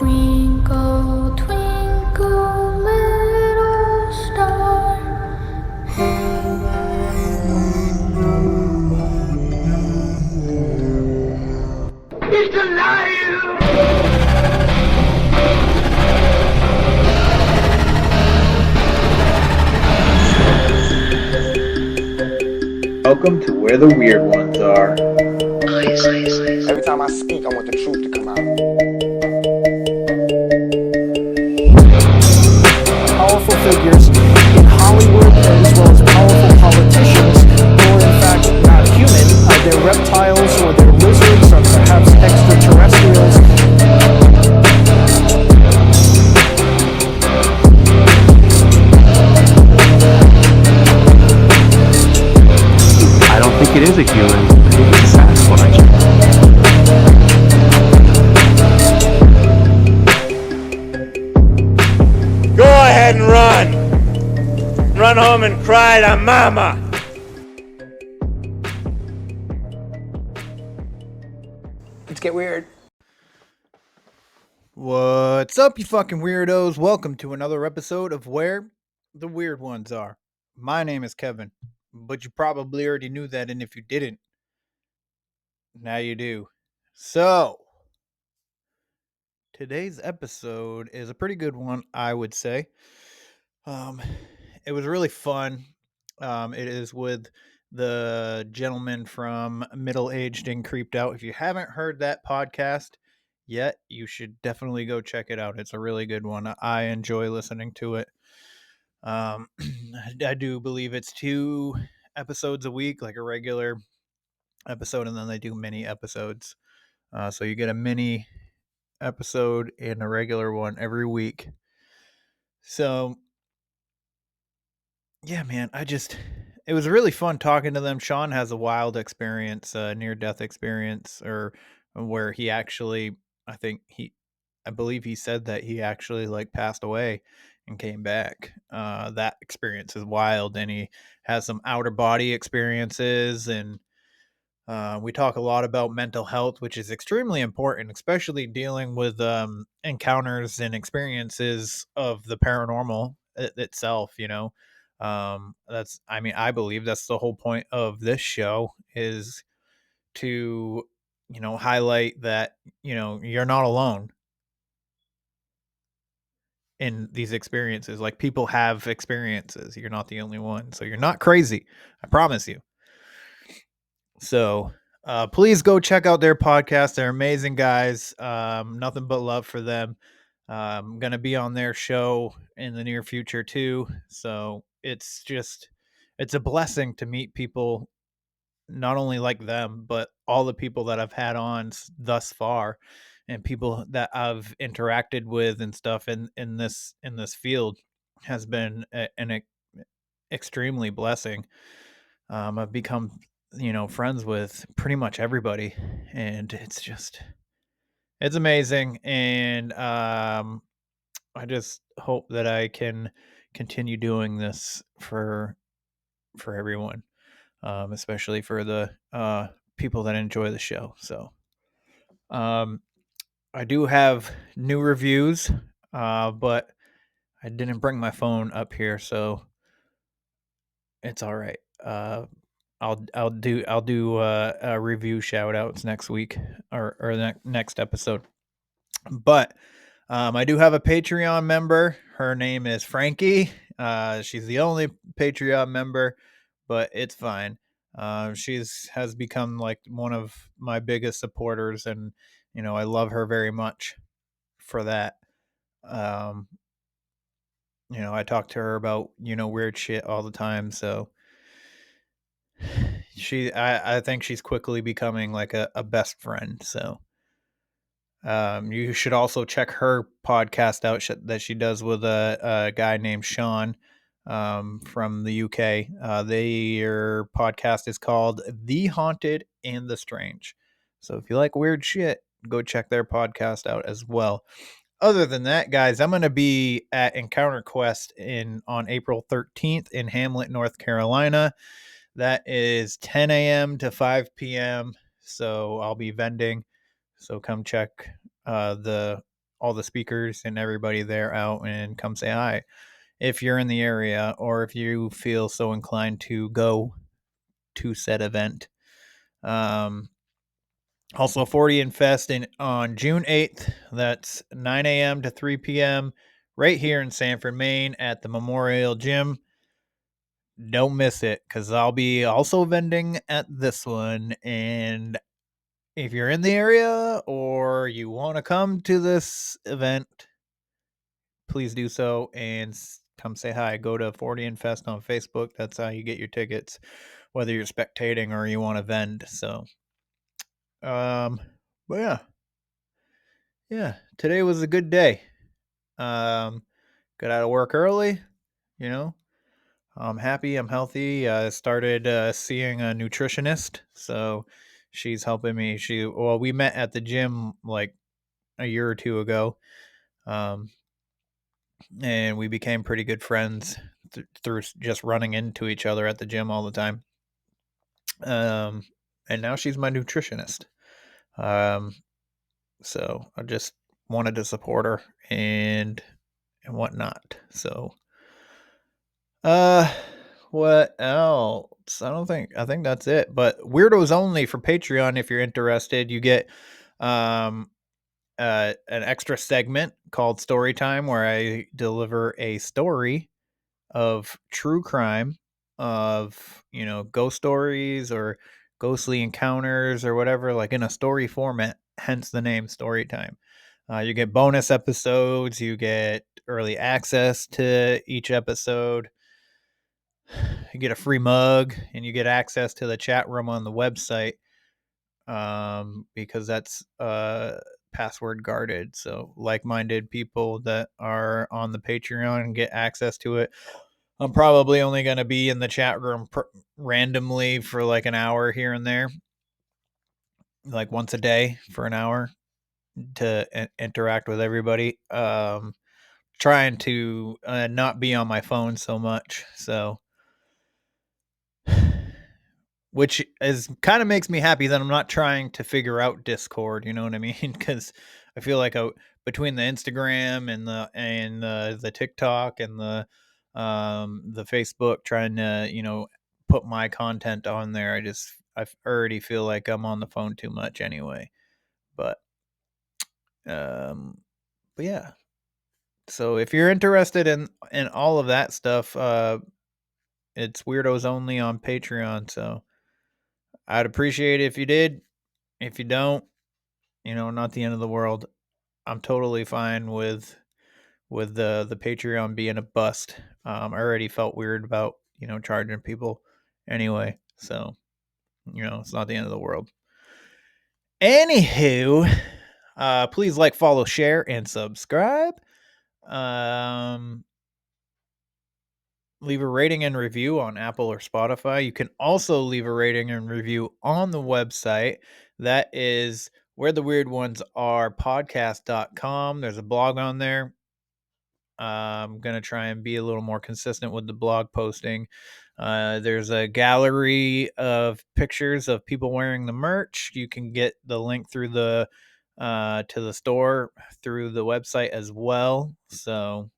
Twinkle, twinkle, little star, how He's alive! Welcome to where the weird ones are. Every time I speak, I want the truth to come out. Powerful figures in Hollywood as well as powerful politicians who are in fact not human. They're reptiles or they're lizards or perhaps extraterrestrials. I don't think it is a human. I think it's a Sasquatch. Go ahead and run. Run home and cry to mama. Let's get weird. What's up, you fucking weirdos? Welcome to another episode of Where the Weird Ones Are. My name is Kevin, but you probably already knew that, and if you didn't, now you do. So, today's episode is a pretty good one, I would say. It was really fun. It is with the gentleman from Middle Aged and Creeped Out. If you haven't heard that podcast yet, you should definitely go check it out. It's a really good one. I enjoy listening to it. I do believe it's 2 episodes a week, like a regular episode, and then they do mini episodes. So you get a mini episode and a regular one every week. So yeah, man, it was really fun talking to them. Shawn has a wild experience, near-death experience, or where he actually, I believe he said that he actually like passed away and came back. That experience is wild, and he has some outer body experiences, and we talk a lot about mental health, which is extremely important, especially dealing with encounters and experiences of the paranormal itself. I believe that's the whole point of this show, is to, highlight that, you're not alone in these experiences. Like, people have experiences. You're not the only one. So you're not crazy. I promise you. So please go check out their podcast. They're amazing guys. Nothing but love for them. I'm going to be on their show in the near future too. So it's a blessing to meet people not only like them, but all the people that I've had on thus far, and people that I've interacted with and stuff in this field has been extremely blessing. I've become, friends with pretty much everybody, and it's amazing. And I just hope that I can continue doing this for everyone, especially for the people that enjoy the show. So I do have new reviews, but I didn't bring my phone up here, so it's all right. I'll do review shout outs next week, or next episode. But I do have a Patreon member. Her name is Frankie. She's the only Patreon member, but it's fine. Has become like one of my biggest supporters, and I love her very much for that. I talk to her about weird shit all the time, so I think she's quickly becoming like a best friend. So you should also check her podcast out that she does with a guy named Shawn from the UK. Their podcast is called The Haunted and the Strange. So if you like weird shit, go check their podcast out as well. Other than that, guys, I'm going to be at Encounter Quest on April 13th in Hamlet, North Carolina. That is 10 a.m. to 5 p.m. So I'll be vending. So come check the all the speakers and everybody there out and come say hi if you're in the area, or if you feel so inclined to go to said event. Also 40 Infest on June 8th. That's 9 a.m. to 3 p.m. right here in Sanford, Maine at the Memorial Gym. Don't miss it, because I'll be also vending at this one. And if you're in the area or you want to come to this event, please do so and come say hi. Go to 40 Infest on Facebook. That's how you get your tickets, whether you're spectating or you want to vend. So, but yeah, today was a good day. Got out of work early, you know. I'm happy, I'm healthy. I started seeing a nutritionist, so she's helping me. We met at the gym like a year or two ago, and we became pretty good friends through just running into each other at the gym all the time. And now she's my nutritionist. So I just wanted to support her and whatnot. So, what else? I think that's it. But Weirdos Only for Patreon, if you're interested, you get an extra segment called Story Time, where I deliver a story of true crime, of, ghost stories or ghostly encounters or whatever, like in a story format, hence the name Story Time. You get bonus episodes, you get early access to each episode, you get a free mug, and you get access to the chat room on the website, because that's password guarded. So like-minded people that are on the Patreon get access to it. I'm probably only going to be in the chat room randomly for like an hour here and there, like once a day for an hour to interact with everybody. Trying to not be on my phone so much. So, which is kind of makes me happy that I'm not trying to figure out Discord. You know what I mean? Because I feel like between the Instagram and the TikTok and the Facebook, trying to put my content on there, I already feel like I'm on the phone too much anyway. But yeah. So if you're interested in all of that stuff, it's Weirdos Only on Patreon. So I'd appreciate it if you did. If you don't, not the end of the world. I'm totally fine with the Patreon being a bust. I already felt weird about charging people anyway. So it's not the end of the world. Anywho, please like, follow, share, and subscribe. Leave a rating and review on Apple or Spotify. You can also leave a rating and review on the website. That is where the weird ones are podcast.com. There's a blog on there. I'm going to try and be a little more consistent with the blog posting. There's a gallery of pictures of people wearing the merch. You can get the link through to the store through the website as well. So,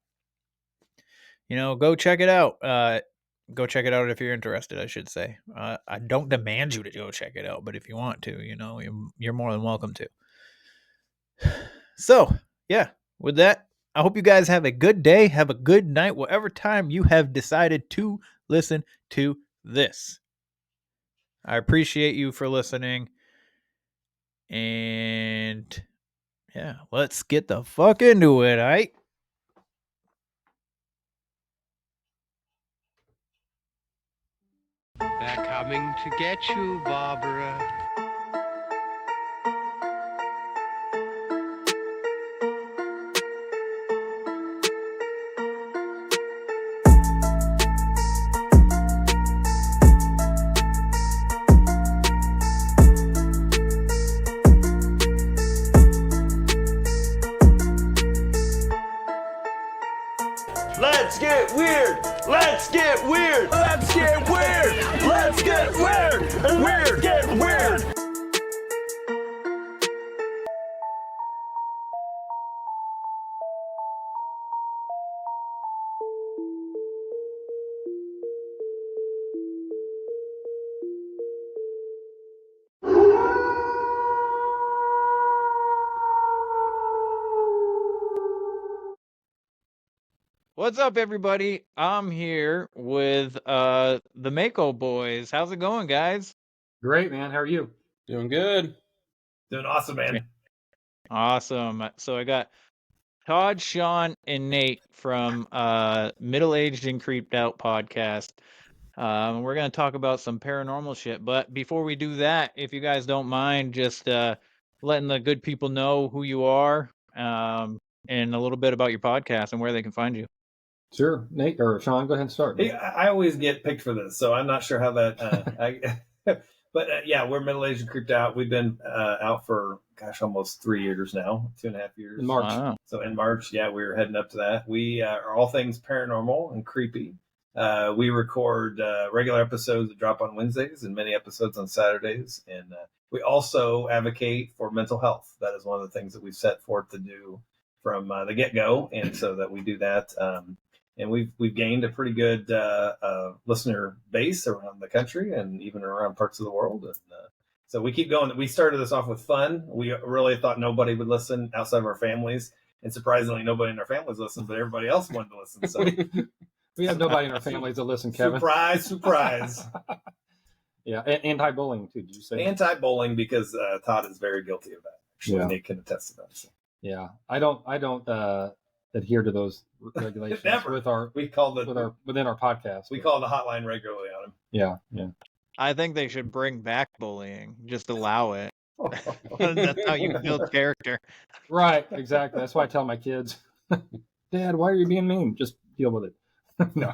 go check it out. Go check it out if you're interested, I should say. I don't demand you to go check it out, but if you want to, you're more than welcome to. So, yeah, with that, I hope you guys have a good day, have a good night, whatever time you have decided to listen to this. I appreciate you for listening. And yeah, let's get the fuck into it, all right? They're coming to get you, Barbara. Let's get weird. Let's get weird. Let's get weird. Let's get weird. Weird, get weird. What's up, everybody? I'm here with the Mako boys. How's it going, guys? Great, man. How are you? Doing good. Doing awesome, man. Awesome. So I got Todd, Shawn, and Nate from Middle Aged and Creeped Out podcast. We're gonna talk about some paranormal shit. But before we do that, if you guys don't mind, just letting the good people know who you are, and a little bit about your podcast and where they can find you. Sure. Nate or Shawn, go ahead and start. Hey, I always get picked for this, so I'm not sure how that. But yeah, we're middle aged and creeped out. We've been out for almost 3 years now, 2.5 years. In March. Wow. So in March, yeah, we're heading up to that. We are all things paranormal and creepy. We record regular episodes that drop on Wednesdays and many episodes on Saturdays. And we also advocate for mental health. That is one of the things that we've set forth to do from the get-go. And so that we do that. And we've gained a pretty good listener base around the country and even around parts of the world. And so we keep going. We started this off with fun. We really thought nobody would listen outside of our families. And surprisingly, nobody in our families listened, but everybody else wanted to listen. So we have nobody in our families that listen, Kevin. Surprise. Yeah, anti-bullying too. Did you say anti-bullying? Because Todd is very guilty of that. Actually, Yeah. Nate can attest to that. So. Yeah, I don't adhere to those regulations Never. within our podcast. We call the hotline regularly on him. Yeah. I think they should bring back bullying. Just allow it. That's how you build character. Right, exactly. That's why I tell my kids, Dad, why are you being mean? Just deal with it. No.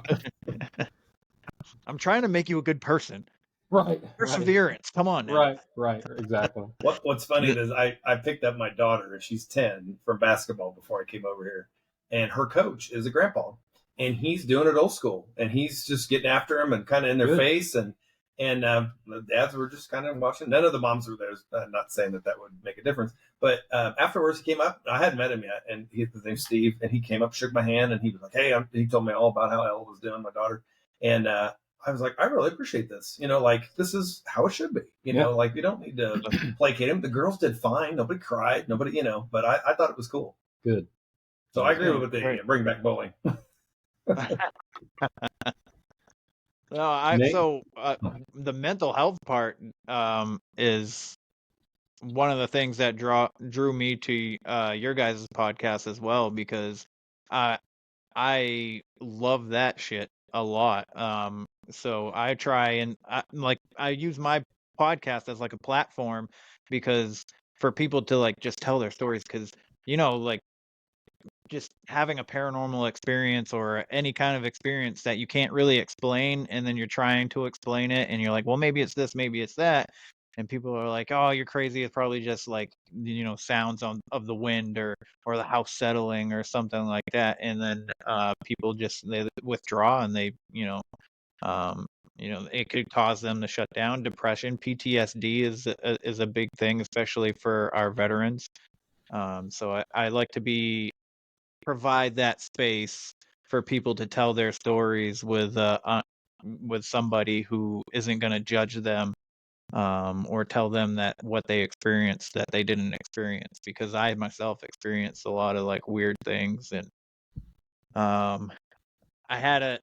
I'm trying to make you a good person. Right. Perseverance. Come on now. Right. Exactly. What's funny is I picked up my daughter, and she's 10, from basketball before I came over here. And her coach is a grandpa. And he's doing it old school. And he's just getting after him and kind of in their face. And the dads were just kind of watching. None of the moms were there. I'm not saying that would make a difference. But afterwards, he came up. I hadn't met him yet. And his name's Steve. And he came up, shook my hand. And he was like, hey, he told me all about how Elle was doing, my daughter. And I was like, I really appreciate this. This is how it should be. You know, we don't need to placate him. The girls did fine. Nobody cried. Nobody, but I thought it was cool. Good. So I agree with the bring back bullying. No, the mental health part is one of the things that drew me to your guys' podcast as well, because I love that shit a lot. So I try and I use my podcast as like a platform because for people to just tell their stories, because just having a paranormal experience or any kind of experience that you can't really explain, and then you're trying to explain it and you're like, well, maybe it's this, maybe it's that, and people are like, oh, you're crazy, it's probably just sounds of the wind or the house settling or something like that, and then people they withdraw, and they it could cause them to shut down. Depression, PTSD is a big thing, especially for our veterans. So I like to provide that space for people to tell their stories with somebody who isn't going to judge them or tell them that what they experienced that they didn't experience, because I myself experienced a lot of weird things, and I had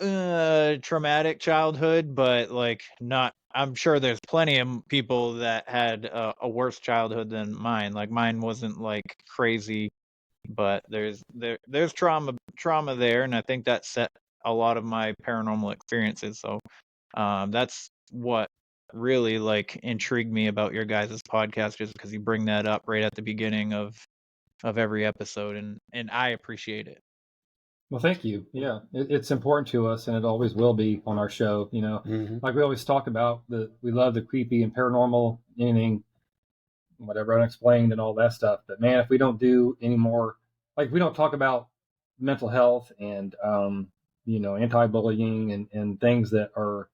a traumatic childhood, but not. I'm sure there's plenty of people that had a worse childhood than mine. Mine wasn't crazy, but there's trauma there, and I think that set a lot of my paranormal experiences. So that's what really intrigued me about your guys' podcast, just because you bring that up right at the beginning of every episode, and I appreciate it. Well, thank you. Yeah, it's important to us, and it always will be on our show. Like we always talk about, we love the creepy and paranormal, anything, whatever, unexplained and all that stuff. But man, if we don't do any more, we don't talk about mental health and anti-bullying and things that are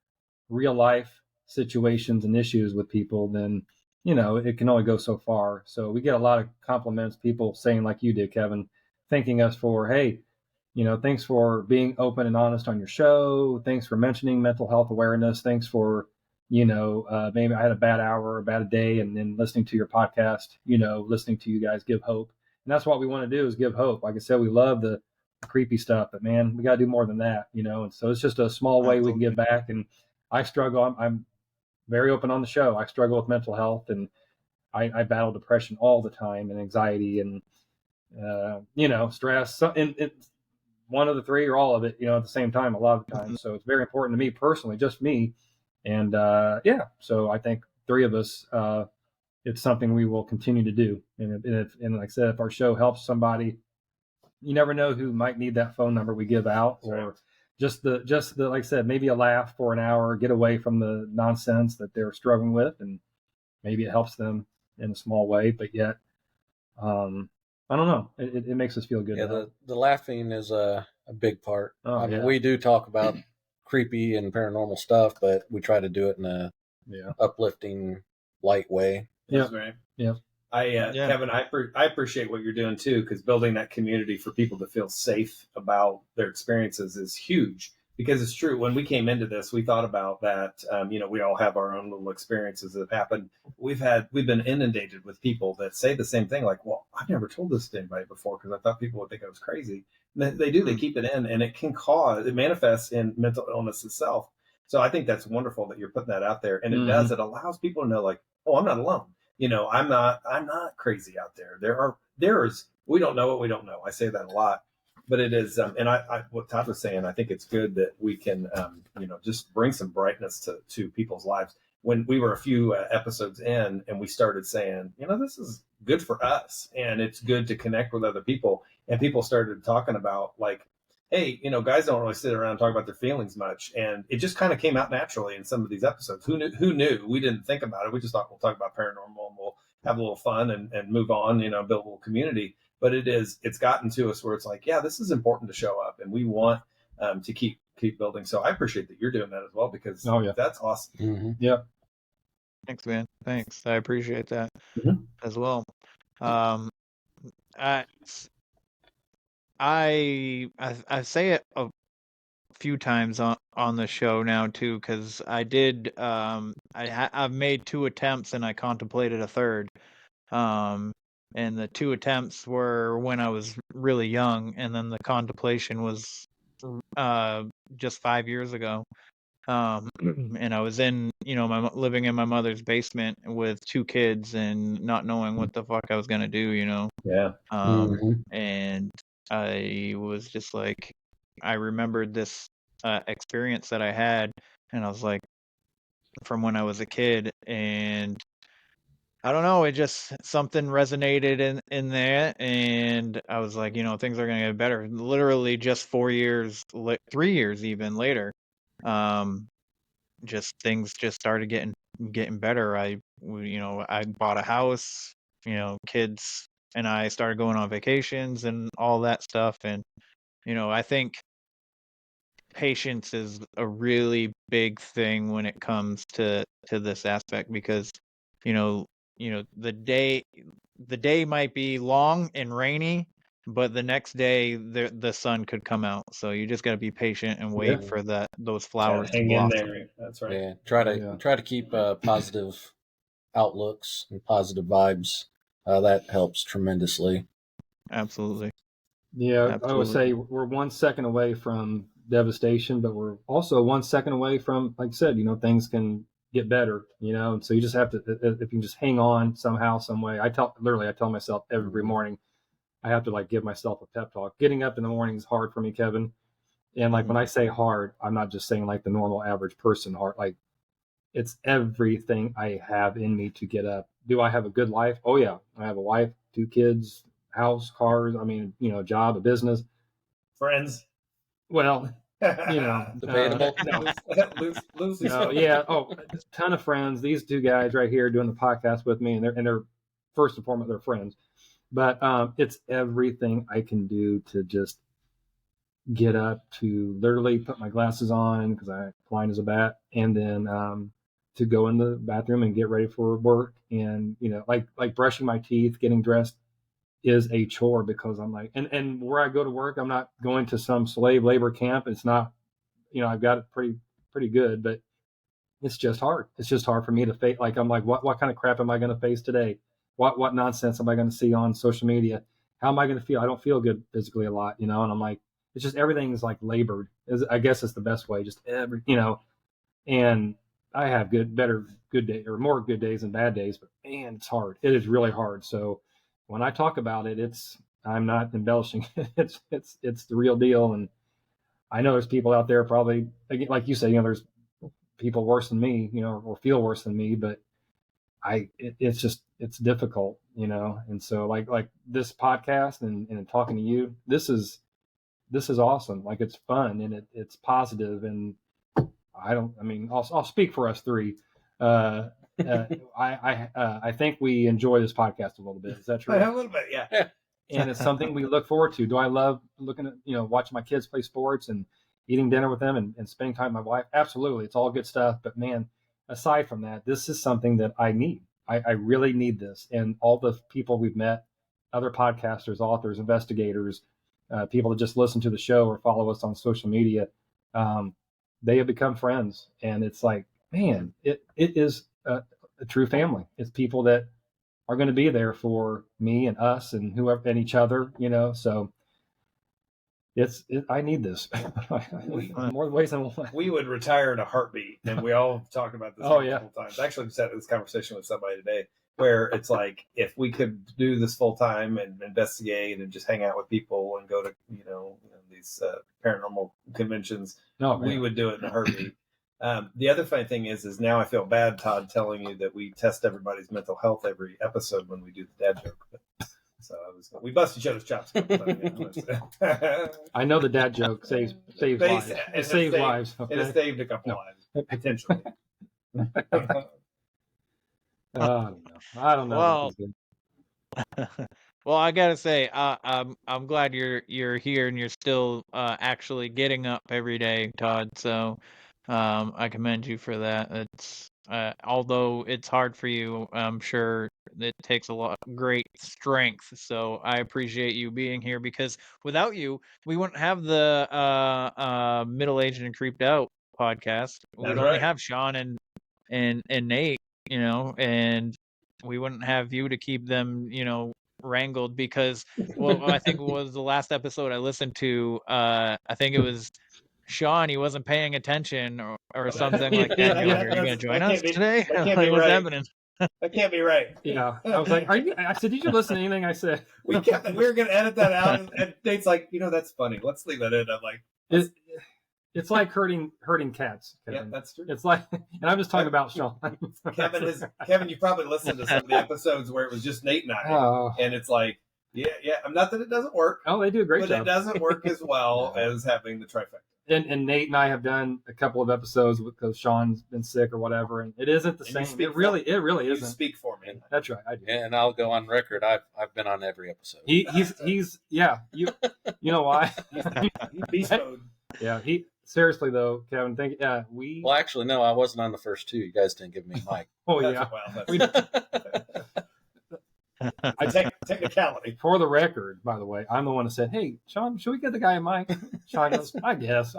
real life situations and issues with people, then it can only go so far. So we get a lot of compliments, people saying like you did, Kevin, thanking us for, hey, thanks for being open and honest on your show. Thanks for mentioning mental health awareness. Thanks for, maybe I had a bad hour or a bad day, and then listening to your podcast, listening to you guys give hope. And that's what we want to do, is give hope. Like I said, we love the creepy stuff, but man, we got to do more than that, and so it's just a small way we can give back. And I struggle. I'm very open on the show. I struggle with mental health, and I battle depression all the time, and anxiety, and stress, and one of the three or all of it, at the same time, a lot of the time. So it's very important to me personally, just me. And so I think three of us, it's something we will continue to do. And like I said, if our show helps somebody, you never know who might need that phone number we give out, or just the like I said, maybe a laugh for an hour, get away from the nonsense that they're struggling with, and maybe it helps them in a small way. But yet, I don't know. It makes us feel good. Yeah, the laughing is a big part. I mean, we do talk about creepy and paranormal stuff, but we try to do it in a uplifting, light way. That's right. Yeah. Kevin, I appreciate what you're doing too, because building that community for people to feel safe about their experiences is huge. Because it's true. When we came into this, we thought about that. We all have our own little experiences that have happened. We've been inundated with people that say the same thing, like, "Well, I've never told this to anybody before because I thought people would think I was crazy." And they do. They keep it in, and it manifests in mental illness itself. So I think that's wonderful that you're putting that out there, and it allows people to know, like, "Oh, I'm not alone. I'm not crazy out there. We don't know what we don't know." I say that a lot. But it is, and I what Todd was saying, I think it's good that we can, just bring some brightness to people's lives. When we were a few episodes in, and we started saying, this is good for us, and it's good to connect with other people, and people started talking about, like, hey, guys don't really sit around and talk about their feelings much, and it just kind of came out naturally in some of these episodes. Who knew? We didn't think about it. We just thought we'll talk about paranormal and we'll have a little fun and move on, build a little community. But it's gotten to us where it's like, yeah, this is important to show up, and we want to keep building. So I appreciate that you're doing that as well, because that's awesome. Mm-hmm. Yeah. Thanks, man. Thanks. I appreciate that as well. I say it a few times on the show now too, because I did. I've made 2 attempts, and I contemplated a third. And the 2 attempts were when I was really young, and then the contemplation was just 5 years ago. And I was living in my mother's basement with 2 kids and not knowing what the fuck I was gonna do, Yeah. And I was just like, I remembered this experience that I had, and I was like, from when I was a kid, and I don't know, it just something resonated in there, and I was like, things are gonna get better. Literally, just 4 years, 3 years even later, just things just started getting better. I bought a house, kids and I started going on vacations and all that stuff, and I think patience is a really big thing when it comes to this aspect, because the day might be long and rainy, but the next day the sun could come out. So you just got to be patient and wait for those flowers to hang in blossom. there. That's right. Yeah, try to keep positive outlooks and positive vibes. That helps tremendously. Absolutely. Yeah, Absolutely. I would say we're 1 second away from devastation, but we're also 1 second away from, like I said, things can get better, and so you just have to, if you can just hang on somehow, some way. I tell myself every morning, I have to, like, give myself a pep talk. Getting up in the morning is hard for me, Kevin. And, like, when I say hard, I'm not just saying like the normal average person hard. Like, it's everything I have in me to get up. Do I have a good life? Oh yeah, I have a wife, 2 kids, house, cars. I mean, job, a business, friends. Well, debatable. Yeah. Oh, a ton of friends. These 2 guys right here doing the podcast with me, and they're first and foremost, they're friends. But it's everything I can do to just get up, to literally put my glasses on because I'm blind as a bat, and then to go in the bathroom and get ready for work, and like brushing my teeth, getting dressed is a chore, because I'm like, and where I go to work, I'm not going to some slave labor camp. It's not, I've got it pretty good, but it's just hard. It's just hard for me to face. Like, I'm like, what kind of crap am I going to face today? What nonsense am I going to see on social media? How am I going to feel? I don't feel good physically a lot, and I'm like, it's just everything's like labored. I guess is the best way. Just and I have good day or more good days than bad days, but man, it's hard. It is really hard. So when I talk about it, I'm not embellishing. it's the real deal. And I know there's people out there probably, like you say, there's people worse than me, or feel worse than me, but it's difficult, And so like this podcast and talking to you, this is awesome. Like it's fun and it's positive, and I'll speak for us three. I think we enjoy this podcast a little bit. Is that true? A little bit, yeah. And it's something we look forward to. Do I love looking at, watching my kids play sports and eating dinner with them and spending time with my wife? Absolutely. It's all good stuff. But man, aside from that, this is something that I need. I really need this. And all the people we've met, other podcasters, authors, investigators, people that just listen to the show or follow us on social media, they have become friends. And it's like, man, it is a true family. It's people that are going to be there for me and us and whoever and each other, so I need this more ways than one. We would retire in a heartbeat, and we all talked about this multiple times. I actually had this conversation with somebody today where it's like, if we could do this full time and investigate and just hang out with people and go to, these paranormal conventions, we would do it in a heartbeat. The other funny thing is now I feel bad, Todd, telling you that we test everybody's mental health every episode when we do the dad joke. So we bust each other's chops. I know the dad joke saves lives. It saves lives. Okay? It has saved a couple lives, potentially. I don't know. Well, I gotta say, I'm glad you're here and you're still actually getting up every day, Todd. So I commend you for that. It's although it's hard for you, I'm sure it takes a lot great strength. So I appreciate you being here, because without you, we wouldn't have the Middle-Aged and Creeped Out podcast. We'd only have Shawn and Nate, and we wouldn't have you to keep them, wrangled, because I think it was the last episode I listened to, I think it was Shawn, he wasn't paying attention or something like that. Are you going to join us today? That can't be What's right. happening? That can't be right. Yeah. I was like, I said, did you listen to anything I said? We were going to edit that out. And Nate's like, that's funny. Let's leave that in. I'm like, it's like hurting cats, Kevin. Yeah, that's true. It's like, and I'm just talking about Shawn. Kevin, you probably listened to some of the episodes where it was just Nate and I. And it's like, yeah. Not that it doesn't work. Oh, they do a great job. But it doesn't work as well as having the trifecta. And Nate and I have done a couple of episodes because Shawn's been sick or whatever, and it isn't the same. It really isn't. You speak for me. That's right. I do. And I'll go on record. I've been on every episode. He's yeah. You know why? He's beast mode. Yeah. Seriously though, Kevin. Well, actually, no. I wasn't on the first two. You guys didn't give me a mic. Oh yeah. I take technicality. For the record, by the way, I'm the one that said, "Hey, Shawn, should we get the guy a mic?" Shawn goes, "I guess."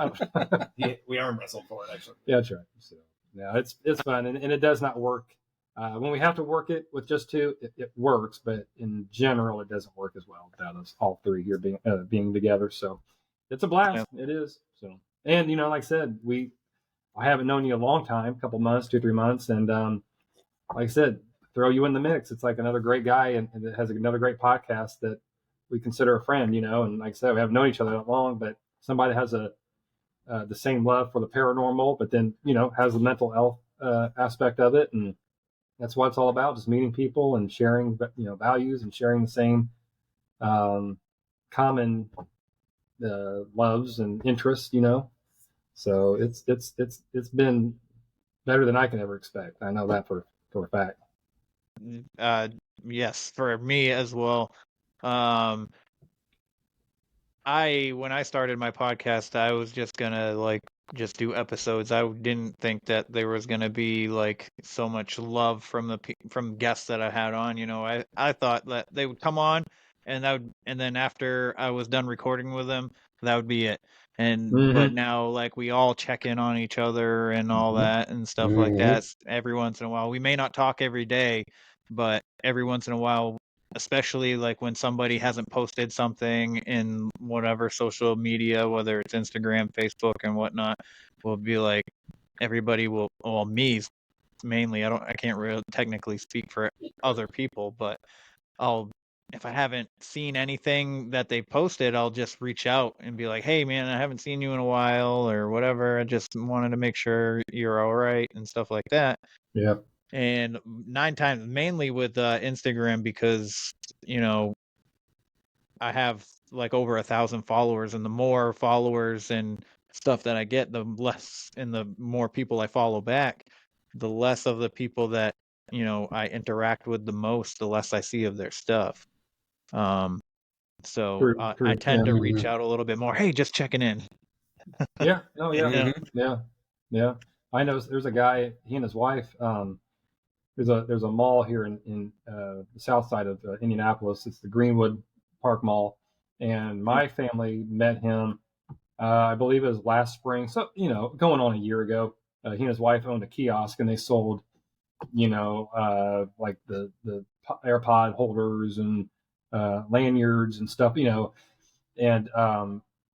We arm wrestled for it, actually. Yeah, that's right. So, yeah, it's fun, and it does not work. When we have to work it with just two, it works, but in general, it doesn't work as well without us all three here being together. So, it's a blast. Yeah. It is. So, and like I said, I haven't known you a long time, a couple months, 2-3 months, and like I said, throw you in the mix. It's like another great guy and it has another great podcast that we consider a friend, and like I said, we haven't known each other that long, but somebody has the same love for the paranormal, but then, has the mental health aspect of it. And that's what it's all about. Just meeting people and sharing, values and sharing the same common loves and interests, so it's been better than I can ever expect. I know that for a fact. Yes, for me as well. When I started my podcast, I was just gonna just do episodes. I didn't think that there was gonna be so much love from guests that I had on. I thought that they would come on and then after I was done recording with them, that would be it. And but now we all check in on each other and all that and stuff like that every once in a while. We may not talk every day, but every once in a while especially like when somebody hasn't posted something in whatever social media, whether it's Instagram, Facebook, and whatnot, will be like, everybody will, well, me mainly, I can't really technically speak for other people, but if I haven't seen anything that they posted, I'll just reach out and be like, hey man, I haven't seen you in a while or whatever. I just wanted to make sure you're all right and stuff like that. Yeah. And 9 times, mainly with Instagram, because, you know, I have like over 1,000 followers, and the more followers and stuff that I get, the less, and the more people I follow back, the less of the people that, you know, I interact with the most, the less I see of their stuff. So True. I tend to reach Mhm. out a little bit more. Hey, just checking in. Yeah. Oh, yeah. Mhm. Yeah. I know there's a guy, he and his wife, there's a mall here in the south side of Indianapolis. It's the Greenwood Park Mall. And my family met him, I believe it was last spring. So, you know, going on a year ago. He and his wife owned a kiosk, and they sold, you know, like the AirPod holders and lanyards and stuff, you know. And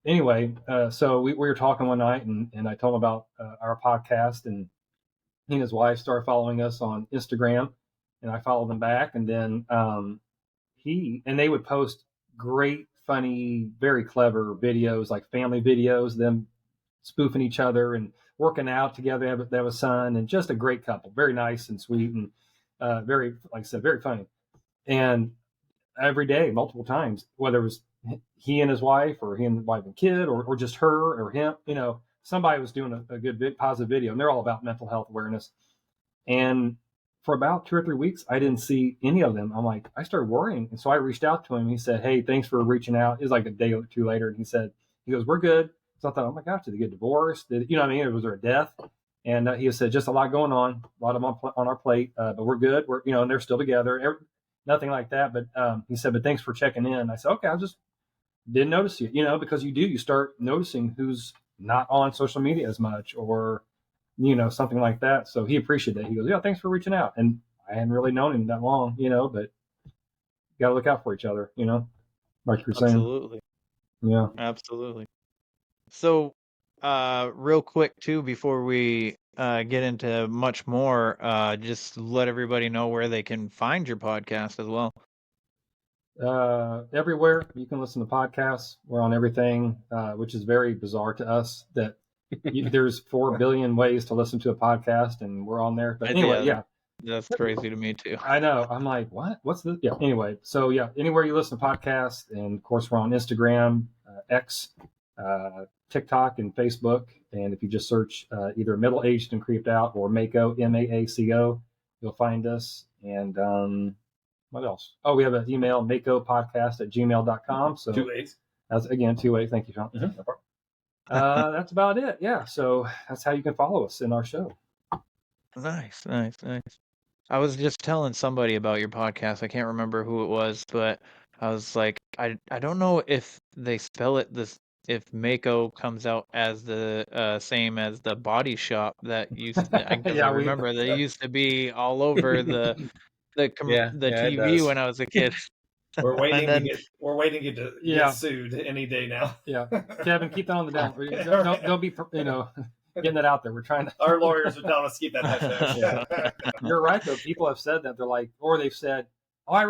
anyway, so we were talking one night, and I told him about our podcast, and he and his wife started following us on Instagram, and I followed them back. And then they would post great, funny, very clever videos, like family videos, them spoofing each other and working out together. They have a son, and just a great couple, very nice and sweet, and very, like I said, very funny. And every day, multiple times, whether it was he and his wife, or he and the wife and kid, or just her or him, you know, somebody was doing a good positive video, and they're all about mental health awareness. And for about 2 or 3 weeks, I didn't see any of them. I'm like, I started worrying. And so I reached out to him. He said, hey, thanks for reaching out. It was like a day or two later. And he goes, we're good. So I thought, oh my gosh, did they get divorced? You know what I mean? Was there a death? And he said, just a lot going on, a lot of them on our plate, but we're good. We're, you know, and they're still together. Nothing like that. But he said, but thanks for checking in. I said, okay, I just didn't notice you, you know, because you start noticing who's not on social media as much, or, you know, something like that. So he appreciated that. He goes, yeah, thanks for reaching out. And I hadn't really known him that long, you know, but you got to look out for each other, you know, like you're saying. Absolutely. Yeah. Absolutely. So, real quick too, before we get into much more, just let everybody know where they can find your podcast as well. Everywhere you can listen to podcasts. We're on everything, which is very bizarre to us that there's 4 billion ways to listen to a podcast, and we're on there. But anyway, yeah. That's crazy to me too. I know. I'm like, what? What's this? Yeah. Anyway, so yeah, anywhere you listen to podcasts, and of course we're on Instagram, X, TikTok, and Facebook. And if you just search either Middle Aged and Creeped Out or Mako, MAACO, you'll find us. And what else? Oh, we have an email, makopodcast@gmail.com. So 2 A's. That's again 2 A's. Thank you, Sean. Mm-hmm. That's about it. Yeah. So that's how you can follow us in our show. Nice. I was just telling somebody about your podcast. I can't remember who it was, but I was like, I don't know if they spell it this, if Mako comes out as the same as the Body Shop that used. I remember they used to be all over the TV when I was a kid. We're waiting to get sued any day now. Yeah, Kevin, keep that on the down. Don't be, you know, getting that out there. We're trying to. Our lawyers are telling us to keep that hashtag. You're right, though. People have said that. They're like, or they've said, "Oh, I can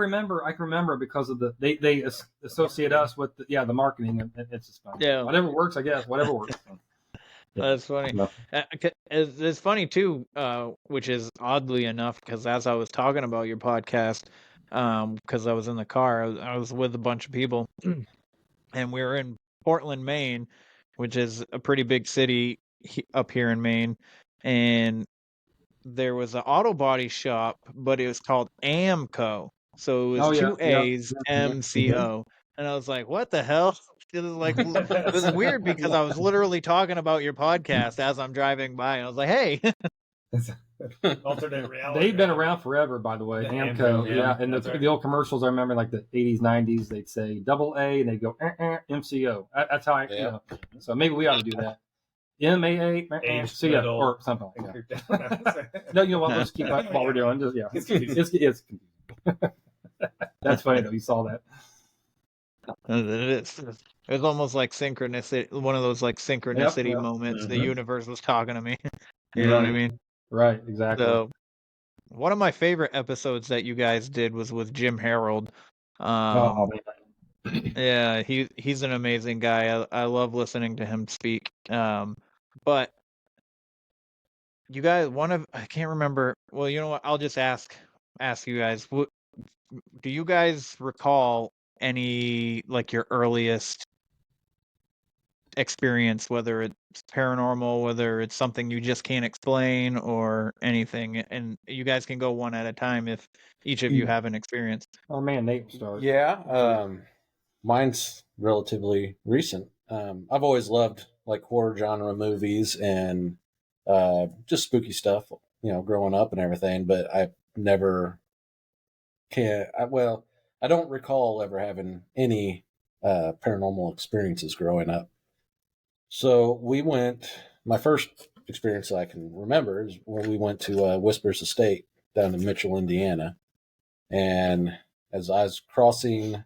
remember because of they associate us with the marketing." It's just fun. Yeah, whatever works, I guess. Whatever works. That's funny. No. It's funny too, which is oddly enough, because as I was talking about your podcast, because I was in the car, I was with a bunch of people, and we were in Portland, Maine, which is a pretty big city up here in Maine, and there was an auto body shop, but it was called AMCO, so it was 2 A's, MCO, and I was like, what the hell? It was like, it was weird because I was literally talking about your podcast as I'm driving by, and I was like, hey. Alternate reality. They've been around forever, by the way. AMCO, yeah. And the old commercials, I remember, like the 80s, 90s, they'd say double A, and they'd go MCO. That's how you know. So maybe we ought to do that. MAA, or something like that. No, you know what? Let's keep that while we're doing. Just, it's confusing. That's funny though. You saw that. It's almost like synchronicity, one of those like synchronicity moments. Mm-hmm. The universe was talking to me. You know what I mean? Right, exactly. So, one of my favorite episodes that you guys did was with Jim Harold. Man. Yeah, he's an amazing guy. I love listening to him speak. But you guys, I can't remember. Well, you know what? I'll just ask you guys. Do you guys recall any like your earliest experience, whether it's paranormal, whether it's something you just can't explain, or anything? And you guys can go one at a time if each of you have an experience. Oh man, Nate will start. Yeah, mine's relatively recent. I've always loved like horror genre movies and just spooky stuff, growing up and everything. But I never I don't recall ever having any paranormal experiences growing up. So my first experience that I can remember is when we went to Whispers Estate down in Mitchell, Indiana. And as I was crossing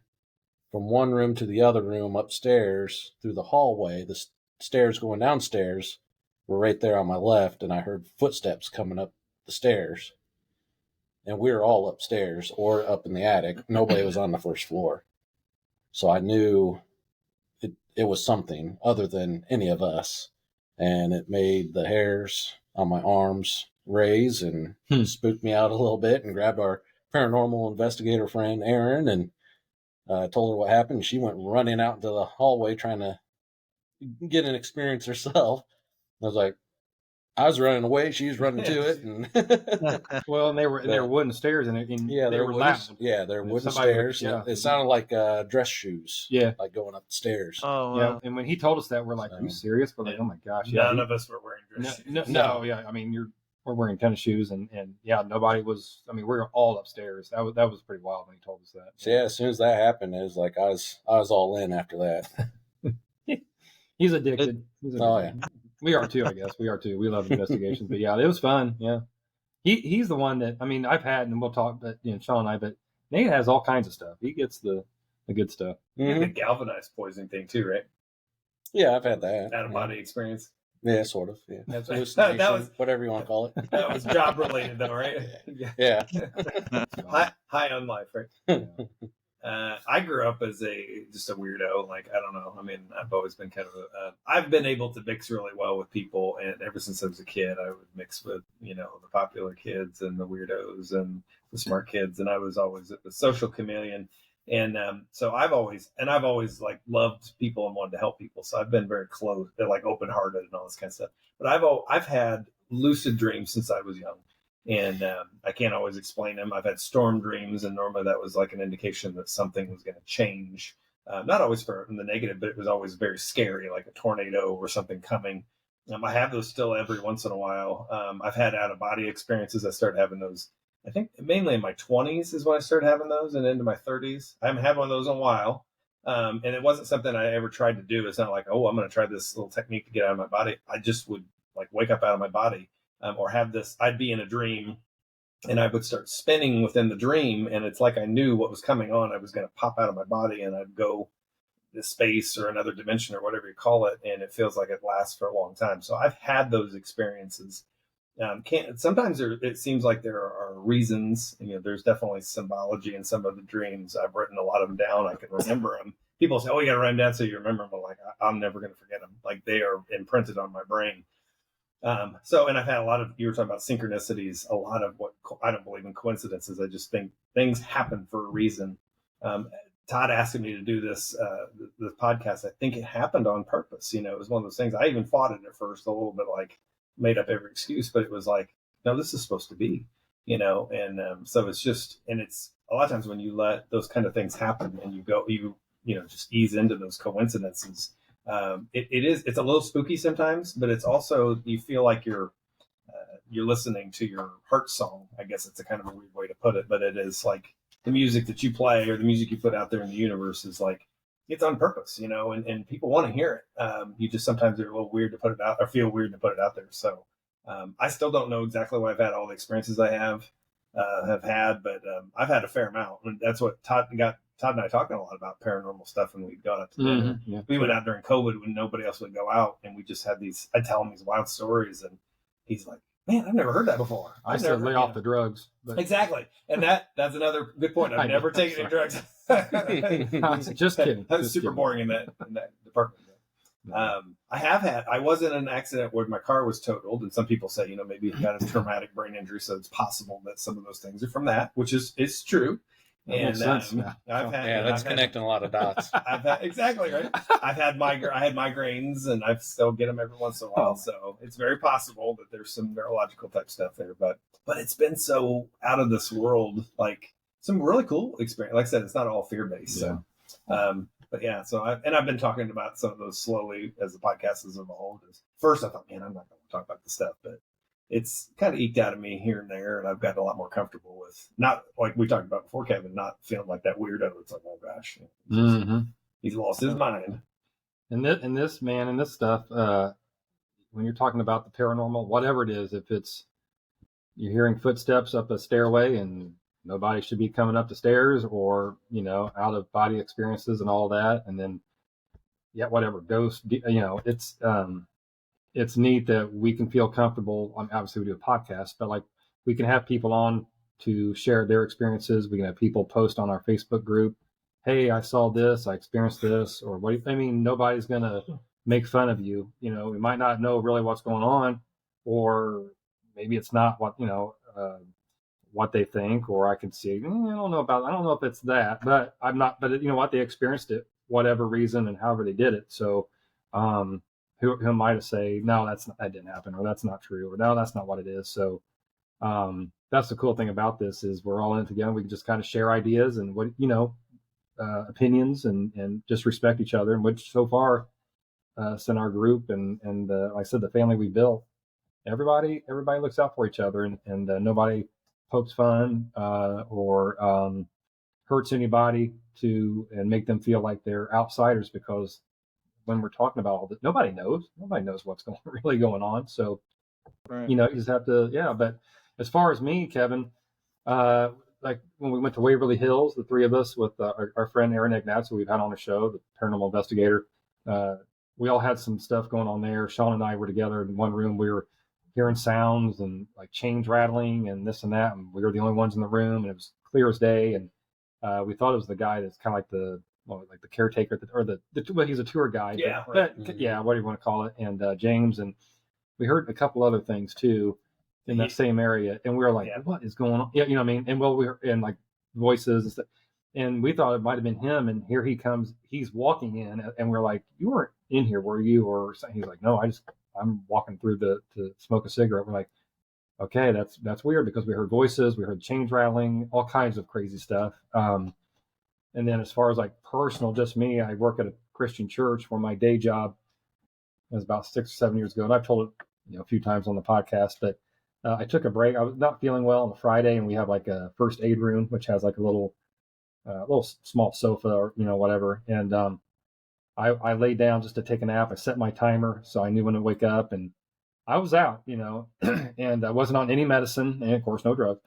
from one room to the other room upstairs through the hallway, the stairs going downstairs were right there on my left, and I heard footsteps coming up the stairs. And we were all upstairs or up in the attic. Nobody was on the first floor. So I knew it was something other than any of us. And it made the hairs on my arms raise and spooked me out a little bit, and grabbed our paranormal investigator friend, Erin, and told her what happened. She went running out into the hallway trying to get an experience herself. I was like, I was running away, she was running to it, and well, and they were wooden stairs, and they were loud. Yeah, they're wooden stairs. It sounded like dress shoes. Yeah, like going up the stairs. Oh, yeah. And when he told us that, we're like, "Are you serious?" We're like, "Oh my gosh!" None of us were wearing dress shoes. No, yeah. I mean, we're wearing tennis shoes, and yeah, nobody was. I mean, we were all upstairs. That was pretty wild when he told us that. So yeah, as soon as that happened, it was like I was all in after that. He's addicted. Yeah. We are too, I guess. We are too. We love investigations, but yeah, it was fun. Yeah, he's the one that, I mean, I've had, and we'll talk, but Shawn and I, but Nate has all kinds of stuff. He gets the good stuff. You had the galvanized poisoning thing too, right? Yeah, I've had that. Out of body experience. Yeah, sort of. Yeah, that was whatever you want to call it. That was job related, though, right? Yeah. high on life, right? I grew up as just a weirdo. Like, I don't know. I mean, I've always been kind of I've been able to mix really well with people, and ever since I was a kid, I would mix with the popular kids and the weirdos and the smart kids, and I was always a social chameleon. And so I've always like loved people and wanted to help people. So I've been very close, like open hearted and all this kind of stuff. But I've had lucid dreams since I was young. And I can't always explain them. I've had storm dreams, and normally that was like an indication that something was going to change. Not always for the negative, but it was always very scary, like a tornado or something coming. I have those still every once in a while. I've had out-of-body experiences. I started having those, I think, mainly in my 20s is when I started having those, and into my 30s. I haven't had one of those in a while. And it wasn't something I ever tried to do. It's not like, oh, I'm going to try this little technique to get out of my body. I just would like wake up out of my body. Or have this, I'd be in a dream and I would start spinning within the dream. And it's like I knew what was coming on. I was going to pop out of my body and I'd go to space or another dimension or whatever you call it. And it feels like it lasts for a long time. So I've had those experiences. Sometimes it seems like there are reasons. There's definitely symbology in some of the dreams. I've written a lot of them down. I can remember them. People say, oh, you got to write them down so you remember them. But like, I'm never going to forget them. Like, they are imprinted on my brain. And I've had a lot of, you were talking about synchronicities, a lot of what, I don't believe in coincidences. I just think things happen for a reason. Todd asking me to do this podcast. I think it happened on purpose. It was one of those things. I even fought it at first, a little bit, like made up every excuse, but it was like, no, this is supposed to be, so it's just, and it's a lot of times when you let those kind of things happen and you just ease into those coincidences. It's a little spooky sometimes, but it's also, you feel like you're listening to your heart song. I guess it's a kind of a weird way to put it, but it is like the music that you play or the music you put out there in the universe is like, it's on purpose, and people want to hear it. You just sometimes are a little weird to put it out or feel weird to put it out there. So I still don't know exactly why I've had all the experiences I have. have had, but I've had a fair amount. And that's what Todd and I talking a lot about paranormal stuff when we got out to dinner. Yeah. We went out during COVID when nobody else would go out, and we just had I tell him these wild stories, and he's like, "Man, I've never heard that before." I said lay off the drugs. But... Exactly, and that's another good point. I've never taken any drugs. Just kidding. I'm super boring in that department. I was in an accident where my car was totaled, and some people say, maybe you got a traumatic brain injury, so it's possible that some of those things are from that, which is true. And that's connecting a lot of dots. Exactly right. I had migraines, and I still get them every once in a while. So it's very possible that there's some neurological type stuff there. But it's been so out of this world, like some really cool experience. Like I said, it's not all fear based. So, but yeah. So I've been talking about some of those slowly as the podcast has evolved. First, I thought, man, I'm not going to talk about this stuff, but it's kind of eked out of me here and there, and I've gotten a lot more comfortable with, not like we talked about before, Kevin, not feeling like that weirdo. It's like, oh gosh, he's lost his mind. And this stuff, when you're talking about the paranormal, whatever it is, if it's you're hearing footsteps up a stairway and nobody should be coming up the stairs, or out of body experiences and all that, and then whatever ghost, it's neat that we can feel comfortable. Obviously, we do a podcast, but like we can have people on to share their experiences. We can have people post on our Facebook group, "Hey, I saw this, I experienced this," or what. Nobody's gonna make fun of you. We might not know really what's going on, or maybe it's not what they think, or I can see. I don't know if it's that, but I'm not. But they experienced it, whatever reason and however they did it. So. Who am I to say, no, that didn't happen, or that's not true, or no, that's not what it is. So that's the cool thing about this is we're all in it together. We can just kind of share ideas and opinions and just respect each other. And which so far, in our group and like I said, the family we built, everybody looks out for each other, and nobody pokes fun or hurts anybody and make them feel like they're outsiders, because when we're talking about all this, nobody knows what's really going on. So, you just have to, but as far as me, Kevin, like when we went to Waverly Hills, the three of us with our friend Aaron Ignatz, who we've had on the show, the paranormal investigator, we all had some stuff going on there. Shawn and I were together in one room. We were hearing sounds and like chains rattling and this and that. And we were the only ones in the room, and it was clear as day. And we thought it was the guy that's kind of like the caretaker, well, he's a tour guide. Yeah. But what do you want to call it? And James, and we heard a couple other things too in that same area. And we were like, what is going on? Yeah, you know what I mean? And we were in like voices and stuff. And we thought it might have been him. And here he comes, he's walking in, and we're like, you weren't in here, were you? Or he's like, no, I'm walking through to smoke a cigarette. We're like, okay, that's weird, because we heard voices, we heard chains rattling, all kinds of crazy stuff. And then as far as like personal, just me, I work at a Christian church where my day job was about 6 or 7 years ago. And I've told it a few times on the podcast, but I took a break. I was not feeling well on a Friday, and we have like a first aid room, which has like a little small sofa or, whatever. And I laid down just to take a nap. I set my timer so I knew when to wake up, and I was out, and I wasn't on any medicine, and of course no drugs.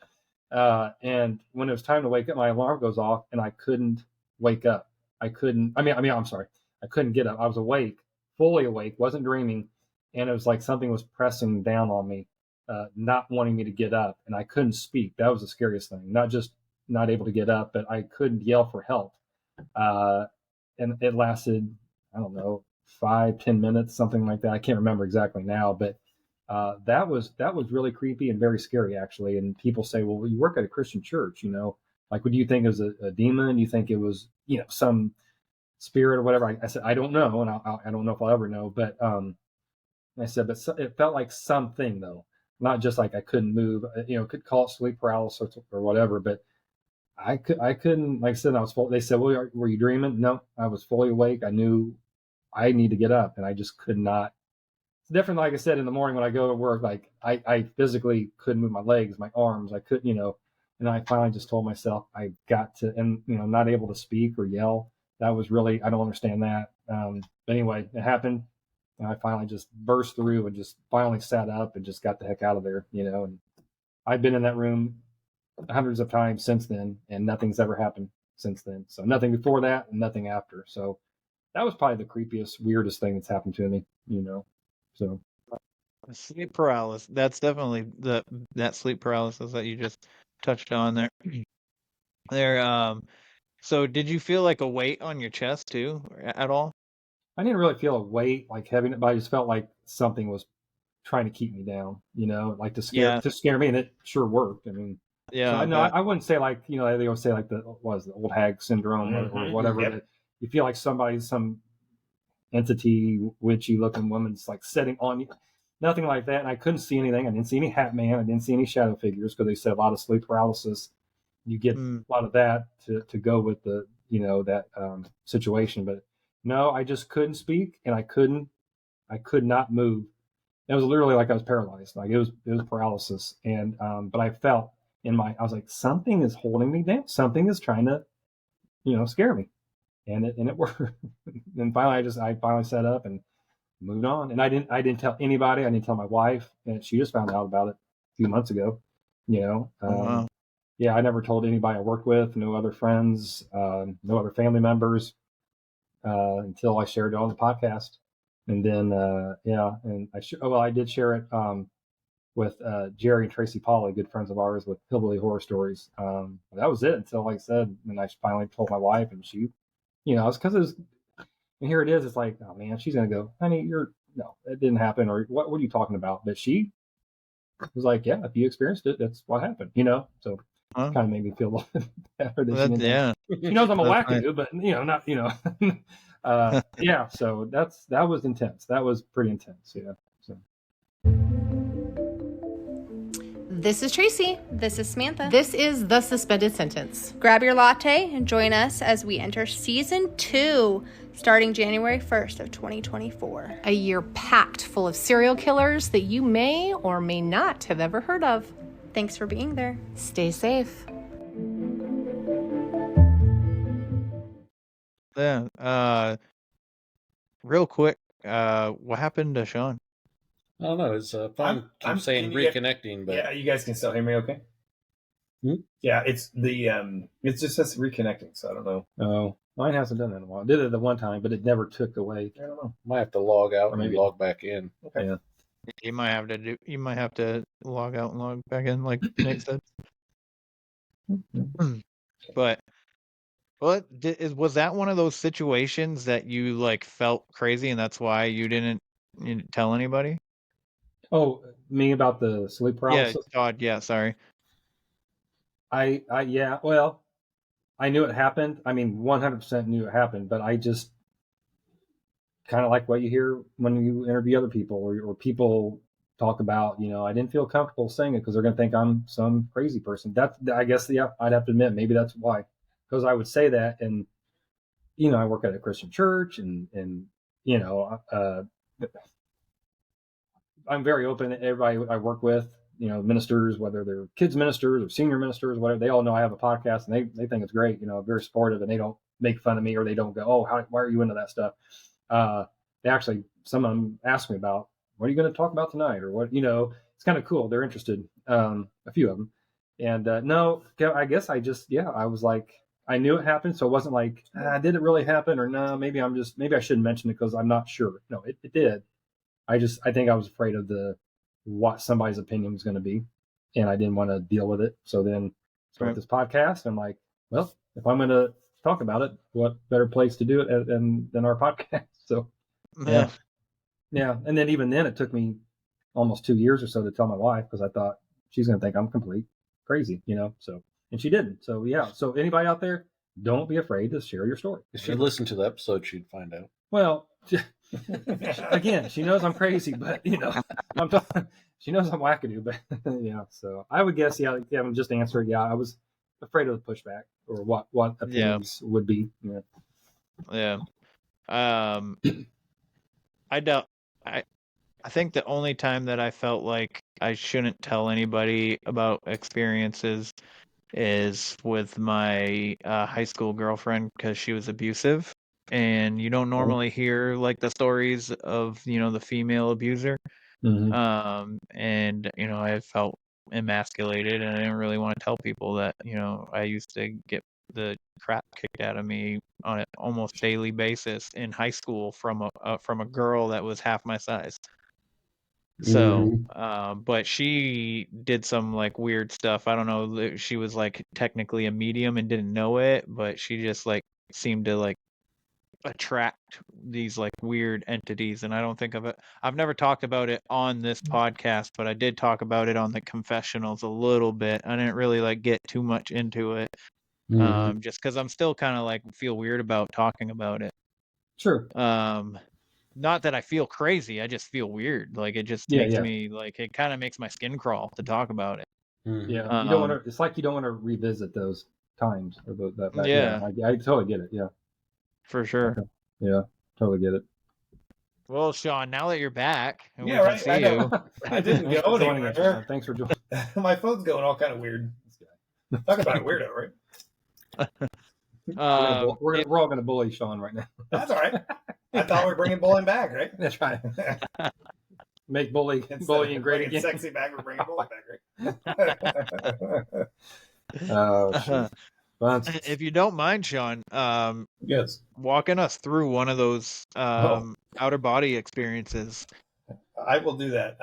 And when it was time to wake up, my alarm goes off, and I couldn't wake up. I'm sorry. I couldn't get up. I was awake, fully awake, wasn't dreaming. And it was like something was pressing down on me, not wanting me to get up, and I couldn't speak. That was the scariest thing. Not just not able to get up, but I couldn't yell for help. And it lasted, I don't know, 5-10 minutes, something like that. I can't remember exactly now, but that was really creepy and very scary, actually. And people say, well, you work at a Christian church, like, what do you think? It was a demon? You think it was, some spirit or whatever? I said, I don't know. And I don't know if I'll ever know, but, I said, but it felt like something, though, not just like I couldn't move, could call it sleep paralysis or whatever, but I couldn't, like I said, they said, well, were you dreaming? No, I was fully awake. I knew I need to get up, and I just could not. It's different, like I said, in the morning when I go to work, like I physically couldn't move my legs, my arms. I couldn't, and I finally just told myself I got to, and, not able to speak or yell. That was really, I don't understand that. But anyway, it happened. And I finally just burst through and just finally sat up and just got the heck out of there, and I've been in that room hundreds of times since then, and nothing's ever happened since then. So nothing before that and nothing after. So that was probably the creepiest, weirdest thing that's happened to me, So Sleep paralysis. That's definitely that sleep paralysis that you just touched on there. So did you feel like a weight on your chest too at all? I didn't really feel a weight like heavy, but I just felt like something was trying to keep me down, like to scare me, and it sure worked. I mean, so I wouldn't say like, they always say like the old hag syndrome or whatever, that you feel like some entity, witchy looking woman's like setting on you. Nothing like that. And I couldn't see anything. I didn't see any Hat Man. I didn't see any shadow figures, because they said a lot of sleep paralysis, you get a lot of that to go with the that situation. But no, I just couldn't speak, and I could not move. It was literally like I was paralyzed. Like it was paralysis. And but I felt I was like, something is holding me down. Something is trying to scare me. And it worked. And finally I finally sat up and moved on. And I didn't tell anybody. I didn't tell my wife, and she just found out about it a few months ago. Wow. Yeah, I never told anybody I worked with, no other friends, no other family members, until I shared it on the podcast. And then and I did share it with Jerry and Tracy Polly, good friends of ours, with Hillbilly Horror Stories. That was it until, like I said, when I finally told my wife, and she, it's because it was. And here it is. It's like, oh man, she's gonna go, honey, no, it didn't happen, or what are you talking about? But she was like, yeah, if you experienced it, that's what happened, So kind of made me feel a little bit better. She knows I'm a wackadoo, but not, yeah. So that was intense. That was pretty intense. Yeah. So. This is Tracy. This is Samantha. This is The Suspended Sentence. Grab your latte and join us as we enter season 2, starting January 1st of 2024. A year packed full of serial killers that you may or may not have ever heard of. Thanks for being there. Stay safe. Yeah. Real quick, what happened to Shawn? I don't know. It's fun. I'm saying reconnecting, but yeah, you guys can still hear me, okay? Yeah, it's it just says reconnecting, so I don't know. Oh, mine hasn't done that in a while. I did it the one time, but it never took away. I don't know. Might have to log out or maybe log back in. Okay. Yeah. You might have to log out and log back in, like Nate said. But was that one of those situations that you like felt crazy and that's why you didn't tell anybody? Oh, me about the sleep paralysis? Yeah, Todd. Yeah, sorry. Yeah. Well, I knew it happened. I mean, 100% knew it happened, but I just kind of like what you hear when you interview other people or people talk about, I didn't feel comfortable saying it because they're going to think I'm some crazy person. I guess, yeah, I'd have to admit, maybe that's why. Because I would say that, and, I work at a Christian church, and I'm very open to everybody I work with, ministers, whether they're kids ministers or senior ministers, whatever. They all know I have a podcast, and they think it's great, very supportive, and they don't make fun of me, or they don't go, oh, why are you into that stuff? They actually, some of them ask me about, what are you going to talk about tonight? Or what, it's kind of cool. They're interested, a few of them. And no, I guess I was like, I knew it happened. So it wasn't like, did it really happen? Or no, maybe I shouldn't mention it because I'm not sure. No, it did. I think I was afraid of what somebody's opinion was going to be, and I didn't want to deal with it. So then start this podcast. I'm like, well, if I'm going to talk about it, what better place to do it than our podcast? So yeah. And then even then, it took me almost 2 years or so to tell my wife, because I thought she's going to think I'm complete crazy, So, and she didn't. So yeah. So anybody out there, don't be afraid to share your story. If she listened to the episode, she'd find out. Well. Again, she knows I'm crazy, but she knows I'm wackadoo, but yeah. So I would guess, I'm just answering. Yeah, I was afraid of the pushback or what opinions would be. Yeah. I think the only time that I felt like I shouldn't tell anybody about experiences is with my high school girlfriend, because she was abusive. And you don't normally hear like the stories of, the female abuser. Mm-hmm. And, I felt emasculated, and I didn't really want to tell people that, you know, I used to get the crap kicked out of me on an almost daily basis in high school from a girl that was half my size. So, but she did some like weird stuff. I don't know. She was like technically a medium and didn't know it, but she just like seemed to like attract these like weird entities. And I don't think I've never talked about it on this podcast, but I did talk about it on the confessionals a little bit. I didn't really like get too much into it. Just because I'm still kind of like feel weird about talking about it. Sure. Not that I feel crazy, I just feel weird. Like it just makes me like, it kind of makes my skin crawl to talk about it. Yeah, you don't want to. It's like you don't want to revisit those times or that. Yeah. I totally get it. Yeah, for sure. Okay. Yeah, totally get it. Well, Shawn, now that you're back and Yeah, we right. can see you, I didn't go anywhere. Thanks for joining. My phone's going all kind of weird. Talk about a weirdo, right? We're all going to bully Shawn right now. That's all right. I thought we were bringing bullying back, right? That's right. Make bullying great again. Sexy back, we're bringing bullying back, right? Oh, shit. If you don't mind, Shawn, yes, walking us through one of those outer body experiences. I will do that.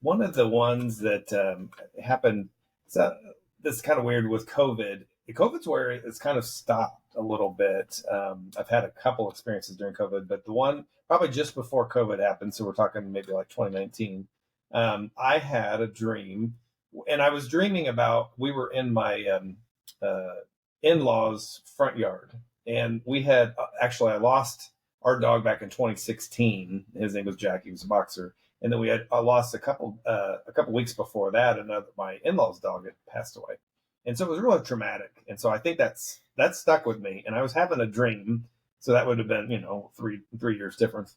One of the ones that happened. So this is kind of weird with COVID. COVID's where it's kind of stopped a little bit. I've had a couple experiences during COVID, but the one probably just before COVID happened, so we're talking maybe like 2019, I had a dream, and I was dreaming about, we were in my in-laws' front yard, and we had, actually I lost our dog back in 2016. His name was Jack. He was a boxer. And then I lost a couple weeks before that, my in-laws' dog had passed away. And so it was really traumatic. And so I think that's stuck with me. And I was having a dream. So that would have been, 3 years difference.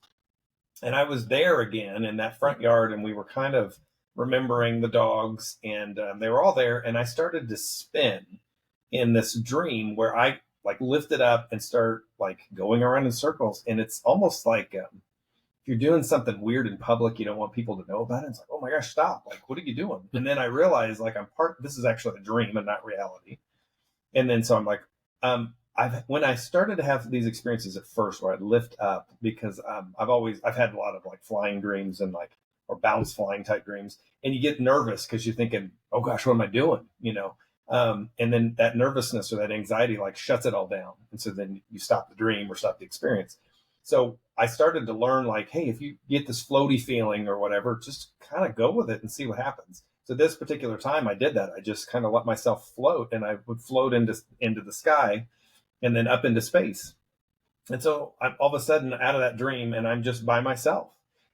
And I was there again in that front yard, and we were kind of remembering the dogs, and they were all there. And I started to spin in this dream where I like lifted up and start like going around in circles. And it's almost like, if you're doing something weird in public, you don't want people to know about it. It's like, oh my gosh, stop. Like, what are you doing? And then I realized like this is actually a dream and not reality. And then, so I'm like, when I started to have these experiences at first where I'd lift up, because I've had a lot of like flying dreams and like, or bounce flying type dreams. And you get nervous because you're thinking, oh gosh, what am I doing? And then that nervousness or that anxiety like shuts it all down. And so then you stop the dream or stop the experience. So I started to learn like, hey, if you get this floaty feeling or whatever, just kind of go with it and see what happens. So this particular time I did that. I just kind of let myself float, and I would float into the sky and then up into space. And so I'm all of a sudden out of that dream, and I'm just by myself.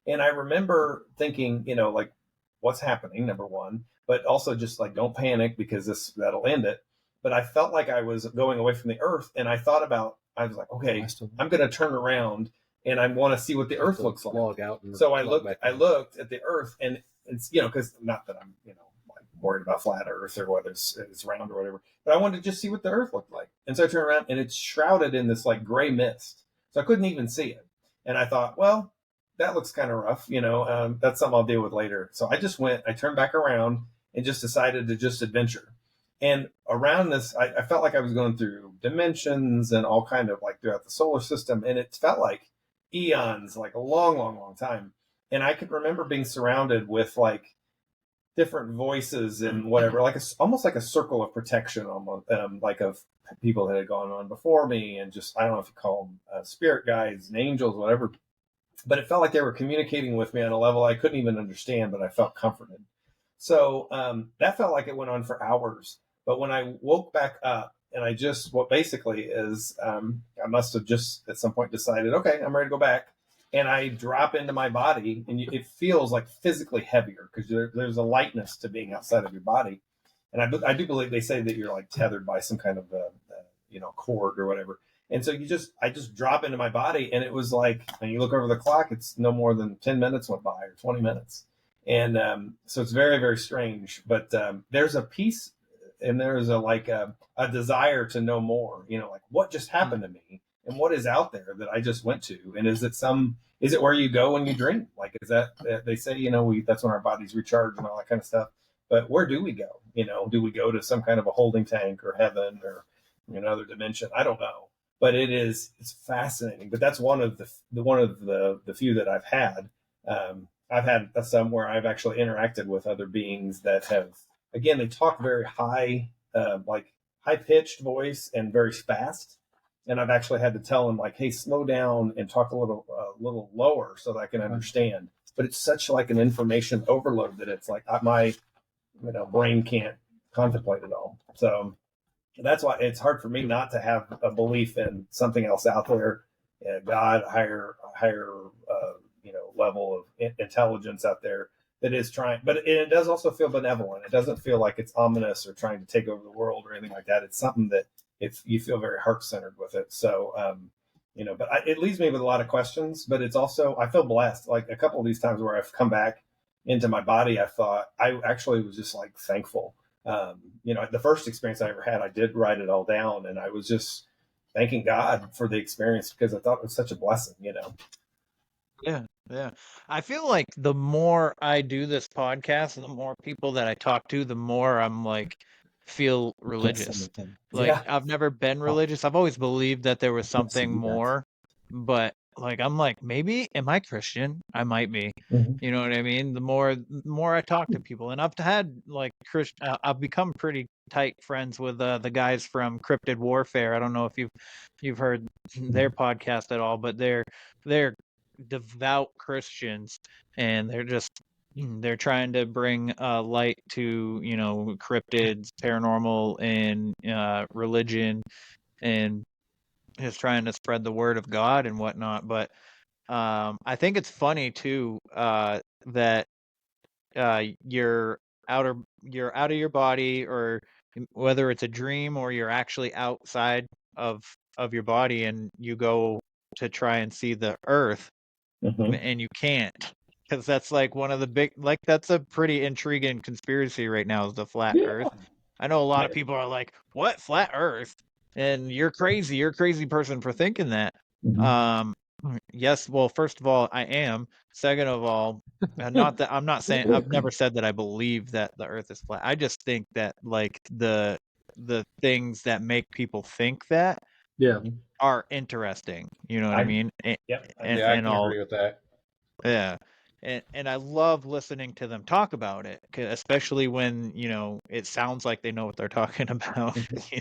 And I remember thinking, like, what's happening, number one, but also just like, don't panic because that'll end it. But I felt like I was going away from the earth, and I was like, okay, I'm going to turn around and I want to see what the earth looks like. So I looked at the earth, and it's, because not that I'm, like worried about flat earth or whether it's round or whatever, but I wanted to just see what the earth looked like. And so I turned around, and it's shrouded in this like gray mist. So I couldn't even see it. And I thought, well, that looks kind of rough. That's something I'll deal with later. So I turned back around and just decided to just adventure. And around this, I felt like I was going through dimensions and all kind of like throughout the solar system. And it felt like eons, like a long, long, long time. And I could remember being surrounded with like different voices and whatever, like almost like a circle of protection, almost like of people that had gone on before me. And just, I don't know if you call them spirit guides and angels, whatever. But it felt like they were communicating with me on a level I couldn't even understand, but I felt comforted. So that felt like it went on for hours. But when I woke back up, and what basically is, I must have just at some point decided, okay, I'm ready to go back. And I drop into my body, and it feels like physically heavier because there's a lightness to being outside of your body. And I do believe they say that you're like tethered by some kind of, cord or whatever. And so I just drop into my body, and it was like, when you look over the clock, it's no more than 10 minutes went by or 20 minutes. And so it's very, very strange, but there's a peace, and there's a desire to know more, like what just happened to me and what is out there that I just went to. And is it where you go when you dream? Like, is that, they say, that's when our bodies recharge and all that kind of stuff. But where do we go? Do we go to some kind of a holding tank or heaven or another dimension? I don't know, but it's fascinating. But that's one of the few that I've had. I've had some where I've actually interacted with other beings that have, again, they talk very high, like high pitched voice and very fast. And I've actually had to tell them like, hey, slow down and talk a little lower so that I can understand. But it's such like an information overload that it's like my brain can't contemplate it all. So that's why it's hard for me not to have a belief in something else out there, God, higher level of intelligence out there that is trying. But it does also feel benevolent. It doesn't feel like it's ominous or trying to take over the world or anything like that. It's something that you feel very heart centered with it. So but it leaves me with a lot of questions. But it's also, I feel blessed. Like a couple of these times where I've come back into my body, I thought I actually was just like thankful. The first experience I ever had, I did write it all down, and I was just thanking God for the experience because I thought it was such a blessing. Yeah. I feel like the more I do this podcast and the more people that I talk to, the more I'm like feel religious. Like I've never been religious. I've always believed that there was something more, but like I'm like, maybe am I Christian? I might be. You know what I mean? The more I talk to people, and I've had like I've become pretty tight friends with the guys from Cryptid Warfare. I don't know if you've heard their podcast at all, but they're devout Christians, and they're trying to bring light to cryptids, paranormal, and religion, and just trying to spread the word of God and whatnot. But I think it's funny too that you're you're out of your body, or whether it's a dream or you're actually outside of your body, and you go to try and see the earth, and you can't, because that's like one of the big, like that's a pretty intriguing conspiracy right now, is the flat earth. I know a lot of people are like, what, flat earth? And you're a crazy person for thinking that. Yes, well, first of all, I am. Second of all, not that I'm not saying, I've never said that I believe that the earth is flat. I just think that like the things that make people think that are interesting. You know what I mean? I can agree with that. Yeah. And I love listening to them talk about it, especially when, it sounds like they know what they're talking about,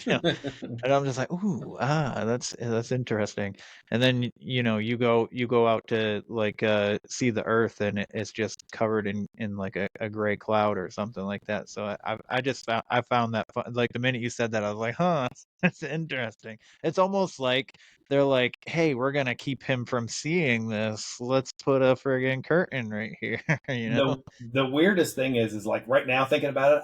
And I'm just like, ooh, that's interesting. And then, you go out to like see the earth, and it's just covered in like a gray cloud or something like that. So I found that fun. Like the minute you said that, I was like, huh, that's interesting. It's almost like they're like, hey, we're gonna keep him from seeing this. Let's put a friggin' curtain right here, The weirdest thing is like right now thinking about it,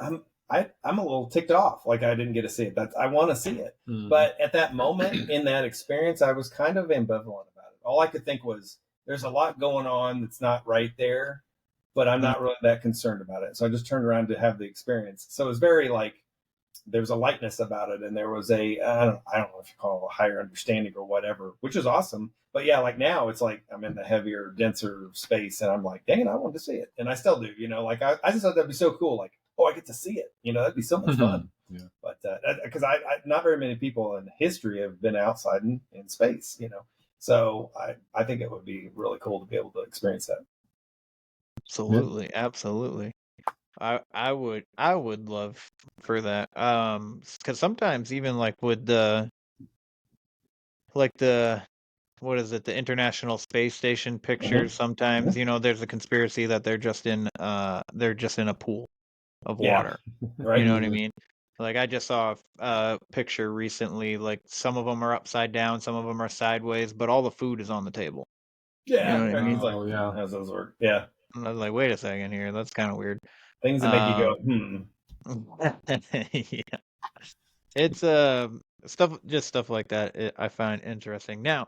I'm a little ticked off. Like I didn't get to see it. I want to see it. But at that moment in that experience, I was kind of ambivalent about it. All I could think was there's a lot going on that's not right there, but I'm not really that concerned about it. So I just turned around to have the experience. So it was very like, there was a lightness about it, and there was a I don't know if you call it a higher understanding or whatever, which is awesome. But yeah, like now it's like I'm in the heavier, denser space, and I'm like, dang it, I wanted to see it, and I still do. Like I just thought that'd be so cool. Like, oh, I get to see it. That'd be so much fun. Yeah. But because I not very many people in history have been outside in space. So I think it would be really cool to be able to experience that. Absolutely. I would love for that. Because sometimes even like with the what is it, the International Space Station pictures, sometimes there's a conspiracy that they're just in a pool of water. Right. You know what I mean? Like I just saw a picture recently, like some of them are upside down, some of them are sideways, but all the food is on the table. Yeah. You know what I mean? Like, yeah. How's those work? Yeah. I was like, wait a second here, that's kind of weird. Things that make you go, Yeah. It's stuff like that I find interesting. Now,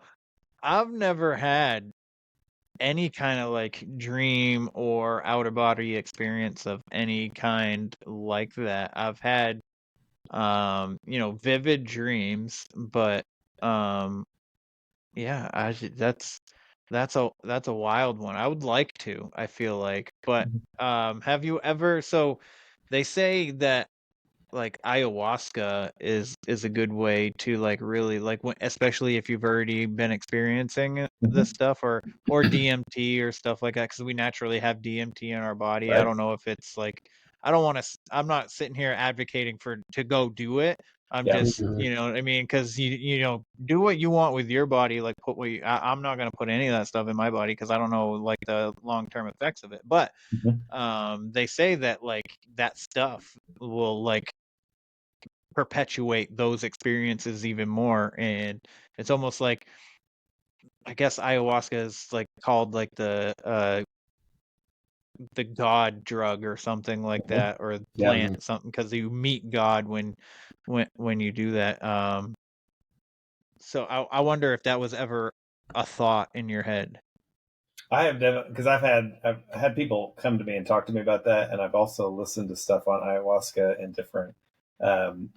I've never had any kind of like dream or outer body experience of any kind like that. I've had vivid dreams, but yeah, that's a wild one. I would like to, I feel like. But have you ever, so They say that like ayahuasca is a good way to like really like especially if you've already been experiencing this stuff or DMT or stuff like that, because we naturally have DMT in our body. I don't know if it's like I'm not sitting here advocating to go do it. I'm just you know what I mean, because you know, do what you want with your body, like put what I'm not going to put any of that stuff in my body because I don't know like the long-term effects of it, but they say that like that stuff will like perpetuate those experiences even more, and it's almost like, I guess ayahuasca is like called like the god drug or something like that, or plant something, because you meet God when you do that. So I wonder if that was ever a thought in your head. I have because I've had people come to me and talk to me about that, and I've also listened to stuff on ayahuasca and different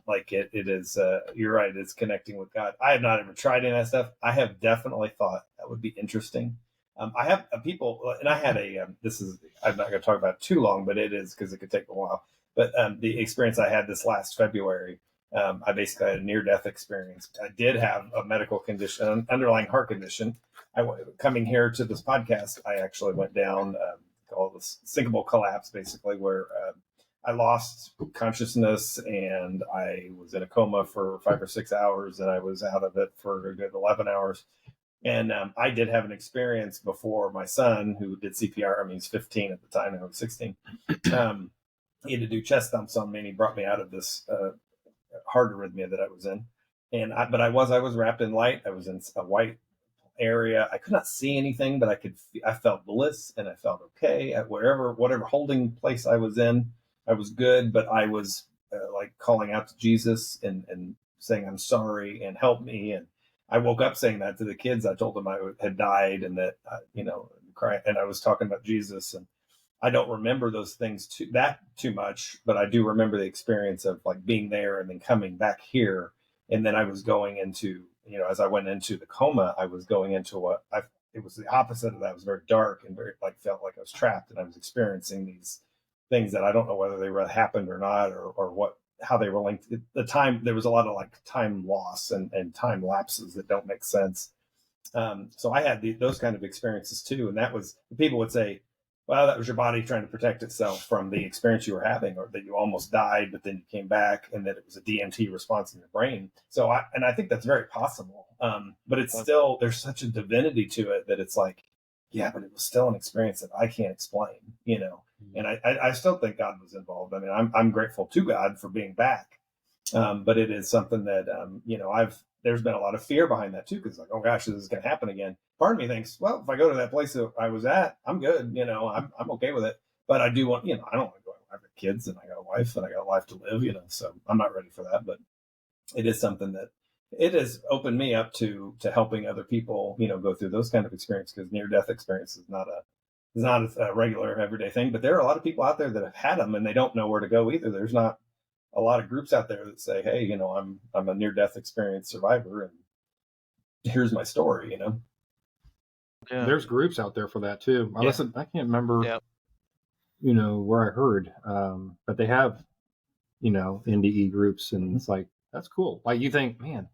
like it is you're right, it's connecting with God. I have not ever tried any of that stuff. I have definitely thought that would be interesting. I have people, and I had this is, I'm not going to talk about it too long, but it is because it could take a while. But the experience I had this last February, I basically had a near-death experience. I did have a medical condition, an underlying heart condition. Coming here to this podcast, I actually went down all this sinkable collapse, basically, where I lost consciousness and I was in a coma for 5 or 6 hours, and I was out of it for a good 11 hours. And I did have an experience before my son, who did CPR. I mean, he's 15 at the time, and I was 16. He had to do chest thumps on me, and he brought me out of this heart arrhythmia that I was in. But I was wrapped in light. I was in a white area. I could not see anything, but I felt bliss, and I felt okay at whatever holding place I was in. I was good, but I was like calling out to Jesus and saying, I'm sorry and help me. And I woke up saying that to the kids. I told them I had died, and that, and I was talking about Jesus. And I don't remember those things too much, but I do remember the experience of like being there and then coming back here. And then I was going into, as I went into the coma, I was going into it was the opposite of that. It was very dark and very felt like I was trapped, and I was experiencing these things that I don't know whether they really happened or not, or how they were linked. The time, there was a lot of like time loss and time lapses that don't make sense. So I had those kind of experiences too. And that was, people would say, well, that was your body trying to protect itself from the experience you were having, or that you almost died, but then you came back, and that it was a DMT response in your brain. So I think that's very possible. But it's still, there's such a divinity to it that it's like, yeah, but it was still an experience that I can't explain, and I still think God was involved. I mean, I'm grateful to God for being back. But it is something that, there's been a lot of fear behind that too. Cause like, oh gosh, this is going to happen again. Part of me thinks, well, if I go to that place that I was at, I'm good. I'm okay with it. But I do want, I don't want to go. I've got kids, and I got a wife, and I got a life to live, so I'm not ready for that. But it is something that it has opened me up to helping other people, go through those kind of experiences, because near-death experience is not a regular everyday thing. But there are a lot of people out there that have had them, and they don't know where to go either. There's not a lot of groups out there that say, hey, I'm a near-death experience survivor, and here's my story, Yeah. There's groups out there for that too. I can't remember, where I heard, but they have, NDE groups, and it's like, that's cool. Like, you think, man,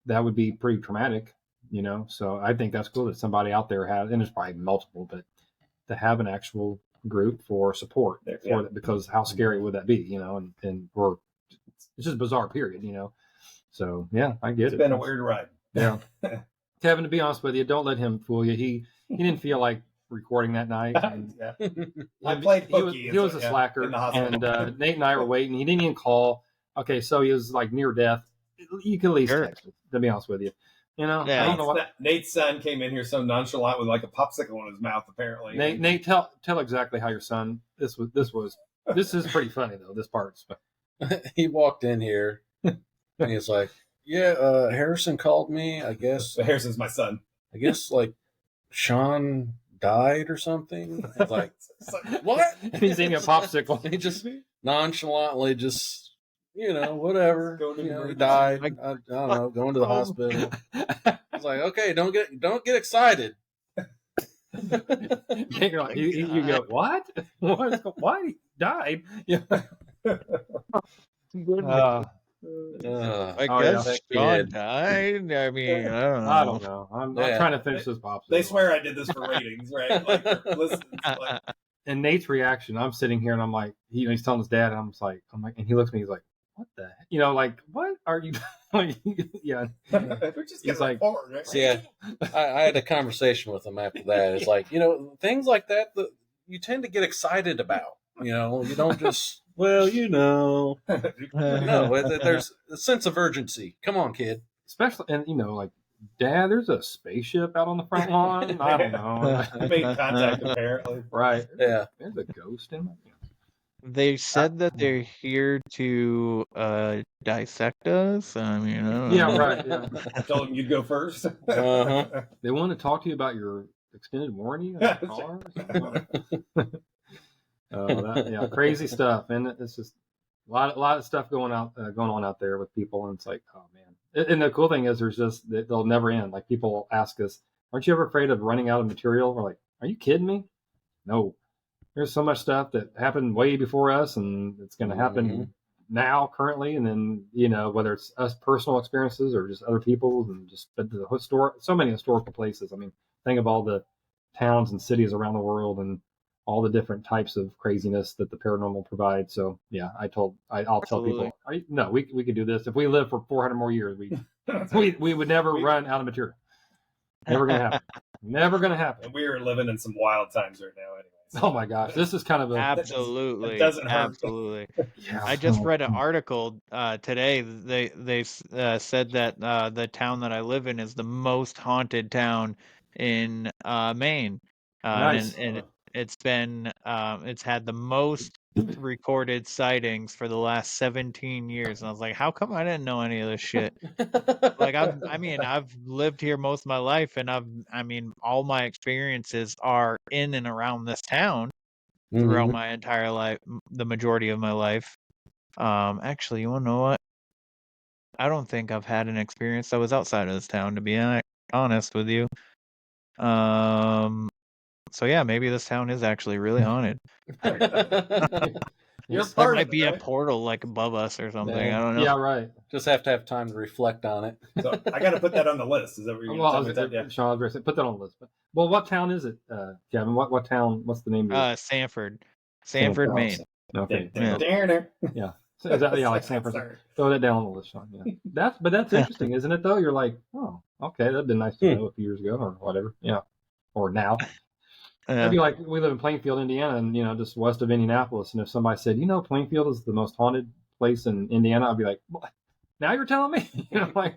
that would be pretty traumatic, so I think that's cool that somebody out there has, and there's probably multiple, but to have an actual group for support for that, because how scary would that be, or it's just a bizarre period, so yeah, I get it. It's been a weird ride. Yeah. Kevin, to be honest with you, don't let him fool you. He didn't feel like recording that night. And I played hooky. He was a slacker, and Nate and I were waiting. He didn't even call. Okay, so he was like near death. You can at least text me, to be honest with you. I don't know what. Nate's son came in here so nonchalant with like a popsicle in his mouth, apparently. Nate, tell exactly how your son. This is pretty funny though. This part's. He walked in here, and he's like, yeah, Harrison called me, I guess. So Harrison's my son. I guess, like, Shawn died or something. I was like, what? He's eating a popsicle. He just nonchalantly just, whatever. He died. I don't know, going to the hospital. I was like, okay, don't get excited. You go, what? Why? died. Yeah. I guess Shawn died. I mean, I don't know. I'm trying to finish this popsicle. They swear I did this for ratings, right? Like, listen, like, and Nate's reaction, I'm sitting here and I'm like, he's telling his dad, and I'm like, and he looks at me, he's like, what the heck? You know, like, what are you doing? Yeah. We're just He's like, report, right? So yeah, I had a conversation with him after that. It's like, things like that you tend to get excited about. You don't just, well, no, there's a sense of urgency. Come on, kid. Especially, and like, Dad, there's a spaceship out on the front lawn. I don't know. Made contact, apparently. Right. Yeah. There's a ghost in it. They said that they're here to dissect us. I mean, I don't know. Yeah, right. Yeah. I told them you'd go first. They want to talk to you about your extended warranty on your car. Crazy stuff, and it's just a lot of stuff going on out there with people, and it's like, oh man. And the cool thing is, they'll never end. Like, people ask us, "Aren't you ever afraid of running out of material?" We're like, "Are you kidding me?" No. There's so much stuff that happened way before us, and it's going to happen now, currently, and then whether it's us personal experiences or just other people's, and just so many historical places. I mean, think of all the towns and cities around the world, and all the different types of craziness that the paranormal provides. So yeah, I'll tell people, no, we could do this if we live for 400 more years. We would never run out of material. Never gonna happen. Never gonna happen. And we are living in some wild times right now, anyway. Oh my gosh, this is kind of absolutely. It doesn't hurt. Absolutely. Yeah. I just read an article today. They said that the town that I live in is the most haunted town in Maine. Nice. And it's had the most recorded sightings for the last 17 years, and I was like, how come I didn't know any of this shit? Like, I've lived here most of my life, and all my experiences are in and around this town throughout my entire life, the majority of my life. Actually, you want to know what? I don't think I've had an experience that was outside of this town, to be honest with you. So yeah, maybe this town is actually really haunted. There might be a portal like above us or something. I don't know. Yeah, right. Just have to have time to reflect on it. So I got to put that on the list. Is that what you're going to tell me? Shawn, put that on the list. Well, what town is it, Kevin? What town? What's the name of it? Sanford, Maine. Okay. Yeah. So is that like Sanford? Throw that down on the list, Shawn. Yeah. That's interesting, isn't it? Though you're like, oh, okay, that'd been nice to know a few years ago or whatever. Yeah. Or now. It'd be like, we live in Plainfield, Indiana, and just west of Indianapolis. And if somebody said, Plainfield is the most haunted place in Indiana, I'd be like, what? Now you're telling me? Like,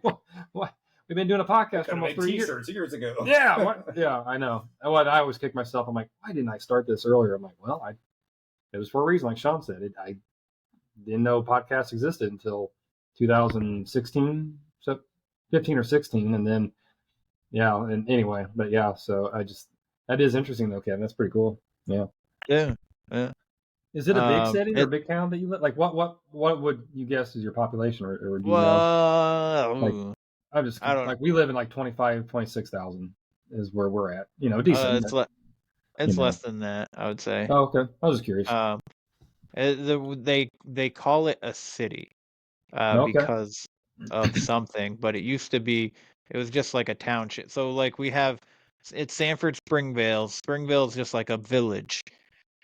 what? We've been doing a podcast for almost 3 years ago. Yeah, what? Yeah, I know. I always kick myself. I'm like, why didn't I start this earlier? I'm like, well, it was for a reason, like Shawn said. I didn't know podcasts existed until 2016, 15 or 16, and then and anyway, but yeah. So that is interesting though, Kevin. That's pretty cool. Yeah. Yeah. Is it a big city or a big town that you live? Like, what would you guess is your population, or do you know? Like, we live in like 26,000 is where we're at. Decent. It's less than that, I would say. Oh, okay. I was just curious. They call it a city because of something, but it used to be. It was just like a township. So like it's Sanford Springvale. Springvale is just like a village,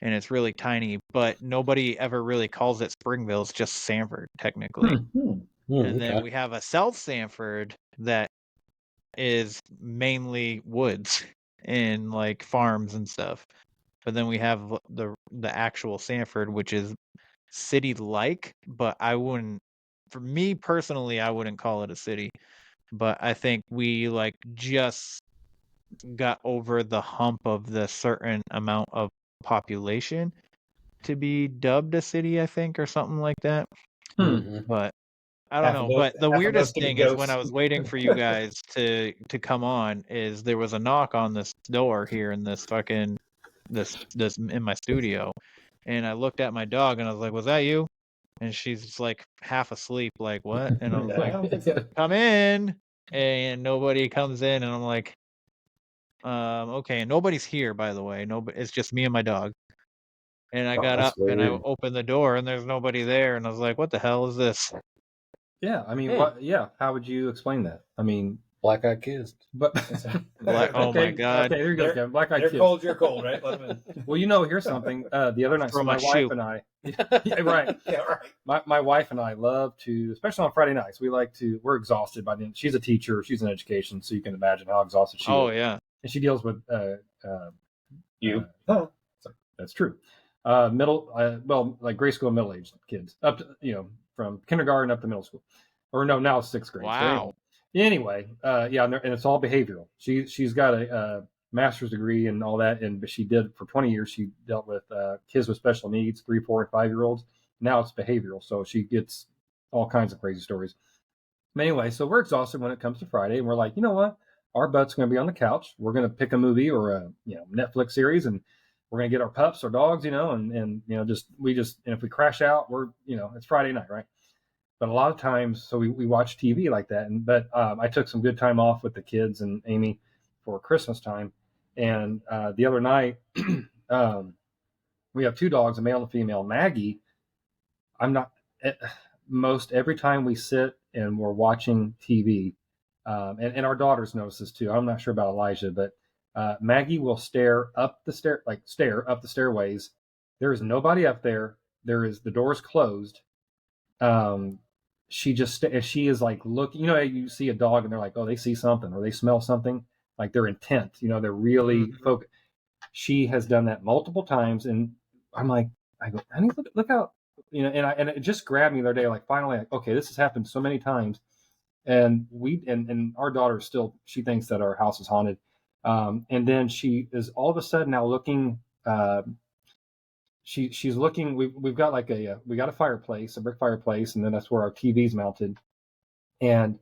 and it's really tiny, but nobody ever really calls it Springvale. It's just Sanford, technically. And then we have a South Sanford that is mainly woods and like farms and stuff. But then we have the actual Sanford, which is city-like, but for me personally, I wouldn't call it a city. But I think we like just got over the hump of the certain amount of population to be dubbed a city, I think, or something like that. But I don't know. But the weirdest thing is when I was waiting for you guys to come on, is there was a knock on this door here in this fucking this in my studio, and I looked at my dog and I was like, "Was that you?" And she's just like half asleep, like, "What?" And I was like, "Come in." And nobody comes in, and I'm like, okay. And nobody's here, by the way. Nobody. It's just me and my dog. And I Oh, got that's up and I weird. opened the door and there's nobody there. And I was like, what the hell is this? Yeah, I mean, what? Yeah, how would you explain that? I mean, Black Eyed Kids. but Oh my God. Okay, there you go, Kevin. Black Eyed They're Kids. cold, you're cold, right? Let 'em in. Well, here's something. The other night, Throw so my my wife shoe. and I, yeah, right. Yeah, right. My wife and I love to, especially on Friday nights, we're exhausted by the end. She's a teacher, she's in education, so you can imagine how exhausted she is. Oh yeah. And she deals with You. That's true. Like grade school, middle-aged kids, up to from kindergarten up to middle school, or no, now it's sixth grade. Wow. So anyway, and it's all behavioral. She's got a master's degree and all that, but she did for 20 years. She dealt with kids with special needs, 3, 4, and 5-year-olds. Now it's behavioral, so she gets all kinds of crazy stories. But anyway, so we're exhausted when it comes to Friday, and we're like, you know what? Our butt's going to be on the couch. We're going to pick a movie or a Netflix series, and we're going to get our pups or dogs, and if we crash out, it's Friday night, right? But a lot of times, so we watch TV like that. But I took some good time off with the kids and Amy for Christmas time. And the other night, we have 2 dogs, a male and a female. Maggie, most every time we sit and we're watching TV, and our daughters notice this too. I'm not sure about Elijah, but Maggie will stare up the stairways. There is nobody up there. The door's closed. She is like looking. You see a dog and they're like, oh, they see something or they smell something. Like they're intent. They're really focused. She has done that multiple times, and I'm like, I go, honey, look out. And it just grabbed me the other day. Like finally, okay, this has happened so many times, and our daughter still, she thinks that our house is haunted. And then she is all of a sudden now looking. She's looking. We've got we got a fireplace, a brick fireplace, and then that's where our TV's mounted. And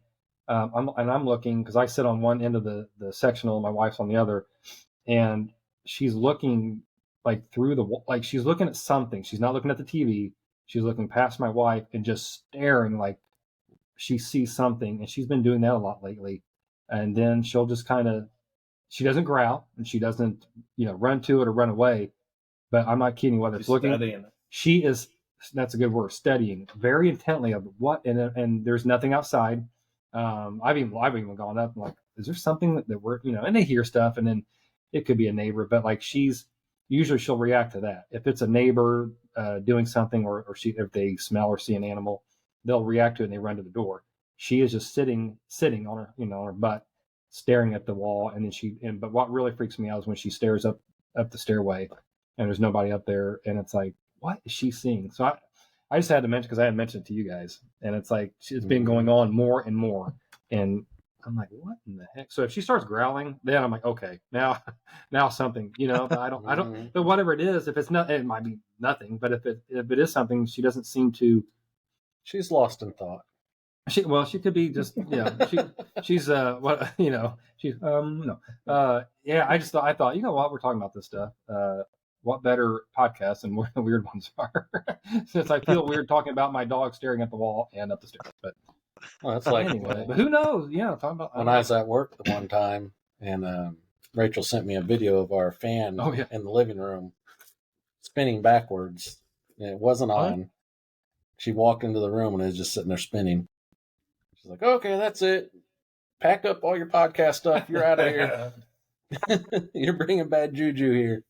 I'm looking because I sit on one end of the sectional, my wife's on the other, and she's looking like through the like she's looking at something. She's not looking at the TV. She's looking past my wife and just staring like she sees something. And she's been doing that a lot lately. And then she'll just she doesn't growl and she doesn't run to it or run away. But I'm not kidding. Whether it's looking, studying. She is. That's a good word. Studying very intently of what, and there's nothing outside. I've even gone up and like, is there something that we're and they hear stuff, and then it could be a neighbor, but like she'll react to that. If it's a neighbor doing something, or if they smell or see an animal, they'll react to it and they run to the door. She is just sitting on her on her butt, staring at the wall, and then but what really freaks me out is when she stares up the stairway. And there's nobody up there, and it's like, what is she seeing? So I just had to mention, because I hadn't mentioned it to you guys, and it's like it's been going on more and more, and I'm like, what in the heck? So if she starts growling, then I'm like, okay, now something, but I don't, but whatever it is, if it's not, it might be nothing, but if it is something, she doesn't seem to. She's lost in thought. She could be just she's what she's no yeah I thought what, we're talking about this stuff. What better podcast than where the weird ones are? Since I feel weird talking about my dog staring at the wall and up the stairs. But that's like anyway. But who knows? Yeah, talking about when I was at work the one time, and Rachel sent me a video of our fan in the living room spinning backwards, and it wasn't on. She walked into the room and it was just sitting there spinning. She's like, "Okay, that's it. Pack up all your podcast stuff. You're out of here. You're bringing bad juju here."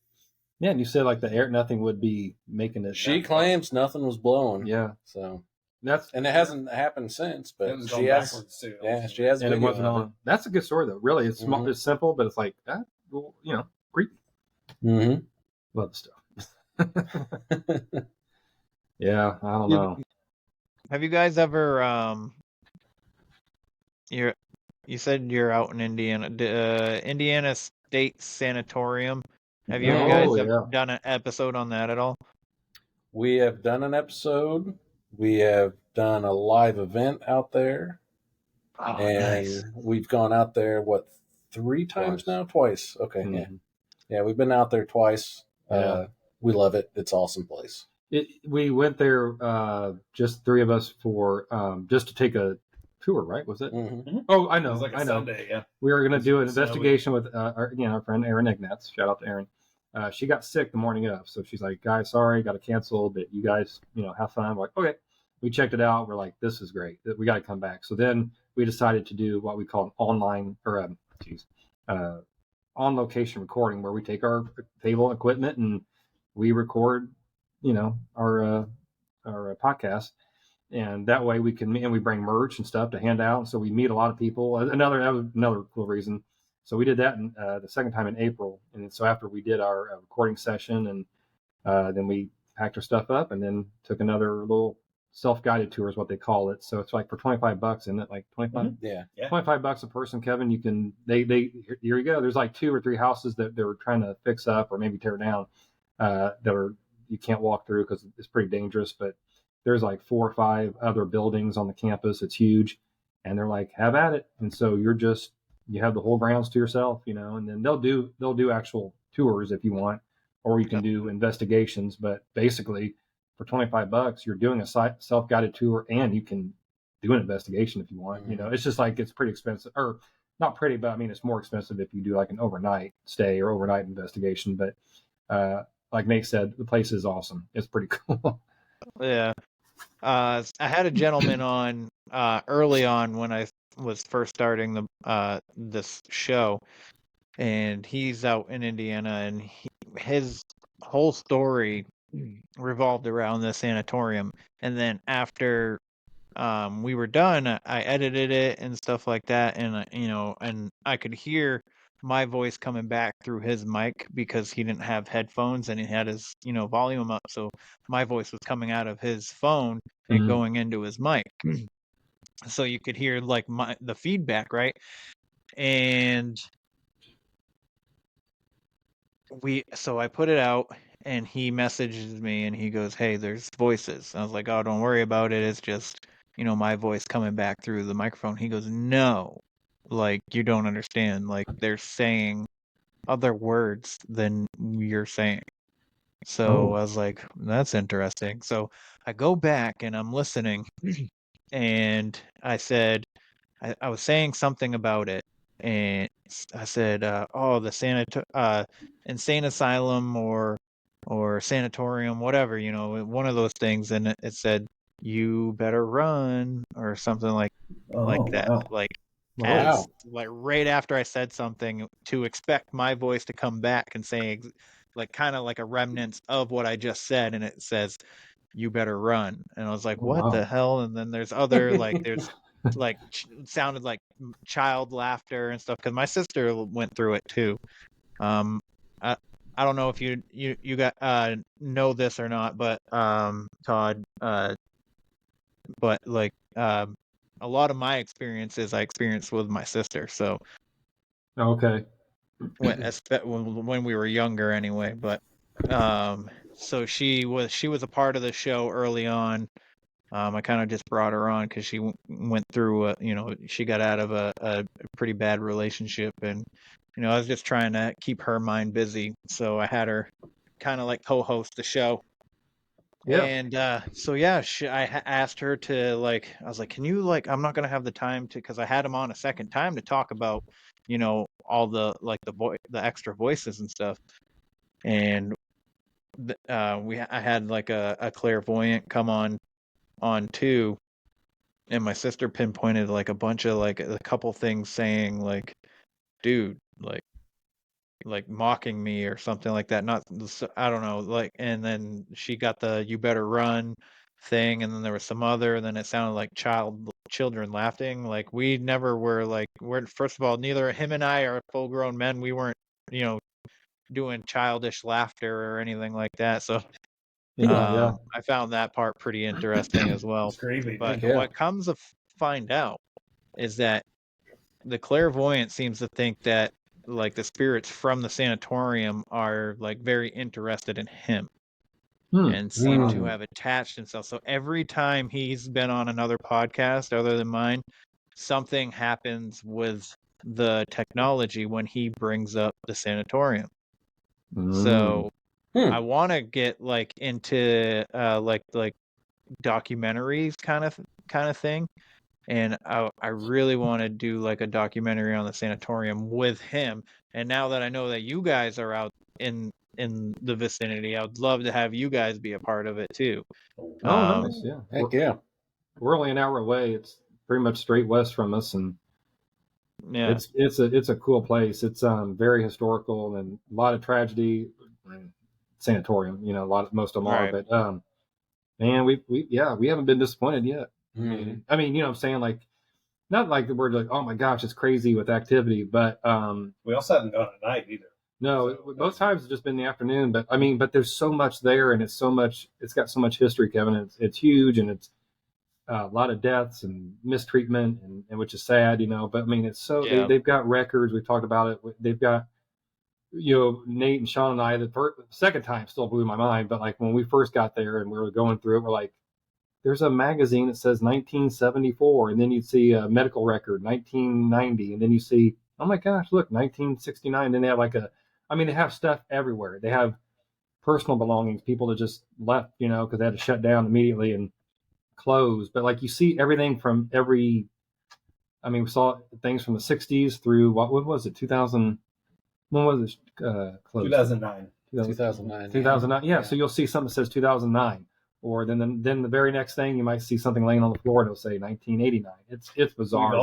Yeah, and you said like nothing would be making it. She claims nothing was blowing. Yeah, so it hasn't happened since. But she has. Yeah, she has. And it wasn't on. That's a good story though. Really, it's small, it's simple, but it's like that. Well, creepy. Mm-hmm. Love the stuff. Yeah, I don't know. Have you guys ever you said you're out in Indiana, Indiana State Sanatorium? Have you guys ever done an episode on that at all? We have done an episode. We have done a live event out there. Oh, and nice. We've gone out there, 3 times now? Twice. Okay, yeah, we've been out there twice. We love it. It's an awesome place. We went there, just 3 of us for just to take a tour, right? Was it? Mm-hmm. Oh, I know. It was like a Sunday, yeah. We were going to do an investigation with our friend Aaron Ignatz. Shout out to Aaron. She got sick the morning of, so she's like, guys, sorry, got to cancel, but you guys, have fun. We're like, okay. We checked it out. We're like, this is great. We got to come back. So then we decided to do what we call an online or on location recording, where we take our table equipment and we record, our podcast. And that way we can, and we bring merch and stuff to hand out. So we meet a lot of people. That was another cool reason. So we did that the second time in April. And so after we did our recording session, and then we packed our stuff up and then took another little self-guided tour is what they call it. So it's like for $25, isn't it? Like 25? Mm-hmm. Yeah. $25 a person, Kevin. You can, here you go. There's like 2 or 3 houses that they were trying to fix up or maybe tear down, you can't walk through because it's pretty dangerous, but there's like 4 or 5 other buildings on the campus. It's huge. And they're like, have at it. And so you have the whole grounds to yourself, and then they'll do actual tours if you want, or you can do investigations. But basically for $25, you're doing a self-guided tour and you can do an investigation if you want. Mm-hmm. It's just like, it's pretty expensive, or not pretty, but I mean, it's more expensive if you do like an overnight stay or overnight investigation. But like Nate said, the place is awesome. It's pretty cool. Yeah. I had a gentleman on early on when I was first starting this show, and he's out in Indiana, and his whole story revolved around the sanatorium. And then after we were done, I edited it and stuff like that, and and I could hear my voice coming back through his mic because he didn't have headphones and he had his volume up, so my voice was coming out of his phone and going into his mic. So you could hear like the feedback, right? And so I put it out, and he messages me and he goes, hey, there's voices. I was like, oh, don't worry about it, it's just my voice coming back through the microphone. He goes, no, like, you don't understand, like, they're saying other words than you're saying. So I was like, that's interesting. So I go back and I'm listening, and I said, I was saying something about it, and I said, oh, the insane asylum or sanatorium, whatever, one of those things, and it said, you better run, or something like that. Wow. Like, Wow. like right after I said something, to expect my voice to come back and say, like, kind of like a remnant of what I just said, and it says, you better run. And I was like, what the hell? And then there's other, like, there's like sounded like child laughter and stuff, because my sister went through it too. I don't know if you got know this or not, but Todd, but like a lot of my experiences I experienced with my sister. So Okay. when we were younger, anyway. But so she was a part of the show early on. I kind of just brought her on because she went through she got out of a pretty bad relationship, and I was just trying to keep her mind busy, so I had her kind of like co-host the show. Yeah. And so yeah, I asked her to, like, I was like, can you, like, I'm not gonna have the time to, because I had him on a second time to talk about all the, like, the extra voices and stuff. And I had like a clairvoyant come on too, and my sister pinpointed like a bunch of, like, a couple things saying, like, dude, like mocking me or something like that. Not, I don't know, like, and then she got the you better run thing, and then there was some other, and then it sounded like children laughing. Like, we never were, like, first of all, neither him and I are full grown men. We weren't doing childish laughter or anything like that. So I found that part pretty interesting as well. But what comes to find out is that the clairvoyant seems to think that, like, the spirits from the sanatorium are, like, very interested in him and seem to have attached themselves. So every time he's been on another podcast other than mine, something happens with the technology when he brings up the sanatorium. So I want to get, like, into like documentaries kind of thing, and I really want to do, like, a documentary on the sanatorium with him. And now that I know that you guys are out in in the vicinity, I would love to have you guys be a part of it too. Oh, nice. Yeah. Heck yeah. We're only an hour away. It's pretty much straight west from us, and yeah, it's a cool place. It's very historical and a lot of tragedy. Sanatorium, you know, most of them are, right. but man, we haven't been disappointed yet. I mean, you know what I'm saying? Like, not like the word like, oh my gosh, it's crazy with activity, but we also haven't gone at night either. no, both times it's just been the afternoon. But I mean, but there's so much there, and it's got so much history, Kevin. It's huge, and it's a lot of deaths and mistreatment, and which is sad, you know. But I mean, it's so they've got records. We've talked about it. They've got, you know, Nate and Shawn and I, the second time still blew my mind. But like when we first got there and we were going through it, we're like, there's a magazine that says 1974, and then you'd see a medical record 1990, and then you see, oh my gosh, look, 1969. Then they have they have stuff everywhere. They have personal belongings, people that just left, you know, because they had to shut down immediately and close. But like you see everything from we saw things from the 60s through what was it, 2000? When was it closed? 2009. 2009. Yeah. So you'll see something that says 2009. Or then the very next thing, you might see something laying on the floor and it'll say 1989. It's bizarre.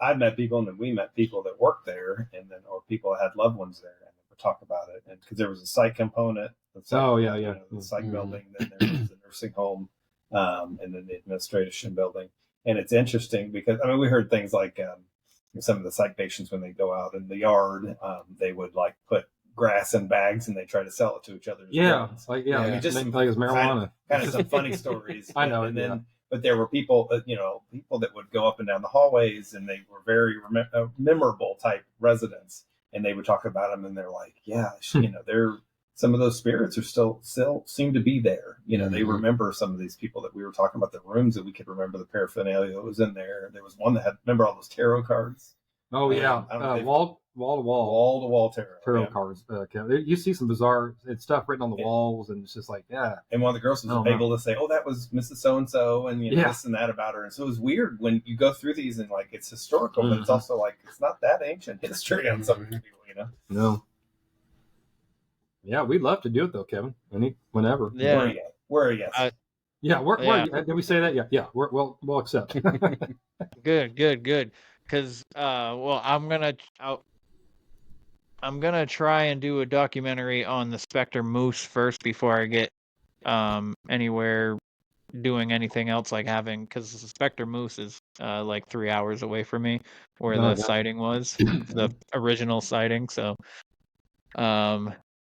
I've met people, and then we met people that worked there, or people that had loved ones there, and would talk about it. And because there was a psych component, the psych building, then there was the nursing home, and then the administration building. And it's interesting because we heard things like some of the psych patients, when they go out in the yard, they would like put grass in bags and they try to sell it to each other. Just like it's marijuana. Kind of some funny stories. I know. And then, but there were people that would go up and down the hallways, and they were very memorable type residents, and they would talk about them, and they're like, they're some of those spirits are still seem to be there. You know, they remember some of these people that we were talking about, the rooms that we could remember the paraphernalia that was in there. There was one that had, remember all those tarot cards? Oh yeah, wall-to-wall tarot cards. You see some bizarre stuff written on the walls, and it's just like, yeah. And one of the girls was able to say, "Oh, that was Mrs. So and So," and this and that about her. And so it was weird when you go through these, and like it's historical, but it's also like it's not that ancient history on some of these people, you know. No. Yeah, we'd love to do it though, Kevin. Whenever. Yeah. Where are you? Did we say that? Yeah. We'll accept. Good. Because I'm gonna try and do a documentary on the Spectre Moose first before I get anywhere doing anything else, like because the Spectre Moose is like 3 hours away from me, where the sighting was, the original sighting. So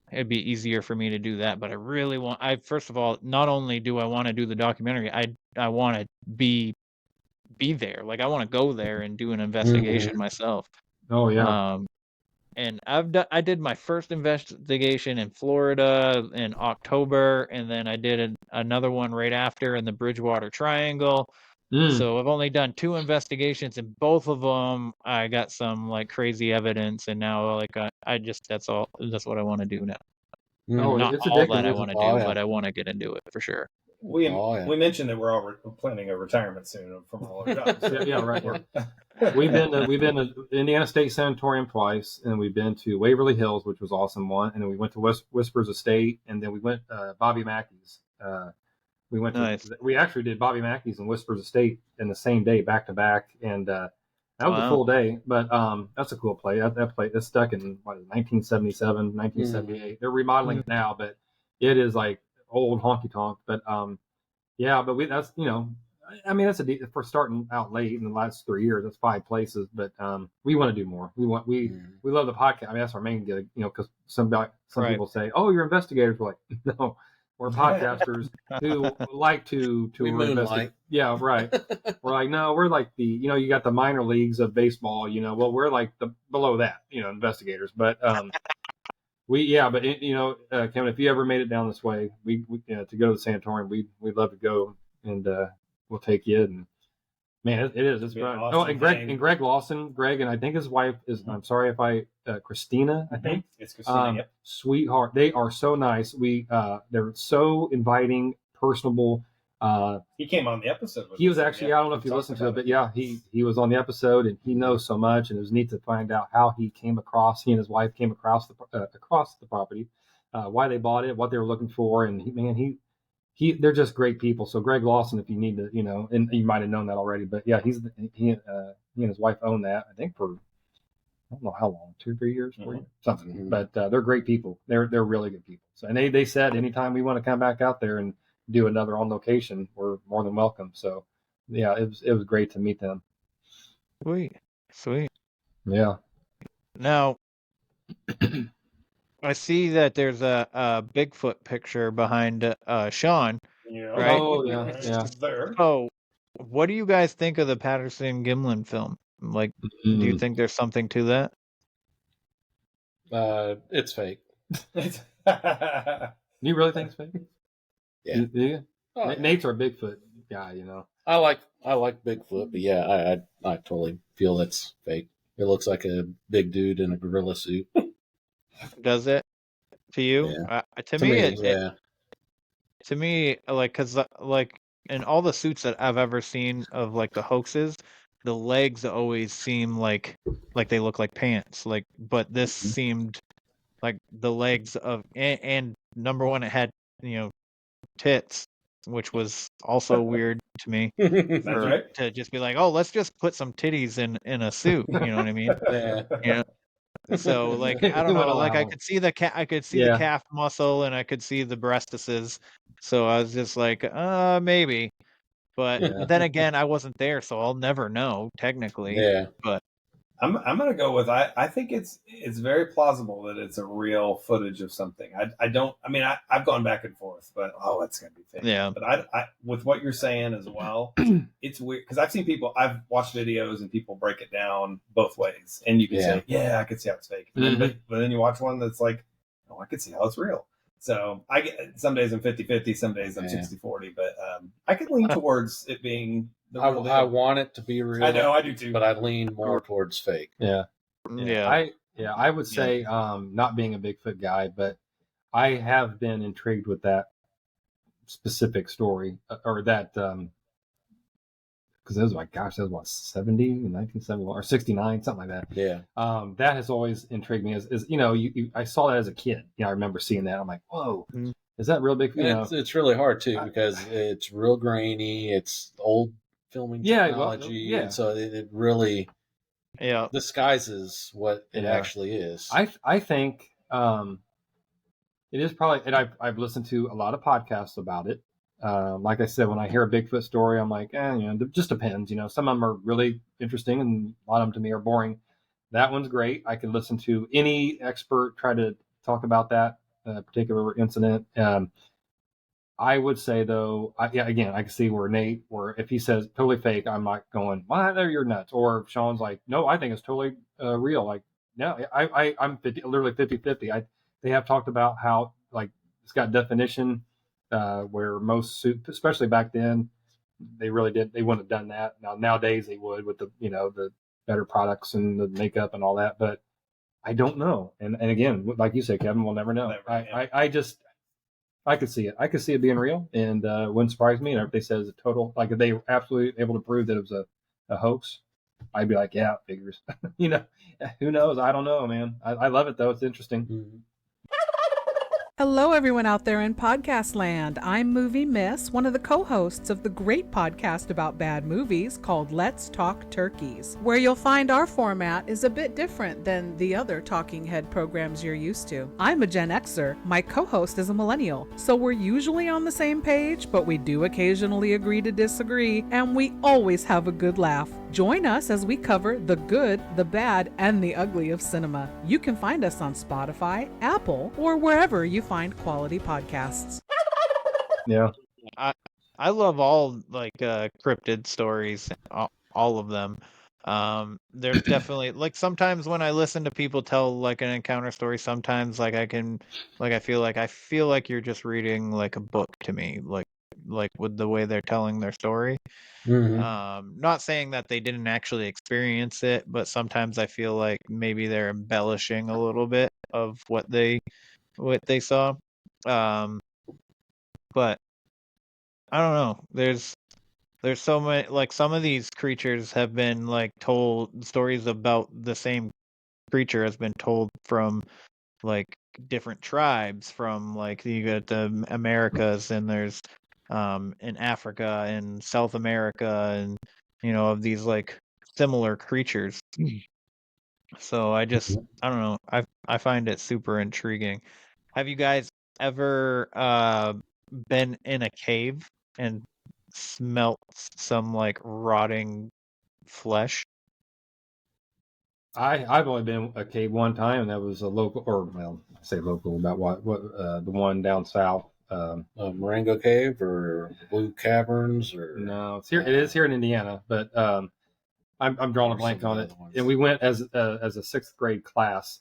it'd be easier for me to do that. But I really first of all, not only do I want to do the documentary, I want to be there. Like I want to go there and do an investigation myself. Oh yeah. And I did my first investigation in Florida in October, and then I did another one right after in the Bridgewater Triangle. So I've only done 2 investigations, and both of them I got some like crazy evidence, and now like that's what I want to do now. Not it's all that I want to do, but I want to get into it for sure. We mentioned that we're all planning a retirement soon from all our jobs. Right. We've been to Indiana State Sanatorium twice, and we've been to Waverly Hills, which was awesome one, and then we went to Whispers Estate, and then we went Bobby Mackey's. We actually did Bobby Mackey's and Whispers Estate in the same day, back to back, and that was a full day. But that's a cool place. That place is stuck in 1977, 1978. They're remodeling it now, but it is like old honky tonk. But that's for starting out late in the last 3 years. That's 5 places, but we want to do more. We love the podcast. That's our main gig, because some people say, "Oh, you're investigators." We're like, no, we're podcasters who like to investigate. Yeah, right. We're like, no, we're like you got the minor leagues of baseball. Well, we're like below that, investigators, but. Kevin, if you ever made it down this way, we to go to the sanatorium, we'd love to go, and we'll take you. And man, it is. It's fun. Awesome and Greg Lawson, and I think his wife is. I'm sorry if Christina. I think it's Christina. Yep. Sweetheart. They are so nice. They're so inviting, personable. He came on the episode. He was actually, I don't know if you listened to it, but yeah, he was on the episode, and he knows so much, and it was neat to find out how he and his wife came across the property, why they bought it, what they were looking for, and they're just great people. So Greg Lawson, if you need to, and you might have known that already, but yeah, he and his wife own that, I think for, I don't know how long, 2 or 3 years, 4 years, something. Mm-hmm. But they're great people. They're really good people. So, and they said anytime we want to come back out there and do another on location, we're more than welcome. So yeah, it was great to meet them. Sweet. Yeah. Now, I see that there's a Bigfoot picture behind Shawn. Yeah. Right? Oh yeah. There. Oh, what do you guys think of the Patterson Gimlin film? Like, do you think there's something to that? It's fake. You really think it's fake? Yeah. Do you? Oh, Nate's our Bigfoot guy, I like Bigfoot, but yeah, I totally feel that's fake. It looks like a big dude in a gorilla suit. Does it to you? Yeah. To me, like, because like in all the suits that I've ever seen of like the hoaxes, the legs always seem like they look like pants. Like, but this seemed like the legs of and number one, it had tits, which was also weird to me. That's right. To just be like, oh, let's just put some titties in a suit. You know what I mean? Yeah. So like I don't know, like I could see the the calf muscle and I could see the breastises. So I was just like, maybe. But then again, I wasn't there, so I'll never know technically. Yeah. But I'm gonna go with I think it's very plausible that it's a real footage of something. I've gone back and forth, but it's gonna be fake. Yeah. But I with what you're saying as well, it's weird because I've watched videos and people break it down both ways, and you can say, yeah, I could see how it's fake, but then you watch one that's like, I could see how it's real. So I get some days I'm 50-50, some days I'm 60-40, but I could lean towards it being the real deal. I want it to be real. I know, I do too. But I lean more towards fake. Yeah. I would say not being a Bigfoot guy, but I have been intrigued with that specific story or that because it was that was what 1971 or 69, something like that. Yeah. That has always intrigued me. I saw that as a kid. I remember seeing that. I'm like, whoa, is that real Bigfoot? It's really hard too because it's real grainy. It's old filming technology, and so it really disguises what it actually is. I think it is probably, and I've listened to a lot of podcasts about it. Like I said, when I hear a Bigfoot story, I'm like, it just depends. Some of them are really interesting, and a lot of them to me are boring. That one's great. I can listen to any expert try to talk about that particular incident. I would say though, again, I can see where Nate, where if he says totally fake, I'm like going, "What? You're nuts." Or Shawn's like, "No, I think it's totally real." Like, no, I'm literally 50-50. They have talked about how like it's got definition. Where most suits, especially back then, they wouldn't have done that. Nowadays they would with the better products and the makeup and all that. But I don't know. And again, like you said, Kevin, we'll never know. I could see it. I could see it being real, and it wouldn't surprise me. And if they said it's a total, like if they were absolutely able to prove that it was a hoax, I'd be like, yeah, it figures. Who knows? I don't know, man. I love it though. It's interesting. Mm-hmm. Hello, everyone out there in podcast land. I'm Movie Miss, one of the co-hosts of the great podcast about bad movies called Let's Talk Turkeys, where you'll find our format is a bit different than the other talking head programs you're used to. I'm a Gen Xer. My co-host is a millennial, so we're usually on the same page, but we do occasionally agree to disagree, and we always have a good laugh. Join us as we cover the good, the bad, and the ugly of cinema. You can find us on Spotify, Apple, or wherever you find quality podcasts. Yeah. I love all like cryptid stories, all of them. There's definitely like sometimes when I listen to people tell like an encounter story, sometimes like I feel like you're just reading like a book to me, like with the way they're telling their story. Mm-hmm. Not saying that they didn't actually experience it, but sometimes I feel like maybe they're embellishing a little bit of what they saw. But I don't know. There's so many, like, some of these creatures have been like told stories about the same creature has been told from like different tribes from like you got the Americas and there's in Africa and South America and of these like similar creatures. So I don't know. I find it super intriguing. Have you guys ever been in a cave and smelt some like rotting flesh? I've only been a cave one time, and that was a local, or well, I say local about what the one down south. Marengo Cave or Blue Caverns or no, it's here. It is here in Indiana, but I'm drawing a blank on it. And we went as a sixth grade class,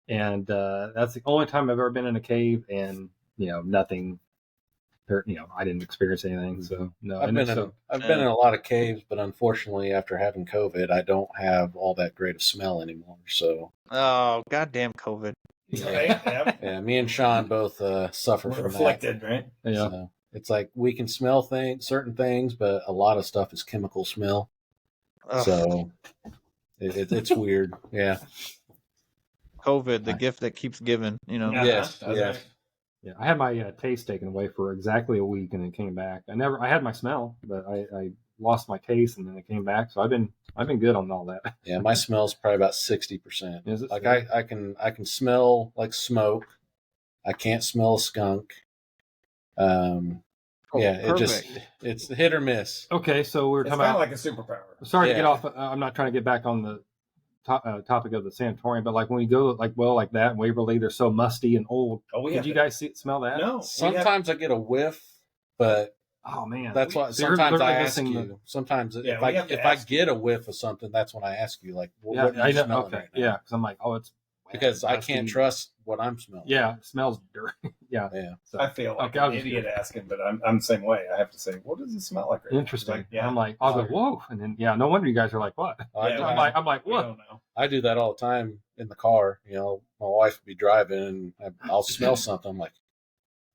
and that's the only time I've ever been in a cave, and nothing. I didn't experience anything. So no, I've been in a lot of caves, but unfortunately, after having COVID, I don't have all that great of smell anymore. So goddamn COVID. Yeah, me and Shawn both suffer from afflicted, that. right? Yeah. So it's like we can smell certain things, but a lot of stuff is chemical smell. Ugh. So it's weird. Yeah. COVID, the gift that keeps giving. Yes. Yeah. Yeah, I had my taste taken away for exactly a week, and then came back. I had my smell, but I lost my taste, and then it came back. So I've been good on all that. Yeah, my smell's probably about 60%. Like I can smell like smoke. I can't smell a skunk. It's hit or miss. Okay, so we're It's talking kind about of like a superpower. Sorry to get off. I'm not trying to get back on the topic of the sanatorium, but like when we go like that in Waverly, they're so musty and old. Did you guys smell that? No. Sometimes I get a whiff, but oh man, that's why sometimes I ask you. Sometimes if I get a whiff of something, that's when I ask you, like, what are you smelling right now? Yeah, because I'm like, oh, it's because I can't trust what I'm smelling. Yeah, it smells dirty. yeah. So, I feel like an idiot asking, but I'm the same way. I have to say, what does it smell like? Right Interesting. Like, yeah. I'm like, I'll go, whoa, and then no wonder you guys are like, what? I'm like, what? I don't know. I do that all the time in the car. My wife would be driving, and I'll smell something. I'm like,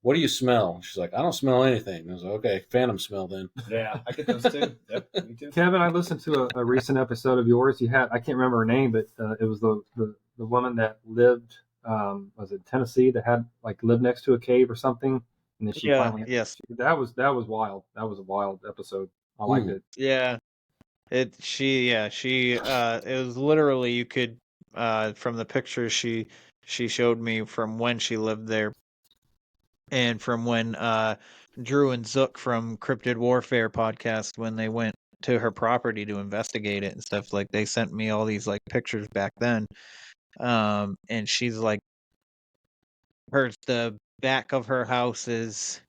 what do you smell? She's like, I don't smell anything. I was like, okay, phantom smell then. Yeah, I get those too. Yep, me too. Kevin, I listened to a recent episode of yours. You had, I can't remember her name, but it was the woman that lived, was it Tennessee, that had lived next to a cave or something, and then she finally. Yes. That was wild. That was a wild episode. I liked it. Yeah. It was literally, you could from the pictures she showed me from when she lived there, and from when Drew and Zook from Cryptid Warfare podcast, when they went to her property to investigate it and stuff, like they sent me all these like pictures back then. And she's like, the back of her house is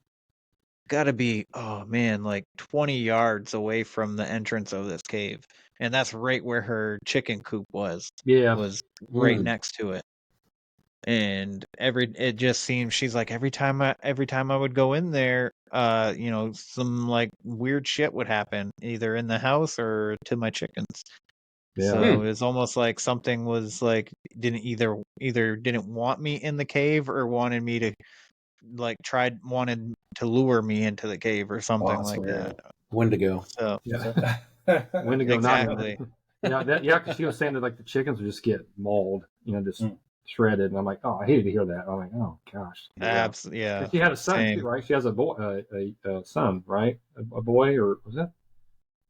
gotta be, oh man, like 20 yards away from the entrance of this cave, and that's right where her chicken coop was right next to it. And it just seems, she's like, every time I would go in there, some like weird shit would happen either in the house or to my chickens. So it was almost like something was like didn't didn't want me in the cave, or wanted me to wanted to lure me into the cave or something like that. Wendigo. So Wendigo, exactly. Because she was saying that the chickens would just get mauled, just shredded, and I'm like, oh, I hated to hear that. I'm like, oh gosh. Absolutely, yeah. She had a son too, right? She has a boy, a son, right? A boy, or was that?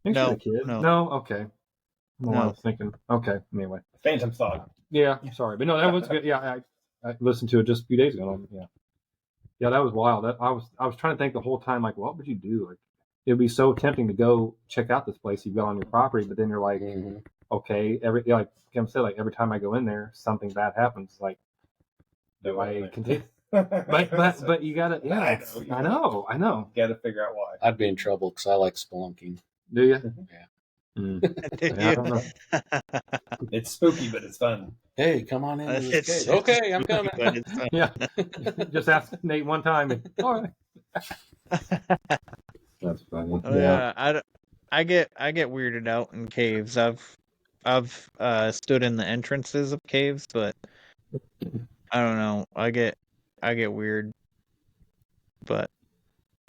I think she had a kid. No, okay. I was thinking. Okay, anyway. Phantom thought. Yeah, sorry, but no, that was good. Yeah, I listened to it just a few days ago. Yeah, that was wild. I was trying to think the whole time, like, what would you do? Like, it would be so tempting to go check out this place you've got on your property, but then you're like, okay, like Kim said, like every time I go in there, something bad happens. Like, do I continue? but you gotta, yeah, I know. You gotta figure out why. I'd be in trouble because I like spelunking. Do you? Yeah. I don't know. It's spooky, but it's fun. Hey, come on in. This cave. Okay, I'm coming. Yeah, just ask Nate one time. And, all right. That's funny. Yeah, I get weirded out in caves. I've stood in the entrances of caves, but I don't know. I get weird, but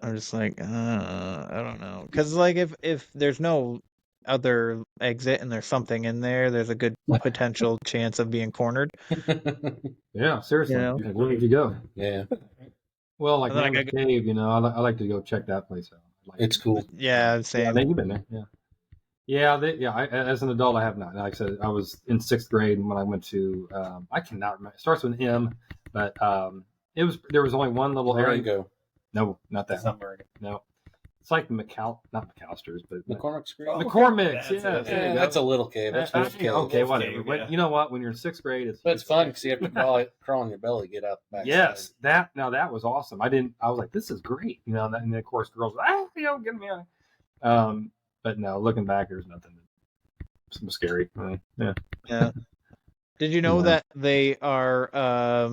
I'm just like, I don't know, because like if there's no other exit and there's something in there, there's a good potential chance of being cornered. Yeah, seriously. You know? Like, where would you go? Yeah. Well, like And then I Mammoth Cave, you know, I like to go check that place out. It's cool. Yeah, Yeah, same. you've been there. Yeah. Yeah, as an adult, I have not. Like I said, I was in 6th grade when I went to. I cannot remember. It starts with an M, but there was only one little area. Marengo. No, not that. It's not Marengo. No, it's like the not McAllister's, but McCormick's Creek. McCormick's. That's Yeah, it. there you go. That's a little cave. That's Wolf Cave. Okay, Wolf whatever. Cave, But yeah. you know what? When you're in 6th grade, But it's fun because you have to crawl on your belly, get out the back. Yes, that was awesome. I was like, this is great, you know. And then of course, girls, you know, get me on. But no, looking back, there's nothing. Some scary. Yeah. Yeah. Did you know Yeah. that they are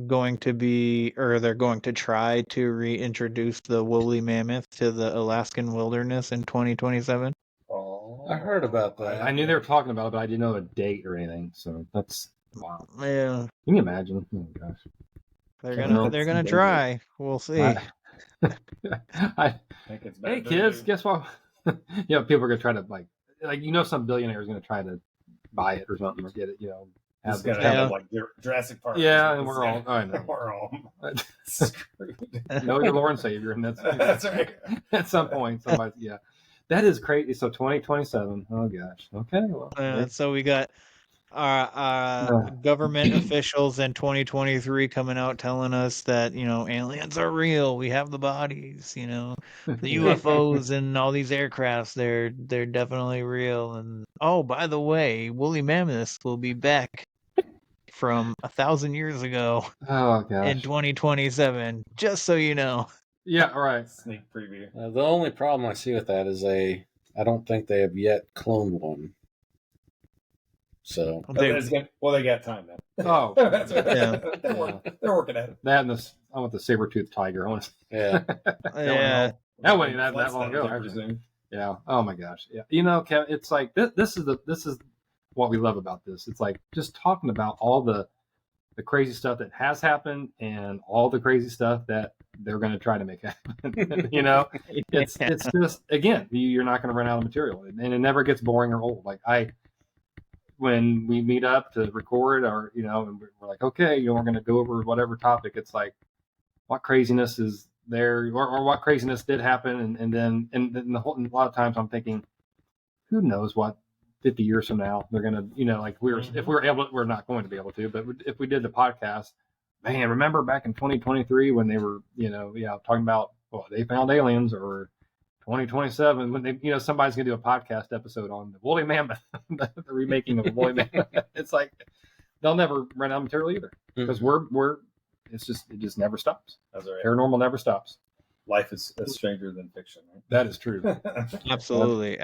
going to be, or they're going to try to reintroduce the woolly mammoth to the Alaskan wilderness in 2027? I heard about that. I knew they were talking about it, but I didn't know a date or anything. So that's wow. Yeah. Can you imagine? Oh my gosh. They're gonna try. We'll see. Hey kids, guess what? You know, people are gonna try to like you know, some billionaire is gonna try to buy it or something or get it. You know, It's gonna have like Jurassic Park. Yeah, and we're all. I know. We're all screwed. Know your Lord and Savior, and that's right. At some point, somebody, yeah, that is crazy. So 2027. Oh gosh. Okay. Well, So we got government officials in 2023 coming out telling us that, you know, aliens are real. We have the bodies, you know, the UFOs and all these aircrafts. They're definitely real. And oh, by the way, woolly mammoths will be back from 1,000 years ago. Oh gosh. In 2027, just so you know. Yeah. All right. Sneak preview. The only problem I see with that is I don't think they have yet cloned one. So they got time then. Oh, that's right. Yeah. They're working at it. That and I want the saber-toothed tiger. Yeah. Yeah. That wasn't that long ago. I presume. Yeah. Oh my gosh. Yeah. You know, Kevin, it's like this is what we love about this. It's like just talking about all the crazy stuff that has happened and all the crazy stuff that they're going to try to make happen. You know, it's just, again, you're not going to run out of material, and it never gets boring or old. Like when we meet up to record, or you know, and we're like, okay, you know, we're going to go over whatever topic. It's like, what craziness is there, or what craziness did happen, and then a lot of times I'm thinking, who knows what 50 years from now they're going to, you know, like if we're able, we're not going to be able to, but if we did the podcast, man, remember back in 2023 when they were, you know, talking about, well, they found aliens, or 2027 when they, you know, somebody's gonna do a podcast episode on the woolly mammoth, the remaking of the woolly mammoth. It's like they'll never run out of material either, because it just never stops. That's right. Paranormal never stops. Life is stranger than fiction. Right? That is true. Absolutely.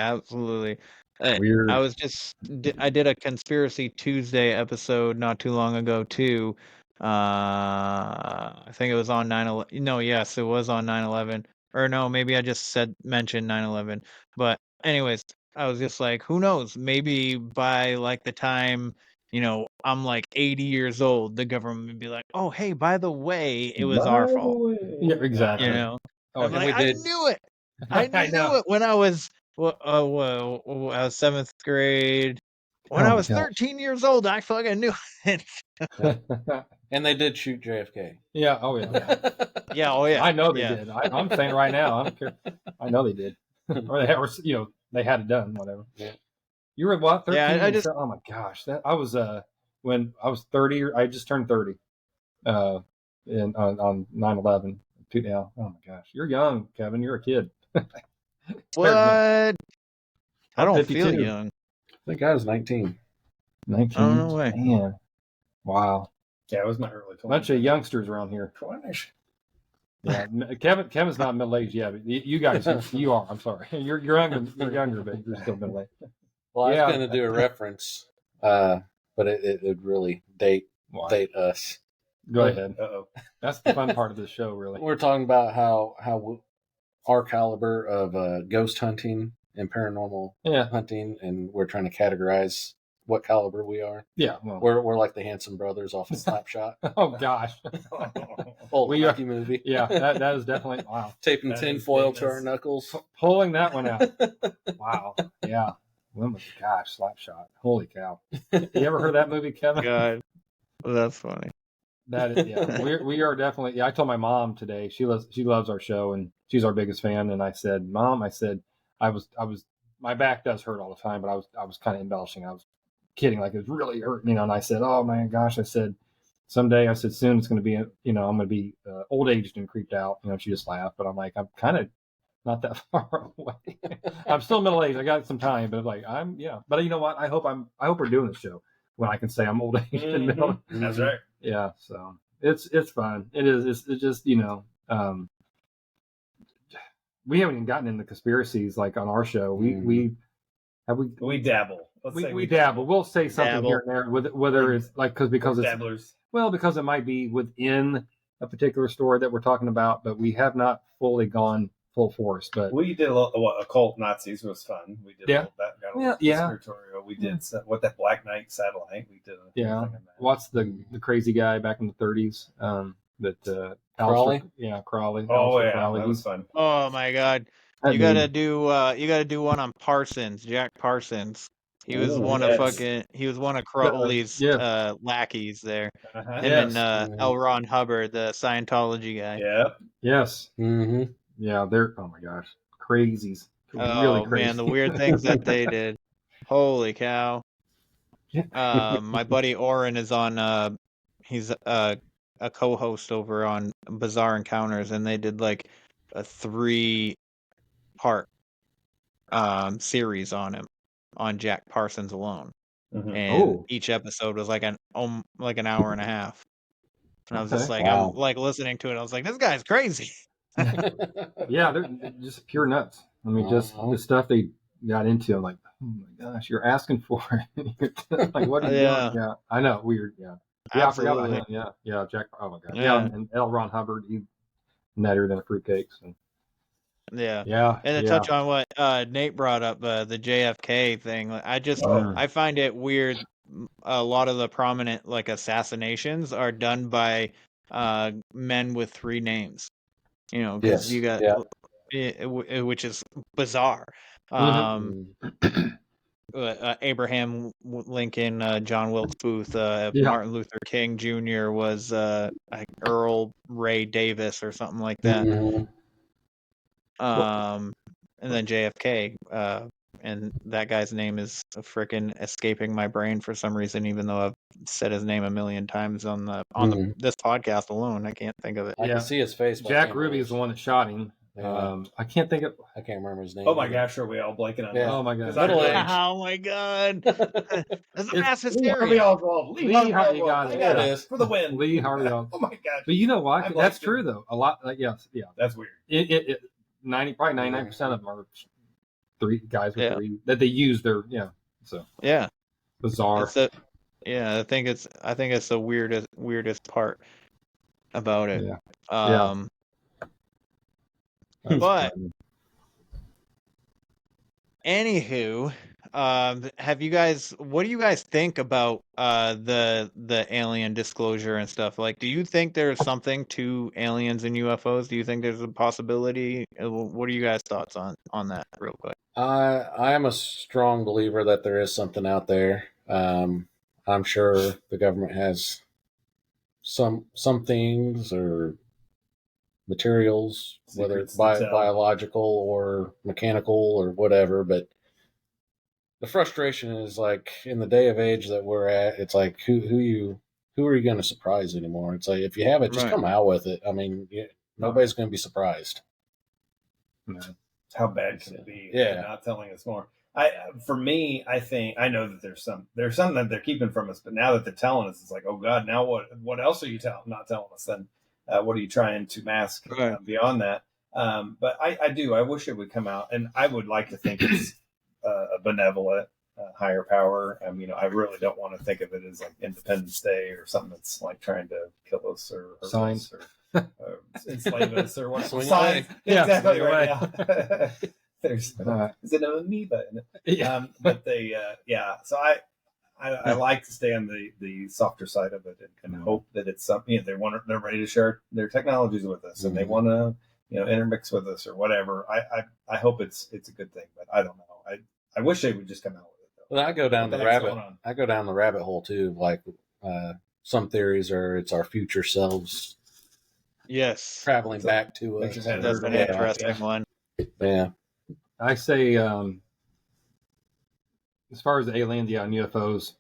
Weird. I did a Conspiracy Tuesday episode not too long ago too. I think it was on 9/11. No, yes, it was on 9/11. Or no, maybe I just mentioned 9/11. But anyways, I was just like, who knows? Maybe by like the time, you know, I'm like 80 years old, the government would be like, oh, hey, by the way, it was our fault. Yeah, exactly. You know, Oh, I'm like, I knew it. I knew it when I was I was 7th grade. When I was 13 years old, I fucking knew it. And they did shoot JFK. Yeah. Oh yeah. Yeah. Oh yeah. I know they did. I'm saying right now, I don't care. I know they did. Or you know, they had it done. Whatever. Yeah. You were what? 13? Yeah. Oh my gosh. I was when I was 30. I just turned 30. On 9/11. Yeah. Oh my gosh. You're young, Kevin. You're a kid. What? I don't 52. feel young. I think I was 19. 19. Oh, no way. Man. Wow. Yeah, it was my early 20s. Bunch of youngsters around here. 20s. Yeah, Kevin's not middle aged yet. But you guys, you are. I'm sorry, you're younger. You're younger, but you're still middle aged. Well, I was going to do a reference, but it would really date us. Go ahead. That's the fun part of this show, really. We're talking about how our caliber of ghost hunting and paranormal hunting, and we're trying to categorize what caliber we are. Yeah, well. We're like the Hanson brothers off of Slapshot. Oh gosh, old we hockey movie. Yeah, that is definitely wow. Taping tin foil to our knuckles, pulling that one out. Wow, yeah. When was gosh, Slapshot? Holy cow! You ever heard that movie, Kevin? God, that's funny. That is, yeah. we are definitely. Yeah, I told my mom today. She loves our show and she's our biggest fan. And I said, Mom, I was my back does hurt all the time, but I was kind of embellishing. I was kidding, like it was really hurting, And I said, oh my gosh, I said, someday, I said, soon it's going to be, I'm going to be old aged and creeped out. She just laughed, but I'm like, I'm kind of not that far away. I'm still middle aged. I got some time, but like But you know what? I hope we're doing the show when I can say I'm old aged and middle. That's right. Yeah, so it's fun. It is. It's just we haven't even gotten into conspiracies like on our show. We dabble. We dabble. We'll say something here and there, whether it's like because it's dabblers. Well, because it might be within a particular story that we're talking about, but we have not fully gone full force. But we did a little occult Nazis was fun. We did a little conspiratorial. We did that Black Knight satellite. We did What's the crazy guy back in the 30s? Crawley. Crawley. Oh yeah, Crawley. That was fun. Oh my God, you gotta do one on Parsons, Jack Parsons. He was one of Crowley's lackeys there. Him and L. Ron Hubbard, the Scientology guy. Yeah. Yes. Mm-hmm. Yeah, they're oh my gosh, crazies. Oh really crazy. Man, the weird things that they did. Holy cow. My buddy Oren is on he's a co-host over on Bizarre Encounters, and they did like a 3-part series on him, on Jack Parsons alone. Mm-hmm. And each episode was like an hour and a half. And I was just like, I'm like listening to it. I was like, this guy's crazy. Yeah, they're just pure nuts. I mean, just the stuff they got into. I'm like, oh my gosh, you're asking for it. Like, what are you doing? Yeah, I know, weird. Yeah, I forgot about him. Yeah, Jack. Oh my god. Yeah, and L. Ron Hubbard, he netter than a fruitcake. So. Yeah. And to touch on what Nate brought up, the JFK thing, I find it weird. A lot of the prominent like assassinations are done by men with 3 names. Because you got, which is bizarre. Abraham Lincoln, John Wilkes Booth, Martin Luther King Jr. was like Earl Ray Davis or something like that. And then JFK, and that guy's name is freaking escaping my brain for some reason, even though I've said his name a million times on this podcast alone. I can't think of it. I can see his face. Jack Ruby is the one that shot him. I can't remember his name. Oh my gosh, are we all blanking on that? Oh my god. Oh my god. That's a mass hysteria. Lee Harvey got it. For the win. Lee Harvey. Oh my god. But you know what? That's true though. A lot like That's weird. It 99% of them are 3 guys with 3 that they use their so bizarre. I think it's the weirdest part about it. But anywho, have you guys? What do you guys think about the alien disclosure and stuff? Like, do you think there's something to aliens and UFOs? Do you think there's a possibility? What are you guys' thoughts on that, real quick? I am a strong believer that there is something out there. I'm sure the government has some things or materials, whether it's biological or mechanical or whatever, but the frustration is like in the day of age that we're at, it's like who are you going to surprise anymore? It's like if you have it, just come out with it. I mean, nobody's going to be surprised. How bad can it be? Not telling us more. For me, I think I know that there's something that they're keeping from us, but now that they're telling us, it's like, oh God, now what else are you not telling us? Then what are you trying to mask beyond that? But I wish it would come out, and I would like to think it's a benevolent higher power. I really don't want to think of it as like Independence Day or something that's like trying to kill us or Signs. Or enslave us or what. Signs. Exactly right now. There's is it an amoeba in it? But they so I like to stay on the softer side of it and hope that it's something they're ready to share their technologies with us and they want to intermix with us or whatever. I hope it's a good thing, but I don't know. I wish they would just come out with it though. Well, I go down the rabbit hole too. Like some theories are it's our future selves. Yes, traveling back to us. That's an interesting one. Yeah, I say as far as the aliens, and UFOs,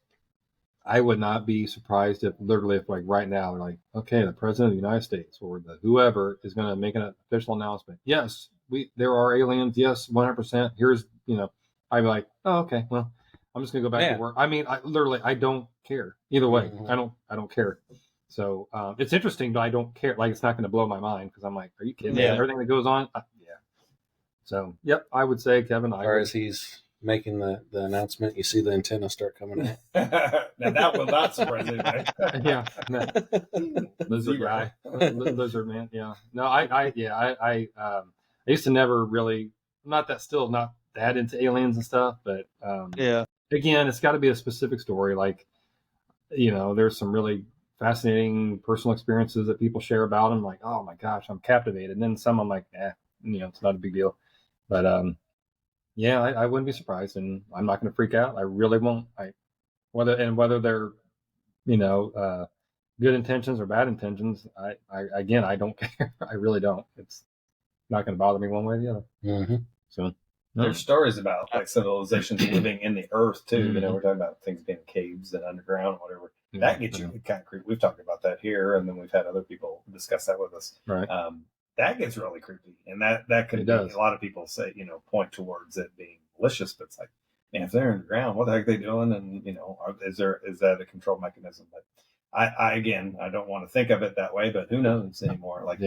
I would not be surprised if literally if like right now they're like, okay, the president of the United States or the whoever is going to make an official announcement. Yes, there are aliens. Yes, 100%. Here's I'd be like, oh, okay, well, I'm just gonna go back to work. I mean, I don't care either way. Mm-hmm. I don't care. So it's interesting, but I don't care. Like, it's not going to blow my mind because I'm like, are you kidding me? Everything that goes on, yeah. So, yep, I would say, Kevin. As he's making the announcement, you see the antenna start coming out. Now that will not surprise anybody. Yeah, no. Lizard guy, lizard man. Yeah, no, I used to never really, not that into aliens and stuff, but again, it's got to be a specific story. Like, there's some really fascinating personal experiences that people share about them. Like, oh my gosh, I'm captivated. And then some I'm like, it's not a big deal. But I wouldn't be surprised, and I'm not going to freak out. I really won't. Whether they're good intentions or bad intentions, I don't care. I really don't. It's not going to bother me one way or the other. Mm-hmm. So. There's stories about like civilizations living in the earth too. Mm-hmm. We're talking about things being caves and underground, whatever. That gets you kind of creepy. We've talked about that here, and then we've had other people discuss that with us. Right. That gets really creepy, and that could be, a lot of people say point towards it being malicious, but it's like, man, if they're underground, what the heck are they doing? And is that a control mechanism? But I don't want to think of it that way, but who knows anymore? Like,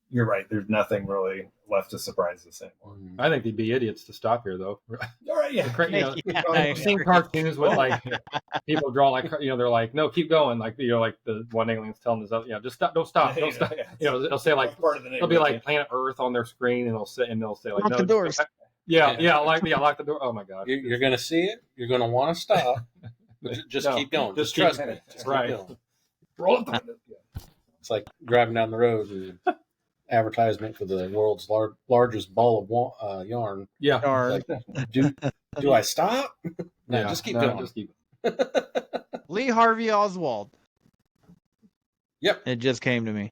you're right. There's nothing really left to surprise us anymore. I think they'd be idiots to stop here, though. All right, yeah. I've seen cartoons with like people draw like they're like, no, keep going. Like like the one alien's telling us, just stop, don't stop, don't stop. They'll say like they'll be like Planet Earth on their screen, and they'll say like, lock the doors. Lock the door. Oh my god, you're gonna see it. You're gonna want to stop. Just keep going. Just trust me. Right. Roll it. It's like driving down the road. And advertisement for the world's largest ball of yarn. Yeah. Like, do I stop? No, just keep going. Just keep Lee Harvey Oswald. Yep. It just came to me.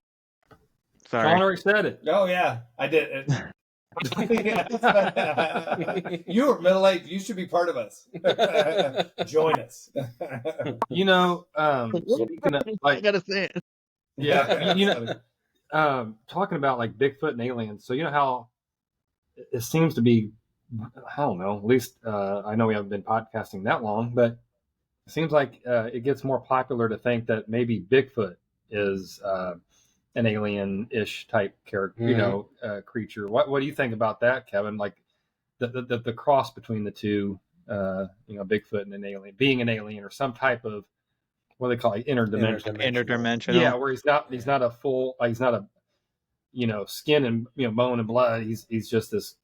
Sorry. Sean already said it. Oh yeah, I did. You are middle-aged. You should be part of us. Join us. Speaking of, like, I gotta say it. Yeah, talking about like Bigfoot and aliens. So how it seems to be, I don't know, at least I know we haven't been podcasting that long, but it seems like it gets more popular to think that maybe Bigfoot is an alien-ish type character, creature. What do you think about that, Kevin? Like the cross between the two, Bigfoot and an alien, being an alien or some type of, what do they call it, interdimensional. Yeah, where he's not a full, he's not a, skin and bone and blood. He's just this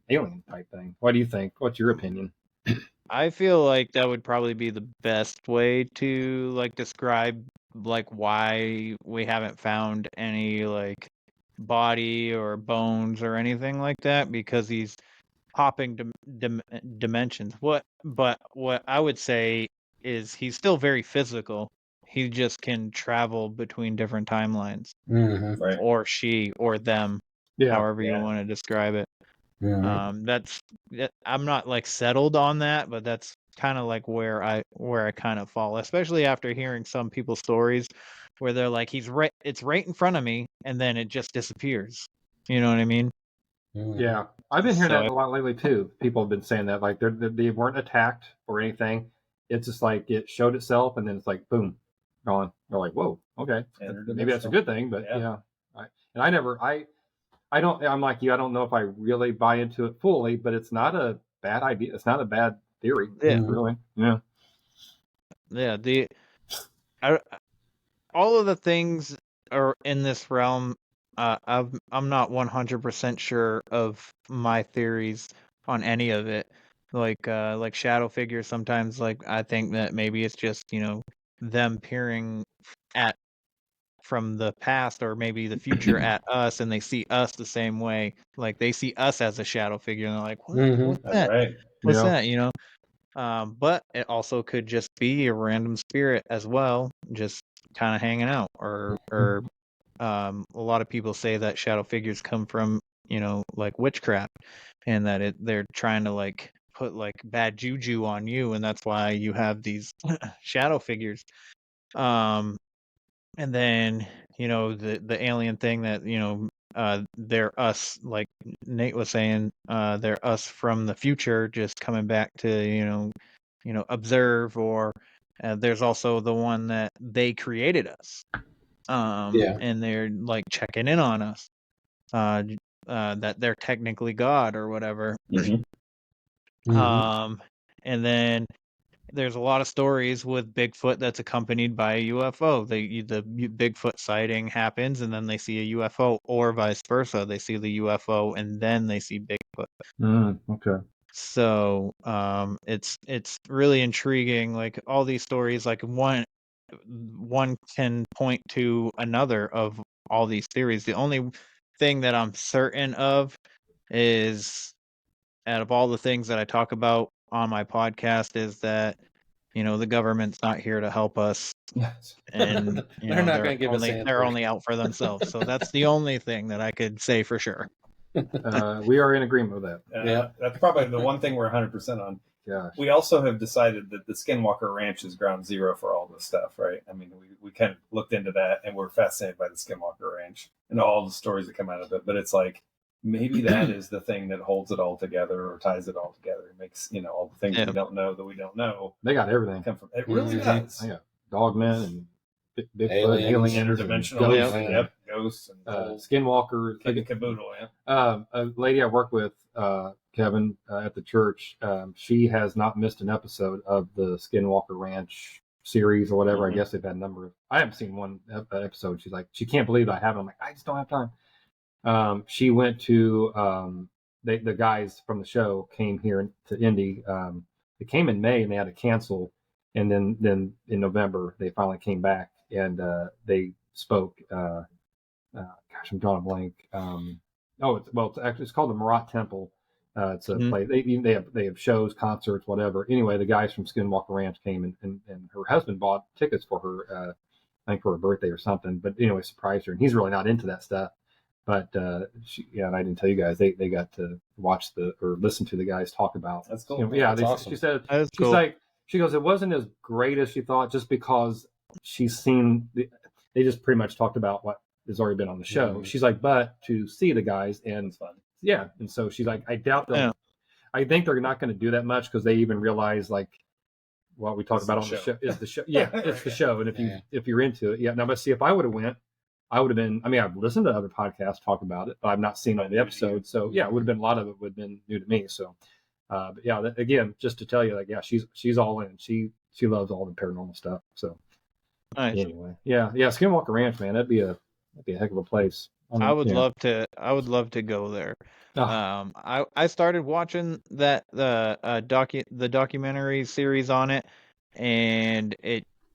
alien type thing. What do you think? What's your opinion? I feel like that would probably be the best way to like describe like why we haven't found any like body or bones or anything like that, because he's hopping dimensions. But what I would say is he's still very physical. He just can travel between different timelines, Right. or she, or them, however you want to describe it. I'm not like settled on that, but that's kind of like where I kind of fall, especially after hearing some people's stories where they're like, it's right in front of me, and then it just disappears. You know what I mean? Yeah, I've been hearing that a lot lately too. People have been saying that like they weren't attacked or anything. It's just like it showed itself, and then it's like boom, gone. They're like, whoa, okay, maybe that's a good thing, but I'm like you. I don't know if I really buy into it fully, but it's not a bad idea. It's not a bad theory. Yeah, really. Yeah. Yeah. All of the things are in this realm. I'm not 100% sure of my theories on any of it, like shadow figures. Sometimes, like, I think that maybe it's just, them peering at from the past or maybe the future at us, and they see us the same way. Like, they see us as a shadow figure, and they're like, what's That's that? right. What's Yeah. that? But it also could just be a random spirit as well, just kind of hanging out, or a lot of people say that shadow figures come from, like, witchcraft, and that they're trying to, like, put, like, bad juju on you, and that's why you have these shadow figures. And then, the alien thing that, they're us, like Nate was saying, they're us from the future just coming back to, observe. Or there's also the one that they created us. Yeah. And they're, like, checking in on us. That they're technically God or whatever. And then there's a lot of stories with Bigfoot that's accompanied by a UFO. The Bigfoot sighting happens, and then they see a UFO, or vice versa. They see the UFO, and then they see Bigfoot. Okay. So it's really intriguing. Like, all these stories, like, one can point to another of all these theories. The only thing that I'm certain of is, out of all the things that I talk about on my podcast, is that, the government's not here to help us, and They're not going to give us answers. they're only out for themselves. So that's the only thing that I could say for sure. We are in agreement with that. Yeah. That's probably the one thing we're 100% on. Gosh. We also have decided that the Skinwalker Ranch is ground zero for all this stuff, right? I mean, we kind of looked into that, and we're fascinated by the Skinwalker Ranch and all the stories that come out of it. But it's like, maybe that is the thing that holds it all together or ties it all together. It makes, all the things we don't know that we don't know. They got everything. Come from it. Really does. They got Dogmen and Bigfoot, Aliens, interdimensional, ghosts, and Skinwalker, kid and caboodle. Yeah. a lady I work with, Kevin, at the church. She has not missed an episode of the Skinwalker Ranch series or whatever. I guess they've had a number of. I haven't seen one episode. She's like, she can't believe I haven't. I'm like, I just don't have time. She went to the guys from the show came here to Indy. They came in May and they had to cancel, and then in November they finally came back and they spoke. Gosh, I'm drawing a blank. It's called the Marat Temple. It's a place. They have shows, concerts, whatever. Anyway, the guys from Skinwalker Ranch came and her husband bought tickets for her, I think for her birthday or something. But anyway, surprised her, and he's really not into that stuff. But and I didn't tell you guys, they got to watch or listen to the guys talk about. That's cool. That's awesome. She said That's she's cool. like, she goes, it wasn't as great as she thought, just because she's seen. They just pretty much talked about what has already been on the show. She's like, but to see the guys and fun. Yeah, and so she's like, I doubt they'll. I think they're not going to do that much because they even realize, like, what we talked about on the show is the show. Yeah, it's the show. And if you're into it, now, but see, if I would have went, I would have been. I mean, I've listened to other podcasts talk about it, but I've not seen all the episodes. So yeah, it would have been a lot of it would have been new to me. So, but yeah, again, just to tell you, like, yeah, she's all in. She loves all the paranormal stuff. So anyway, yeah, Skinwalker Ranch, man, that'd be a heck of a place. I would love to go there. I started watching the documentary series on it, and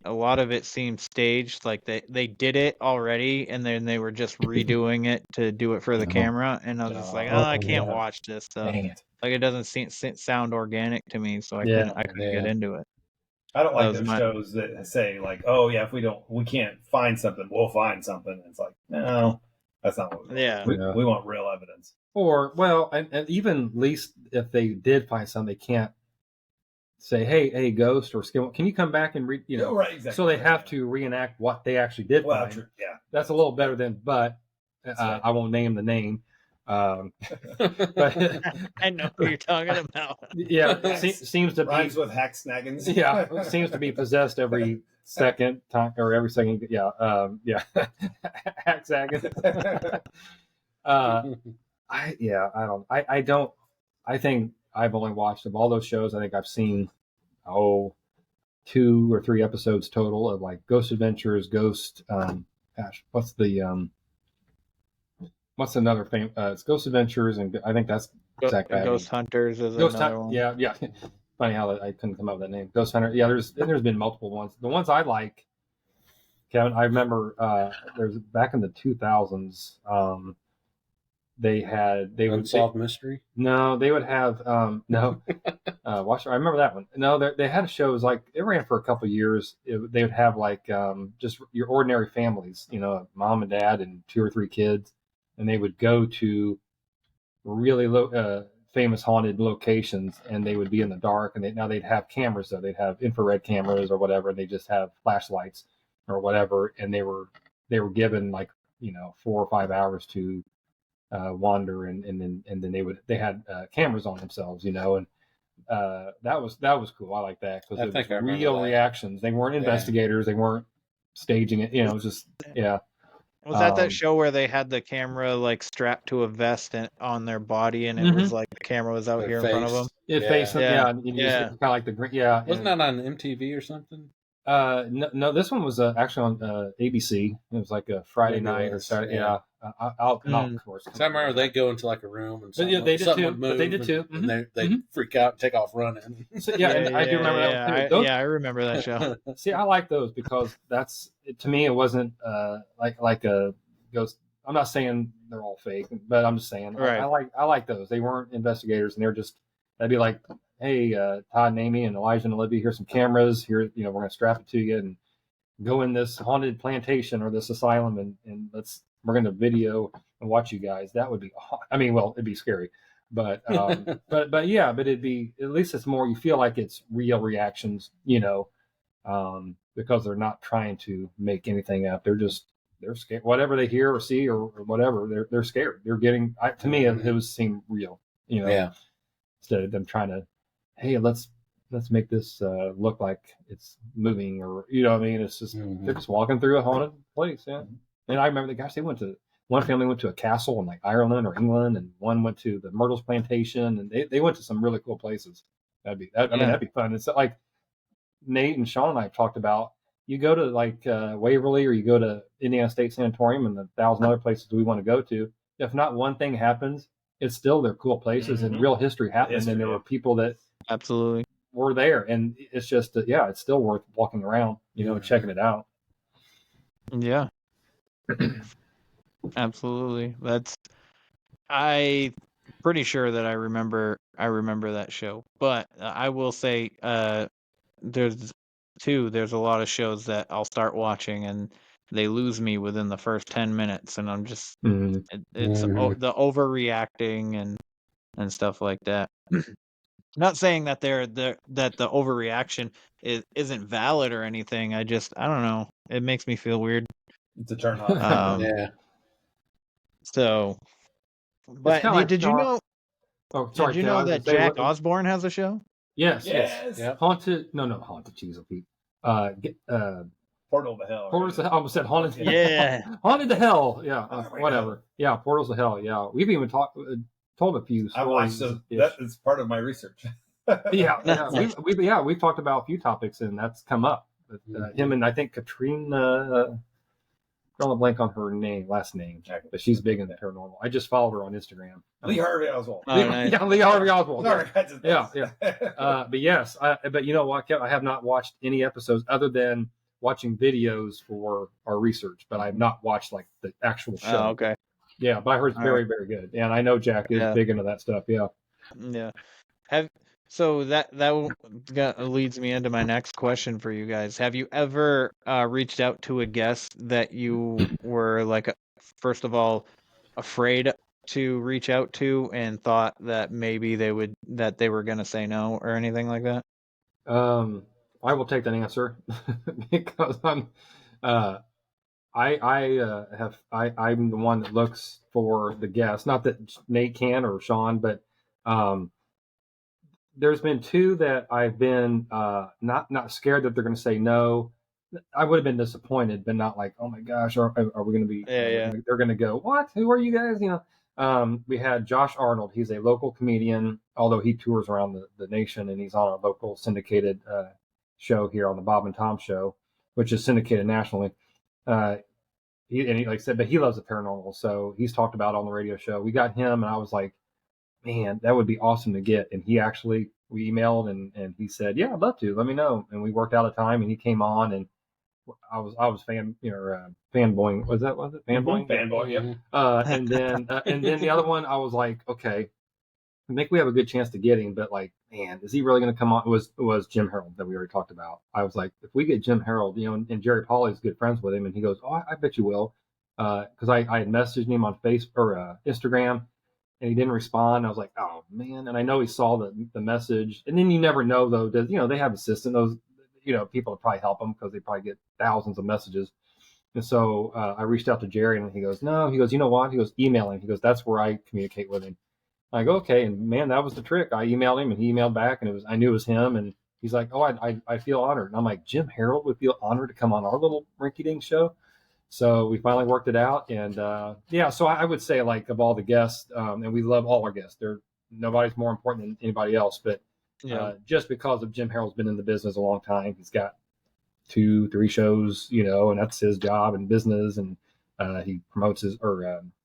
a lot of it seemed staged. Like they did it already, and then they were just redoing it to do it for the camera. And I was just like, I can't watch this stuff. Like, it doesn't sound organic to me, so I couldn't get into it. I don't like those shows that say, like, oh yeah, if we can't find something, we'll find something. And it's like, no, that's not what we want. We want real evidence. Or, well, and even at least if they did find something, they can't say, hey, ghost or Skinwalker, can you come back and read, right, exactly. So they have to reenact what they actually did find. True, yeah. That's a little better than, but right. I won't name the name. But I know who you're talking about. Yeah, seems to rhymes be with hack snaggins. Yeah, seems to be possessed every second time or every second. Yeah, hack snaggins. I think I've only watched, of all those shows, I think I've seen 2 or 3 episodes total of, like, Ghost Adventures, Ghost. What's another famous? It's Ghost Adventures, and I think that's exact bad Ghost Hunters is Ghost another one. Yeah. Funny how I couldn't come up with that name. Ghost Hunter. Yeah, there's been multiple ones. The ones I like, Kevin, I remember there's back in the 2000s. They Unsolved Mystery. No, they would have no. Watch. I remember that one. No, they had shows like it ran for a couple of years. They would have like just your ordinary families, mom and dad and 2 or 3 kids, and they would go to really famous haunted locations, and they would be in the dark. And they'd have cameras though. They'd have infrared cameras or whatever. And they just have flashlights or whatever, and they were given like 4 or 5 hours to wander, and then they had cameras on themselves, and that was cool. I like that because it was real reactions. They weren't investigators. They weren't staging it. It was just Was that show where they had the camera like strapped to a vest on their body, and it was like the camera was out here in front of them? It faced them, kind of like the Wasn't that on MTV or something? No, this one was actually on ABC. It was like a Friday night or Saturday. Yeah, I'll of course. So I remember they go into like a room and they did too. They did too. And they freak out and take off running. So, I do remember that one too. I remember that show. See, I like those because to me it wasn't like a ghost. I'm not saying they're all fake, but I'm just saying I like those. They weren't investigators, and that'd be like, hey, Todd and Amy and Elijah and Olivia, here's some cameras. Here, we're going to strap it to you and go in this haunted plantation or this asylum, and we're going to video and watch you guys. That would be, it'd be scary, but but it'd be, at least it's more, you feel like it's real reactions, because they're not trying to make anything up. They're scared. Whatever they hear or see or whatever, they're scared. They're getting, to me, it was seem real, instead of them trying to, hey, let's make this look like it's moving, or it's just they're just walking through a haunted place. And I remember one family went to a castle in like Ireland or England, and one went to the Myrtles plantation, and they went to some really cool places. That'd be fun. It's like Nate and Shawn and I have talked about. You go to like Waverly, or you go to Indiana State Sanatorium, and the 1,000 other places we want to go to. If not one thing happens, it's still they're cool places, and real history happened, and there were people that absolutely were there, and it's just it's still worth walking around, checking it out. Yeah. Absolutely. I pretty sure that I remember that show, but I will say there's a lot of shows that I'll start watching and they lose me within the first 10 minutes, and I'm just it's the overreacting and stuff like that. Not saying that that the overreaction isn't valid or anything. I don't know. It makes me feel weird. It's a turn on. So, but did you know? Oh, sorry. Did you know that Jack Osborne has a show? Yes. Haunted Cheezel Pete. Portal to Hell. Portals to Hell. I almost said haunted. Yeah. Haunted to Hell. Yeah. Whatever. Yeah. Portals to Hell. Yeah. We've even told a few stories. That is part of my research. We've talked about a few topics, and that's come up. Him and I think Katrine. Drawing a blank on her last name, but she's big in the paranormal. I just followed her on Instagram. Lee Harvey Oswald. Lee Harvey Oswald. Sorry, but yes, but you know what, Kev? I have not watched any episodes other than watching videos for our research, but I've not watched like the actual show. Oh, okay. Yeah, but I heard it's very, very good, and I know Jack is big into that stuff. Yeah. Yeah. So that leads me into my next question for you guys. Have you ever reached out to a guest that you were like, first of all, afraid to reach out to, and thought that maybe they were going to say no or anything like that? I will take that answer because I'm the one that looks for the guests. Not that Nate can or Shawn, but there's been 2 that I've been not scared that they're going to say no. I would have been disappointed, but not like, oh my gosh, are we going to be? They're going to go, what? Who are you guys? We had Josh Arnold. He's a local comedian, although he tours around the nation, and he's on a local syndicated show here on the Bob and Tom Show, which is syndicated nationally. He like I said, but he loves the paranormal, so he's talked about it on the radio show. We got him, and I was like, man, that would be awesome to get. And we emailed and he said, yeah, I'd love to. Let me know. And we worked out a time and he came on and I was fanboying. Was it fanboying? Fanboy, yep. And then the other one, I was like, okay, I think we have a good chance to get him, but like, man, is he really going to come on? It was Jim Harold that we already talked about. I was like, if we get Jim Harold, and Jerry Pauly's good friends with him, and he goes, oh, I bet you will, because I had messaged him on Facebook or Instagram, and he didn't respond. I was like, oh man, and I know he saw the message, and then you never know though. They have assistant those, people would probably help them because they probably get thousands of messages. And so I reached out to Jerry, and he goes, no, he goes, you know what? He goes, emailing. He goes, that's where I communicate with him. I go, okay, and man, that was the trick. I emailed him, and he emailed back, and I knew it was him, and he's like, oh, I feel honored. And I'm like, Jim Harold would feel honored to come on our little rinky-dink show. So we finally worked it out, and so I would say, like, of all the guests, and we love all our guests. Nobody's more important than anybody else, but just because of Jim Harold's been in the business a long time, he's got 2-3 shows, and that's his job and business, and he promotes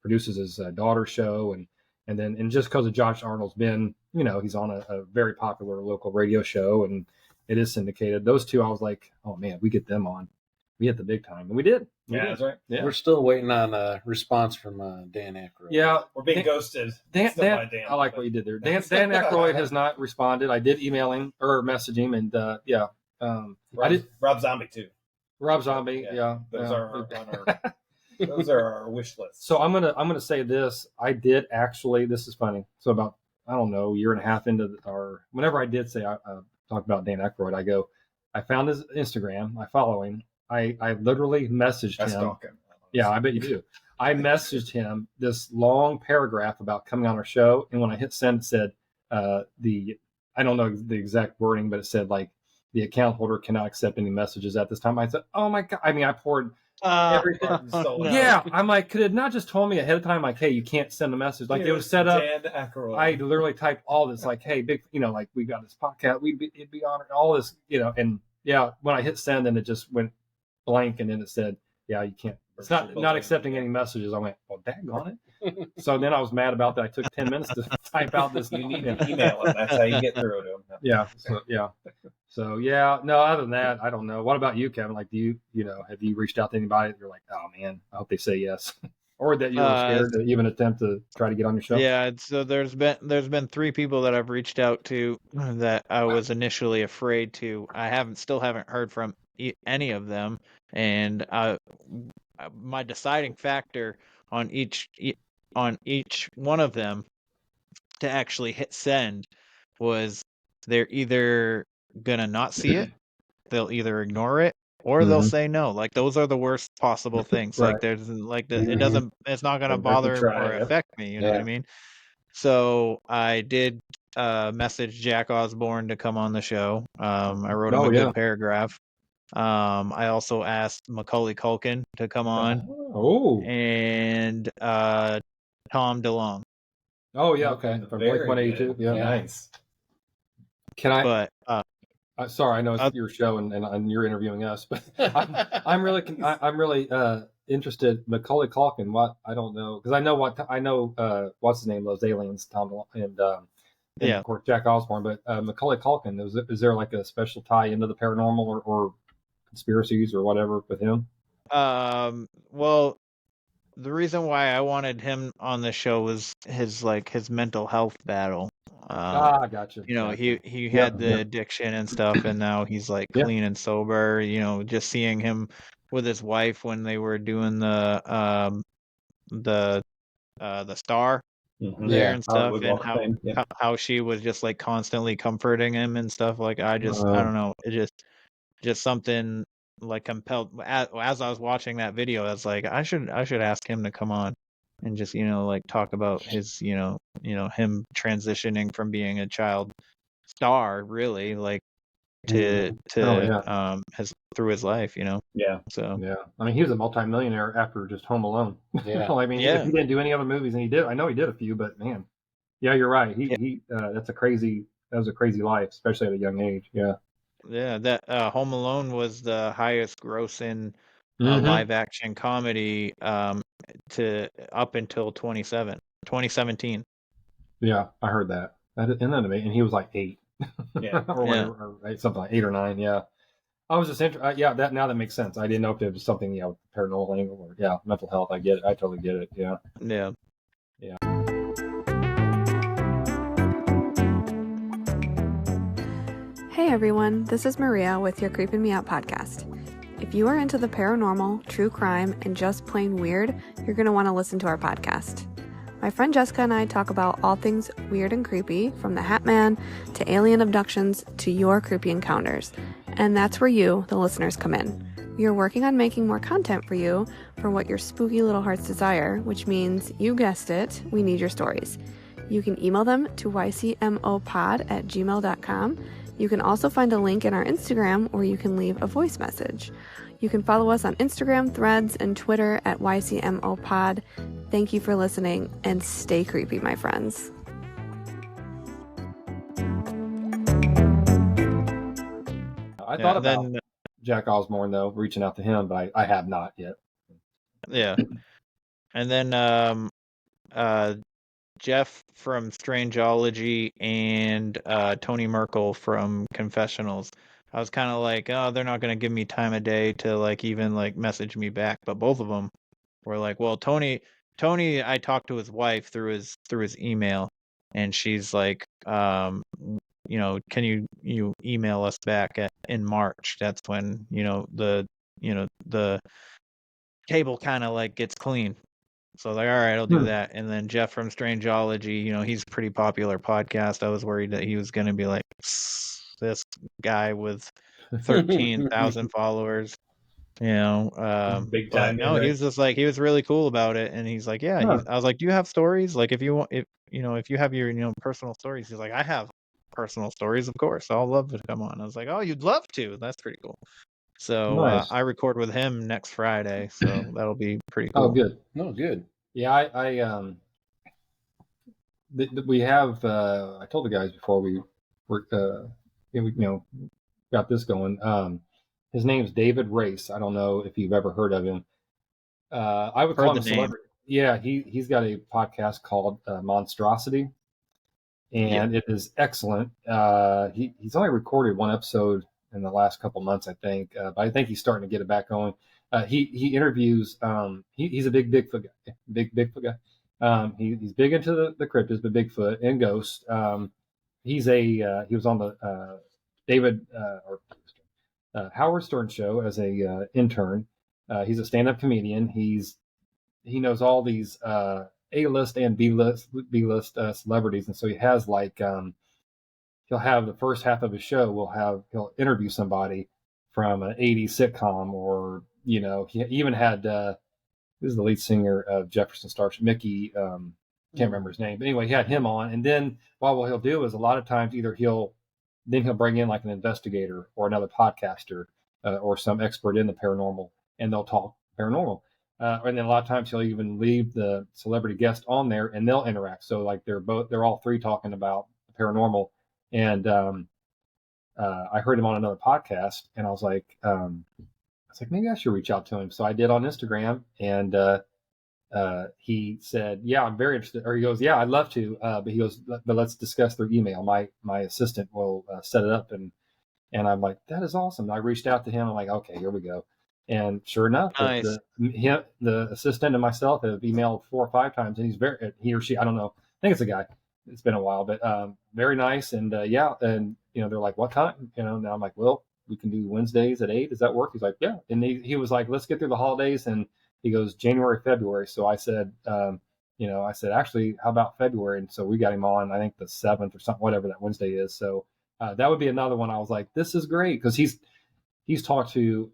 produces his daughter's show, and just because of Josh Arnold's been, he's on a very popular local radio show and it is syndicated. Those two, I was like, oh man, we get them on. We hit the big time. And we did. That's right. Yeah. We're still waiting on a response from Dan Aykroyd. Yeah. We're being ghosted. Dan, I like what you did there. Dan Aykroyd has not responded. I did email him or message him, and Rob Zombie too. Rob Zombie, yeah. Those are on our those are our wish list. So I'm gonna say this. I did actually. This is funny. So about a year and a half into whenever I did say I talked about Dan Aykroyd, I found his Instagram. I follow him. I literally messaged him. Stalking. Yeah, I bet you do. I messaged him this long paragraph about coming on our show, and when I hit send, it said I don't know the exact wording, but it said like the account holder cannot accept any messages at this time. I said, oh my God. I mean, I poured everything. No. Yeah. I'm like, could it not just told me ahead of time, like, hey, you can't send a message. Like it was set up. I literally typed all this like, hey, big, like we got this podcast. It'd be honored, all this, and yeah, when I hit send, then it just went blank. And then it said, yeah, you can't, it's not accepting any messages. I went, well, daggone it. So then I was mad about that. I took 10 minutes to type out this. You need to email him. That's how you get through to him. Yeah. So yeah. No, other than that, I don't know. What about you, Kevin? Like, do have you reached out to anybody that you're like, oh man, I hope they say yes, or that you were scared to even attempt to try to get on your show? Yeah. So there's been 3 people that I've reached out to that I was initially afraid to. I still haven't heard from any of them, and my deciding factor on each one of them to actually hit send was they're either gonna not see it, they'll either ignore it, or they'll say no. Like those are the worst possible things. Right. Like there's like it's not gonna bother or affect me. You know what I mean? So I did message Jack Osborne to come on the show. I wrote him a good paragraph. I also asked Macaulay Culkin to come on. And Tom DeLonge. Oh yeah, okay. From Blink-182. Yeah, nice. Can I? But sorry, I know it's your show and you're interviewing us, but I'm really interested. Macaulay Culkin. What I don't know because I know what's his name? Those aliens, Tom DeLonge, and of course Jack Osborne. But Macaulay Culkin. Is there like a special tie into the paranormal or conspiracies or whatever with him? Well, the reason why I wanted him on the show was his mental health battle. Gotcha. He had the addiction and stuff, and now he's like clean and sober. Just seeing him with his wife when they were doing the Star there and stuff, and how she was just like constantly comforting him and stuff. Like I don't know, it just something like compelled as I was watching that video. I was like, I should ask him to come on and just like talk about his him transitioning from being a child star really like to his through his life. So I mean he was a multimillionaire after just Home Alone. I mean if he didn't do any other movies, and he did, I know he did a few, but man, you're right, he that was a crazy life, especially at a young age. That Home Alone was the highest grossing live action comedy to up until 2017. Yeah, I heard that. Isn't that amazing? And he was like 8. Yeah. or whatever, or something like 8 or 9. Yeah. I was just interested. Yeah, now that makes sense. I didn't know if it was something, paranormal angle or mental health. I get it. I totally get it. Yeah. Yeah. Yeah. Hey everyone, this is Maria with your Creepin' Me Out podcast. If you are into the paranormal, true crime, and just plain weird, you're going to want to listen to our podcast. My friend Jessica and I talk about all things weird and creepy, from the Hat Man to alien abductions to your creepy encounters. And that's where you, the listeners, come in. We are working on making more content for you for what your spooky little hearts desire, which means, you guessed it, we need your stories. You can email them to ycmopod@gmail.com. You can also find a link in our Instagram where you can leave a voice message. You can follow us on Instagram, Threads, and Twitter at ycmopod. Thank you for listening, and stay creepy, my friends. I thought about Jack Osborne, though, reaching out to him, but I have not yet. Yeah. And then Jeff from Strangeology and Tony Merkel from Confessionals. I was kind of like, oh, they're not going to give me time of day to like even like message me back, but both of them were like, well, Tony, I talked to his wife through his email, and she's like, can you email us back in March? That's when the cable kind of like gets clean. So I was like, all right, I'll do that. And then Jeff from Strangeology, he's a pretty popular podcast. I was worried that he was going to be like this guy with 13,000 followers, Big time. No, he was just like, he was really cool about it. And he's like, yeah. I was like, do you have stories? Like, if you want, if you have your personal stories, he's like, I have personal stories, of course. I'll love to come on. I was like, oh, you'd love to. That's pretty cool. So Nice. I record with him next Friday, so that'll be pretty cool. Oh, good. No, good. Yeah, we have. I told the guys before we got this going. His name's David Race. I don't know if you've ever heard of him. I would call him a celebrity. Yeah, he's got a podcast called Monstrosity, and it is excellent. He's only recorded one episode in the last couple months, I think, but I think he's starting to get it back going. He interviews. He's a big Bigfoot guy. Bigfoot guy. He's big into the cryptids, but Bigfoot and ghosts. He was on the Howard Stern show as a intern. He's a stand-up comedian. He knows all these A-list and B-list celebrities, and so he has like he'll have the first half of his show. He'll interview somebody from an 80s sitcom, or he even had this is the lead singer of Jefferson Starship, Mickey. Can't remember his name, but anyway, he had him on. And then what he'll do is a lot of times either he'll bring in like an investigator or another podcaster or some expert in the paranormal, and they'll talk paranormal. And then a lot of times he'll even leave the celebrity guest on there, and they'll interact. So like they're all three talking about paranormal. And I heard him on another podcast, and I was like, maybe I should reach out to him. So I did on Instagram, and he said, yeah, I'm very interested. Or he goes, yeah, I'd love to. But he goes, but let's discuss through email. My assistant will set it up. And I'm like, that is awesome. I reached out to him. I'm like, okay, here we go. And sure enough, nice. the assistant and myself have emailed 4 or 5 times, and he or she, I don't know. I think it's a guy. It's been a while, but very nice. And and they're like, what time? Now I'm like, well, we can do Wednesdays at 8. Does that work? He's like, yeah. And he was like, let's get through the holidays. And he goes, January, February. So I said, actually, how about February? And so we got him on, I think the 7th or something, whatever that Wednesday is. So that would be another one. I was like, this is great, because he's talked to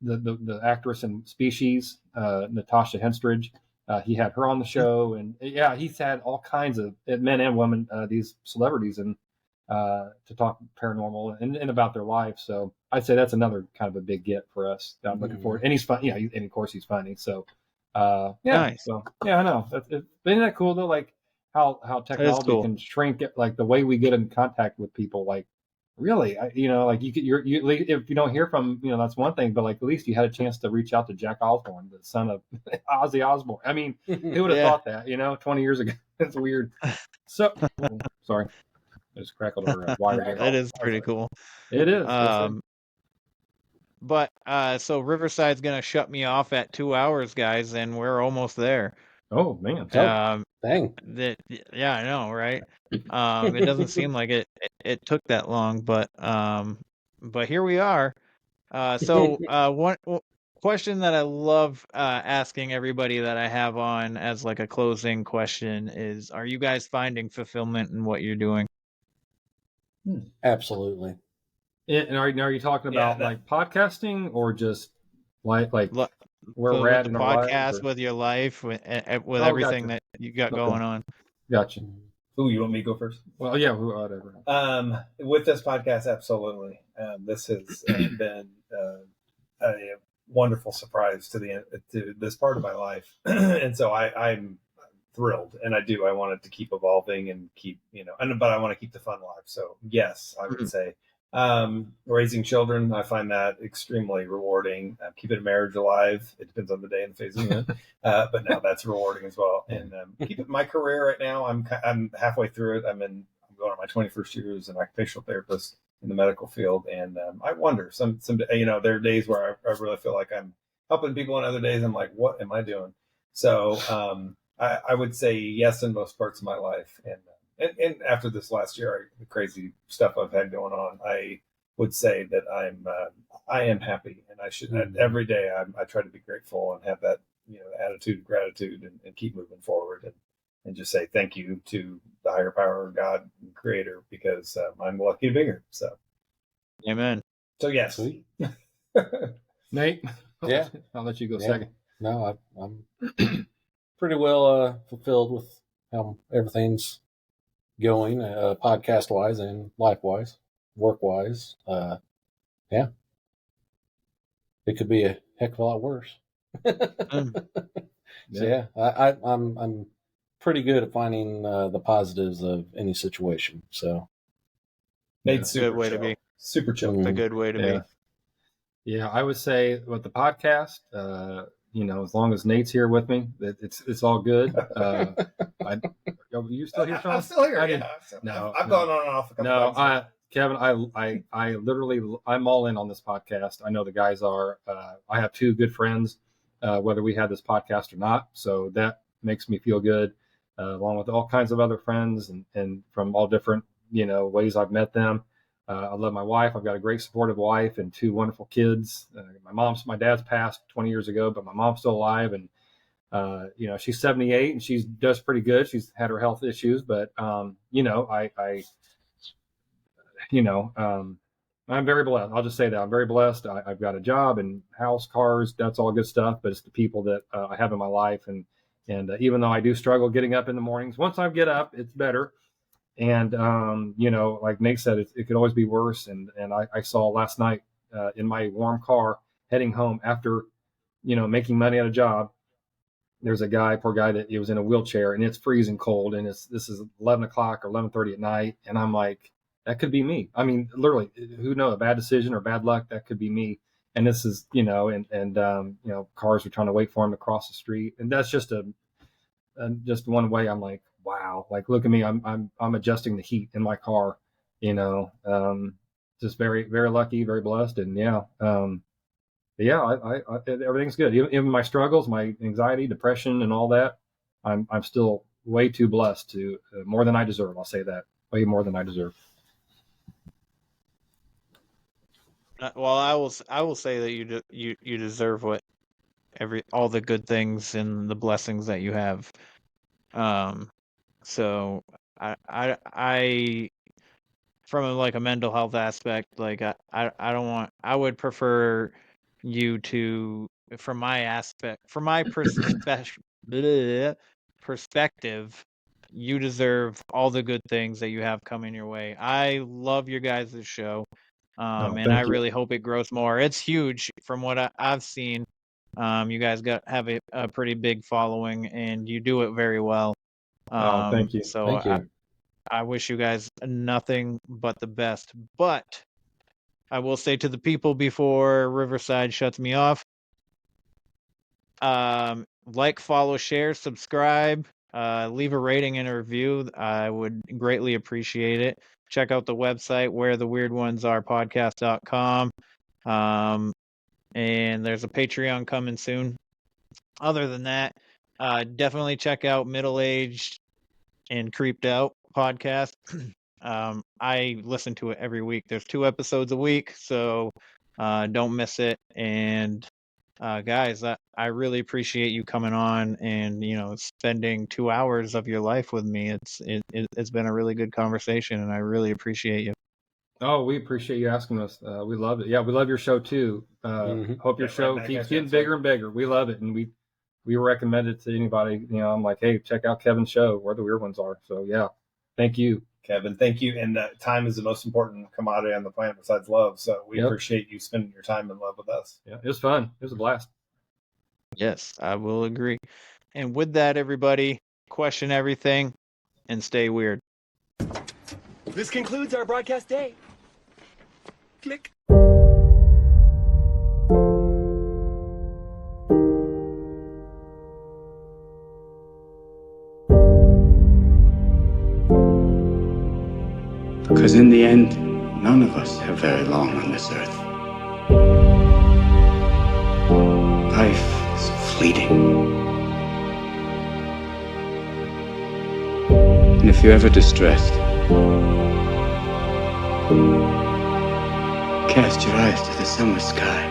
the actress in Species, Natasha Henstridge. He had her on the show, and he's had all kinds of men and women, these celebrities, and to talk paranormal and about their life. So I'd say that's another kind of a big get for us that I'm looking forward. And he's fun, and of course he's funny. So nice. So I know. Isn't that cool though? Like how technology can shrink it, like the way we get in contact with people. Like really, like if you don't hear from that's one thing, but like at least you had a chance to reach out to Jack Osborne, the son of Ozzy Osbourne. I mean, who would have thought that 20 years ago? It's weird. So, sorry, I just crackled our wire here. That is pretty cool. It is. But so Riverside's gonna shut me off at 2 hours, guys, and we're almost there. Oh man. Dang. Yeah, I know, right? It doesn't seem like it took that long, but here we are. So one question that I love asking everybody that I have on as like a closing question is, are you guys finding fulfillment in what you're doing? Absolutely. And are you talking about like podcasting or just like where with we're at the in our lives? podcast, with your life, with everything that you got going on? Gotcha. Ooh, you want me to go first? Well, yeah, whatever. With this podcast, absolutely. This has been a wonderful surprise to this part of my life, and so I'm thrilled, and I want it to keep evolving and keep, but I want to keep the fun alive. So yes, I would say raising children, I find that extremely rewarding. Keeping a marriage alive, it depends on the day and the phase of it, but no, that's rewarding as well. And keeping my career right now, I'm halfway through it. I'm going on my 21st year as an occupational therapist in the medical field, and I wonder some there are days where I really feel like I'm helping people, and other days I'm like, what am I doing? So I would say yes in most parts of my life, and after this last year, the crazy stuff I've had going on, I would say that I am happy, and I should every day I try to be grateful and have that attitude of gratitude, and keep moving forward, and just say thank you to the higher power, God, and Creator, because I'm lucky to be here. So, amen. So yes, Nate. Yeah, I'll let you go second. No, I'm pretty well fulfilled with how everything's going, podcast wise and life wise, work wise. Yeah, it could be a heck of a lot worse. So yeah, I'm pretty good at finding the positives of any situation. So Nate's a good way to be. Super chill. It's a good way to be. Yeah, I would say with the podcast, as long as Nate's here with me, it's all good. Are you still here, Shawn? I'm still here. I've gone on and off a couple times. Kevin, I literally, I'm all in on this podcast. I know the guys are. I have two good friends, whether we had this podcast or not. So that makes me feel good, along with all kinds of other friends and from all different, ways I've met them. I love my wife. I've got a great supportive wife and two wonderful kids. My dad's passed 20 years ago, but my mom's still alive. And, she's 78 and she does pretty good. She's had her health issues, but, I'm very blessed. I'll just say that I'm very blessed. I've got a job and house, cars, that's all good stuff, but it's the people that I have in my life. And even though I do struggle getting up in the mornings, once I get up, it's better. And, like Nate said, it could always be worse. And I saw last night in my warm car heading home after, making money at a job, there's a poor guy that he was in a wheelchair and it's freezing cold. And this is 11 o'clock or 11:30 at night. And I'm like, that could be me. I mean, literally, who knows, a bad decision or bad luck, that could be me. And this is, cars are trying to wait for him to cross the street. And that's just just one way I'm like, wow, like, look at me. I'm adjusting the heat in my car, just very, very lucky, very blessed. And everything's good. Even my struggles, my anxiety, depression, and all that, I'm still way too blessed to more than I deserve. I'll say that, way more than I deserve. Well, I will say that you deserve all the good things and the blessings that you have. So I from a mental health aspect, like I would prefer you to, from my perspective, you deserve all the good things that you have coming your way. I love your guys' show. And I really hope it grows more. It's huge from what I've seen. You guys have a pretty big following, and you do it very well. Thank you. So Thank you. I wish you guys nothing but the best. But I will say to the people before Riverside shuts me off, like, follow, share, subscribe. leave a rating and a review. I would greatly appreciate it. Check out the website, wheretheweirdonespodcast.com. And there's a Patreon coming soon. Other than that, definitely check out Middle Aged and Creeped Out podcast. I listen to it every week. There's 2 episodes a week, so don't miss it. And guys, I really appreciate you coming on and spending 2 hours of your life with me. It's been a really good conversation, and I really appreciate you. Oh, we appreciate you asking us. We love it. Yeah, we love your show too. Hope your show keeps getting bigger and bigger. We love it, and we recommend it to anybody. I'm like, hey, check out Kevin's show, Where the Weird Ones Are. So yeah, thank you, Kevin. Thank you. And time is the most important commodity on the planet besides love. So we appreciate you spending your time in love with us. Yeah, it was fun. It was a blast. Yes, I will agree. And with that, everybody, question everything and stay weird. This concludes our broadcast day. Click. Because in the end, none of us have very long on this earth. Life is fleeting. And if you're ever distressed, cast your eyes to the summer sky,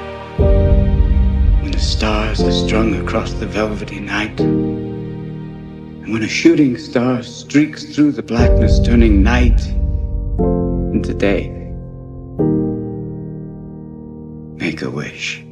when the stars are strung across the velvety night, and when a shooting star streaks through the blackness, turning night into day. Make a wish.